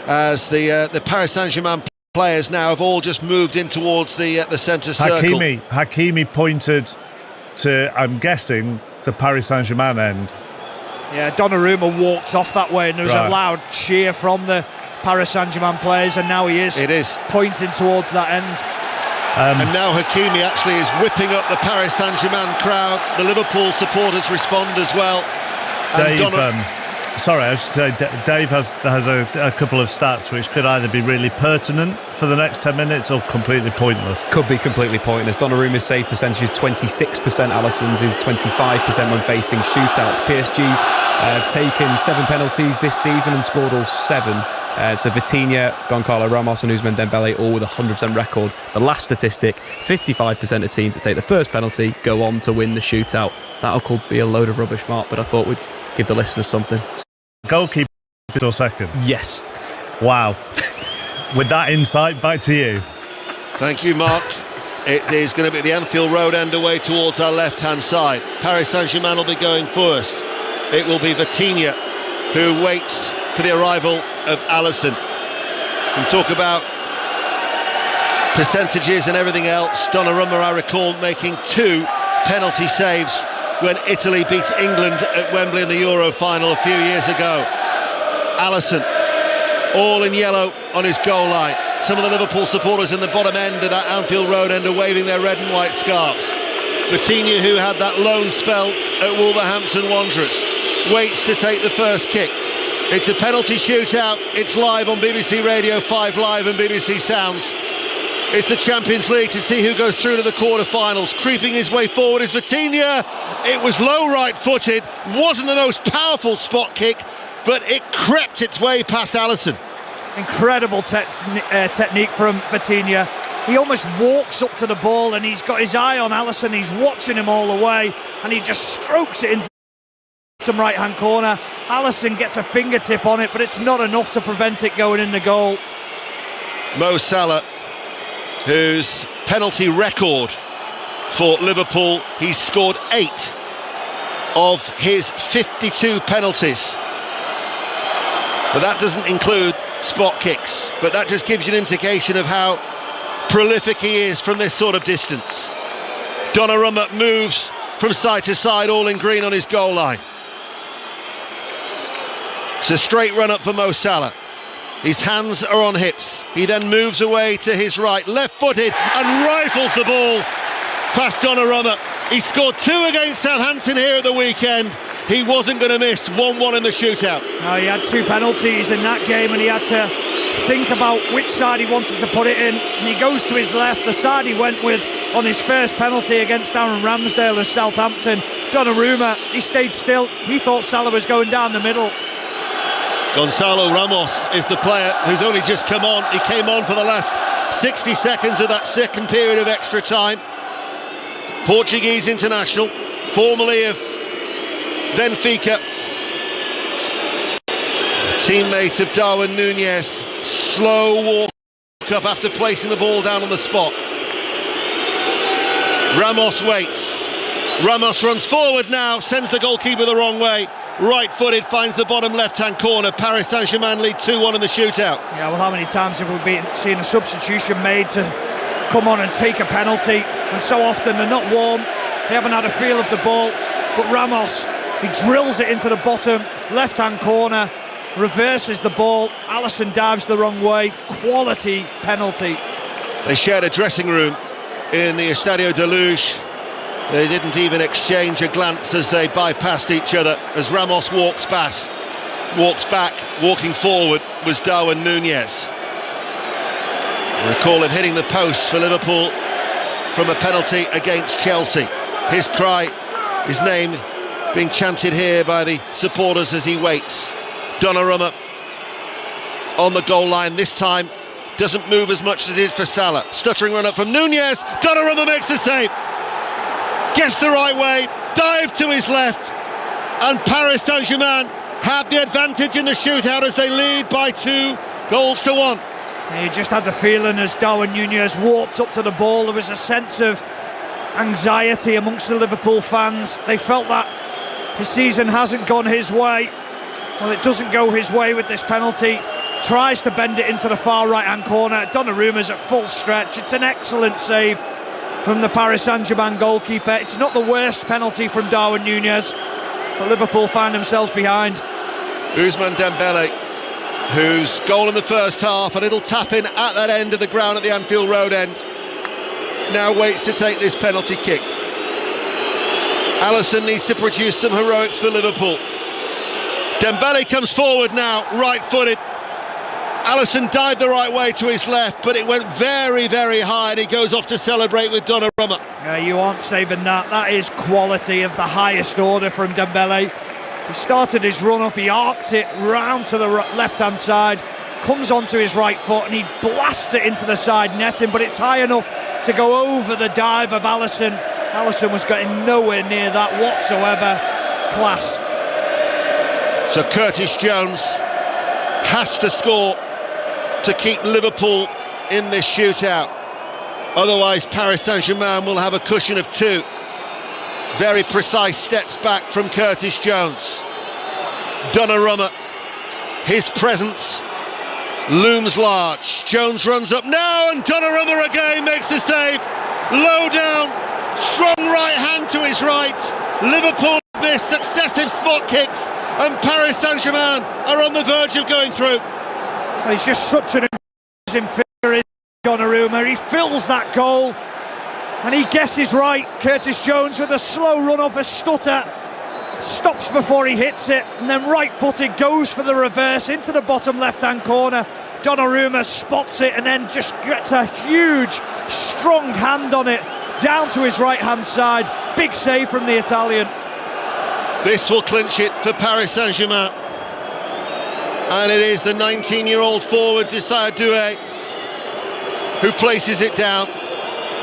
as the Paris Saint-Germain players now have all just moved in towards the centre circle. Hakimi pointed to, I'm guessing, the Paris Saint-Germain end. Yeah, Donnarumma walked off that way and there was a loud cheer from the Paris Saint-Germain players, and now he is pointing towards that end. And now Hakimi actually is whipping up the Paris Saint-Germain crowd. The Liverpool supporters respond as well. Dave has a couple of stats which could either be really pertinent for the next 10 minutes or completely pointless. Could be completely pointless. Donnarumma's save percentage is 26%, Alisson's is 25% when facing shootouts. PSG have taken 7 penalties this season and scored all 7. So Vitinha, Goncalo Ramos and Ousmane Dembele all with a 100% record. The last statistic, 55% of teams that take the first penalty go on to win the shootout. That'll be a load of rubbish, Mark, but I thought we'd give the listeners something. Goalkeeper or second? Yes. Wow. With that insight, back to you. Thank you, Mark. It is going to be the Anfield Road end away towards our left-hand side. Paris Saint-Germain will be going first. It will be Vitinha who waits for the arrival of Alisson. And talk about percentages and everything else. Donnarumma, I recall, making 2 penalty saves when Italy beat England at Wembley in the Euro final a few years ago. Alisson, all in yellow on his goal line. Some of the Liverpool supporters in the bottom end of that Anfield Road end are waving their red and white scarves. Vitinha, who had that loan spell at Wolverhampton Wanderers, waits to take the first kick. It's a penalty shootout. It's live on BBC Radio 5 Live and BBC Sounds. It's the Champions League to see who goes through to the quarter-finals. Creeping his way forward is Vitinha. It was low right-footed, wasn't the most powerful spot kick, but it crept its way past Alisson. Incredible technique from Vitinha. He almost walks up to the ball and he's got his eye on Alisson. He's watching him all the way and he just strokes it into the right-hand corner. Alisson gets a fingertip on it, but it's not enough to prevent it going in the goal. Mo Salah, whose penalty record for Liverpool, he's scored 8 of his 52 penalties. But that doesn't include spot kicks, but that just gives you an indication of how prolific he is from this sort of distance. Donnarumma moves from side to side, all in green on his goal line. It's a straight run up for Mo Salah. His hands are on hips. He then moves away to his right, left-footed, and rifles the ball past Donnarumma. He scored 2 against Southampton here at the weekend. He wasn't going to miss 1-1 in the shootout. No, he had 2 penalties in that game and he had to think about which side he wanted to put it in. And he goes to his left, the side he went with on his first penalty against Aaron Ramsdale of Southampton. Donnarumma, he stayed still. He thought Salah was going down the middle. Gonzalo Ramos is the player who's only just come on. He came on for the last 60 seconds of that second period of extra time. Portuguese international, formerly of Benfica. Teammate of Darwin Núñez. Slow walk up after placing the ball down on the spot. Ramos waits. Ramos runs forward now, sends the goalkeeper the wrong way. Right-footed, finds the bottom left-hand corner. Paris Saint-Germain lead 2-1 in the shootout. Yeah, well, how many times have we seen a substitution made to come on and take a penalty? And so often they're not warm, they haven't had a feel of the ball. But Ramos, he drills it into the bottom left-hand corner, reverses the ball. Alisson dives the wrong way. Quality penalty. They shared a dressing room in the Estadio de Luz. They didn't even exchange a glance as they bypassed each other. As Ramos walks back, walking forward was Darwin Núñez. I recall him hitting the post for Liverpool from a penalty against Chelsea. His cry, his name being chanted here by the supporters as he waits. Donnarumma on the goal line this time, doesn't move as much as he did for Salah. Stuttering run up from Núñez. Donnarumma makes the save. Gets the right way, dive to his left, and Paris Saint-Germain have the advantage in the shootout as they lead by 2-1. You just had the feeling as Darwin Núñez walked up to the ball, there was a sense of anxiety amongst the Liverpool fans. They felt that his season hasn't gone his way. Well, it doesn't go his way with this penalty. Tries to bend it into the far right-hand corner. Donnarumma's at full stretch. It's an excellent save from the Paris Saint-Germain goalkeeper. It's not the worst penalty from Darwin Núñez, but Liverpool find themselves behind. Ousmane Dembele, whose goal in the first half, a little tap-in at that end of the ground at the Anfield Road end, now waits to take this penalty kick. Alisson needs to produce some heroics for Liverpool. Dembele comes forward now, right-footed. Alisson dived the right way to his left, but it went very, very high, and he goes off to celebrate with Donnarumma. You aren't saving that. That is quality of the highest order from Dembele. He started his run-up, he arced it round to the left-hand side, comes onto his right foot, and he blasts it into the side netting, but it's high enough to go over the dive of Alisson. Alisson was getting nowhere near that whatsoever. Class. So Curtis Jones has to score to keep Liverpool in this shootout. Otherwise, Paris Saint-Germain will have a cushion of 2. Very precise steps back from Curtis Jones. Donnarumma, his presence looms large. Jones runs up now, and Donnarumma again makes the save. Low down, strong right hand to his right. Liverpool miss successive spot kicks, and Paris Saint-Germain are on the verge of going through. He's just such an amazing figure, Donnarumma. He fills that goal, and he guesses right. Curtis Jones with a slow run up, a stutter, stops before he hits it, and then right-footed goes for the reverse into the bottom left-hand corner. Donnarumma spots it and then just gets a huge, strong hand on it down to his right-hand side. Big save from the Italian. This will clinch it for Paris Saint-Germain. And it is the 19-year-old forward, Desire Doué, who places it down.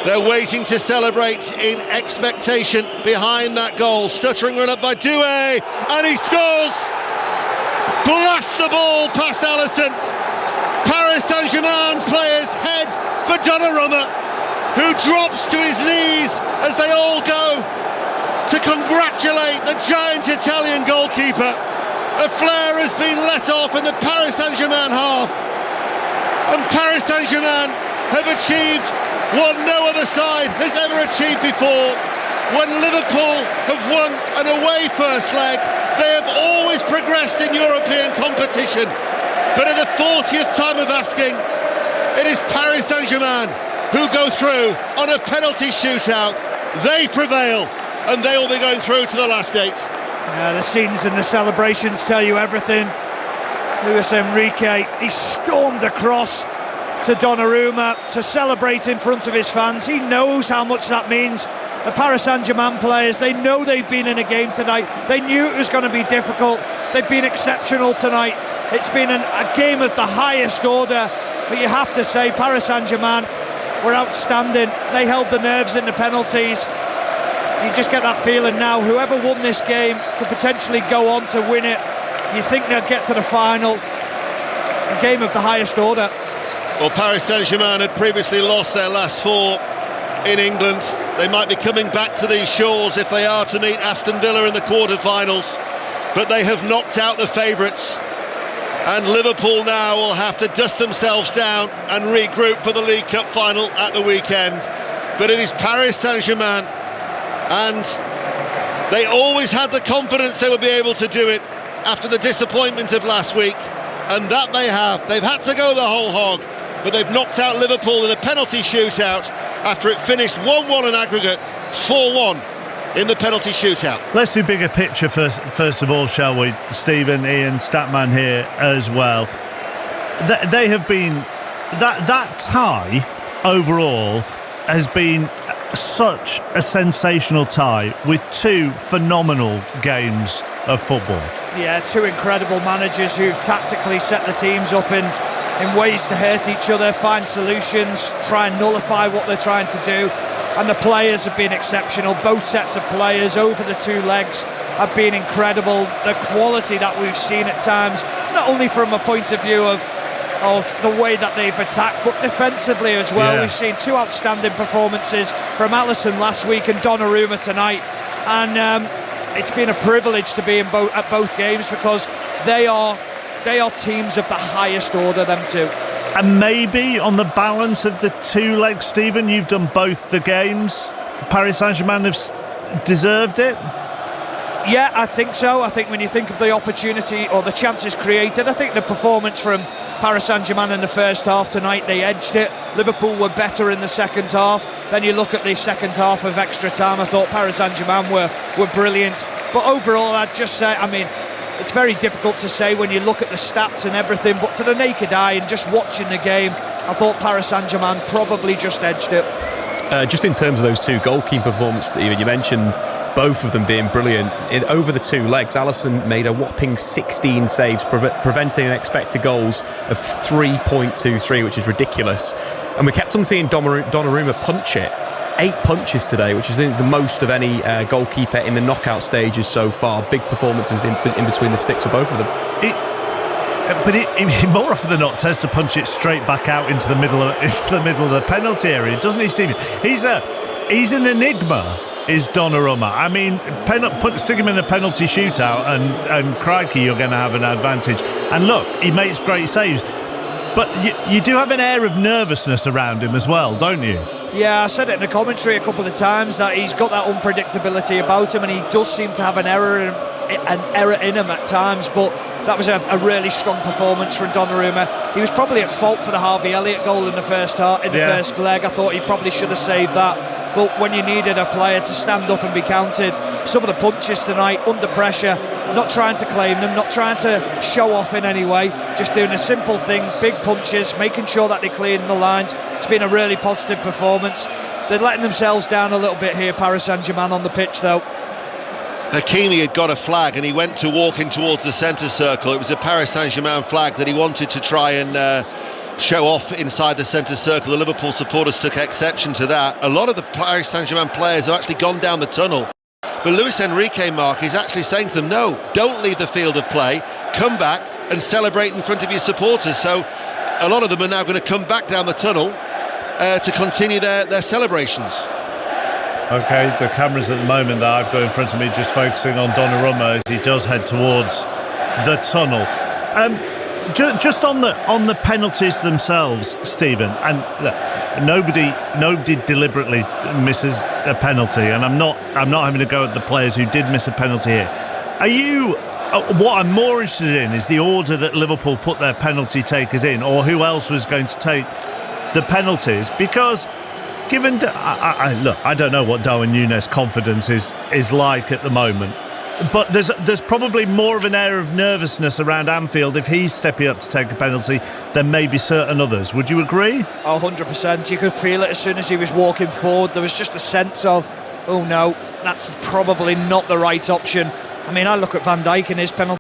They're waiting to celebrate in expectation behind that goal. Stuttering run up by Doué, and he scores! Blasts the ball past Alisson. Paris Saint-Germain players head for Donnarumma, who drops to his knees as they all go to congratulate the giant Italian goalkeeper. A flare has been let off in the Paris Saint-Germain half, and Paris Saint-Germain have achieved what no other side has ever achieved before. When Liverpool have won an away first leg, they have always progressed in European competition. But at the 40th time of asking, it is Paris Saint-Germain who go through on a penalty shootout. They prevail, and they will be going through to the last 8. The scenes and the celebrations tell you everything. Luis Enrique, he stormed across to Donnarumma to celebrate in front of his fans. He knows how much that means. The Paris Saint-Germain players, they know they've been in a game tonight. They knew it was going to be difficult. They've been exceptional tonight. It's been a game of the highest order. But you have to say, Paris Saint-Germain were outstanding. They held the nerves in the penalties. You just get that feeling now, whoever won this game could potentially go on to win it. You think they'll get to the final. A game of the highest order. Well, Paris Saint-Germain had previously lost their last 4 in England. They might be coming back to these shores if they are to meet Aston Villa in the quarter-finals. But they have knocked out the favourites. And Liverpool now will have to dust themselves down and regroup for the League Cup final at the weekend. But it is Paris Saint-Germain, and they always had the confidence they would be able to do it after the disappointment of last week, and that they have. They've had to go the whole hog, but they've knocked out Liverpool in a penalty shootout after it finished 1-1 in aggregate, 4-1 in the penalty shootout. Let's do bigger picture first of all, shall we? Stephen, Ian, Statman here as well. They have been... That tie overall has been such a sensational tie with 2 phenomenal games of football. Yeah, 2 incredible managers who've tactically set the teams up in ways to hurt each other, find solutions, try and nullify what they're trying to do. And the players have been exceptional, both sets of players over the 2 legs. have been incredible. The quality that we've seen at times, not only from a point of view of the way that they've attacked, but defensively as well. Yeah. We've seen two outstanding performances from Alisson last week and Donnarumma tonight, and it's been a privilege to be at both games, because they are teams of the highest order, them two. And maybe on the balance of the two legs, Stephen, you've done both the games. Paris Saint-Germain have deserved it? Yeah, I think so. I think when you think of the opportunity or the chances created, I think the performance from Paris Saint-Germain in the first half tonight, they edged it. Liverpool were better in the second half. Then you look at the second half of extra time, I thought Paris Saint-Germain were brilliant. But overall, I'd just say, I mean, it's very difficult to say when you look at the stats and everything, but to the naked eye and just watching the game, I thought Paris Saint-Germain probably just edged it. Just in terms of those two goalkeeper performances, Stephen, you mentioned both of them being brilliant. Over the two legs, Alisson made a whopping 16 saves, preventing expected goals of 3.23, which is ridiculous. And we kept on seeing Donnarumma punch it. 8 punches today, which is the most of any goalkeeper in the knockout stages so far. Big performances in between the sticks for both of them. But he more often than not tends to punch it straight back out into the middle of the penalty area, doesn't he, Stephen? He's an enigma, is Donnarumma. I mean, stick him in a penalty shootout, and crikey, you're going to have an advantage. And look, he makes great saves, but you do have an air of nervousness around him as well, don't you? Yeah, I said it in the commentary a couple of times that he's got that unpredictability about him, and he does seem to have an error in him at times, but that was a really strong performance from Donnarumma. He was probably at fault for the Harvey Elliott goal in the first first leg. I thought he probably should have saved that. But when you needed a player to stand up and be counted, some of the punches tonight, under pressure, not trying to claim them, not trying to show off in any way, just doing a simple thing, big punches, making sure that they cleared the lines. It's been a really positive performance. They're letting themselves down a little bit here, Paris Saint-Germain, on the pitch though. Hakimi had got a flag and he went to walk in towards the centre circle. It was a Paris Saint-Germain flag that he wanted to try and show off inside the centre circle. The Liverpool supporters took exception to that. A lot of the Paris Saint-Germain players have actually gone down the tunnel. But Luis Enrique, Mark, is actually saying to them, no, don't leave the field of play, come back and celebrate in front of your supporters. So a lot of them are now going to come back down the tunnel to continue their celebrations. Okay, the cameras at the moment that I've got in front of me just focusing on Donnarumma as he does head towards the tunnel. Just on the penalties themselves, Stephen, and look, nobody deliberately misses a penalty, and I'm not having to go at the players who did miss a penalty here. What I'm more interested in is the order that Liverpool put their penalty takers in, or who else was going to take the penalties, because given I don't know what Darwin Núñez confidence is like at the moment, but there's probably more of an air of nervousness around Anfield if he's stepping up to take a penalty than maybe certain others. Would you agree? 100%. You could feel it as soon as he was walking forward. There was just a sense of, oh no, that's probably not the right option. I mean, I look at Van Dijk and his penalty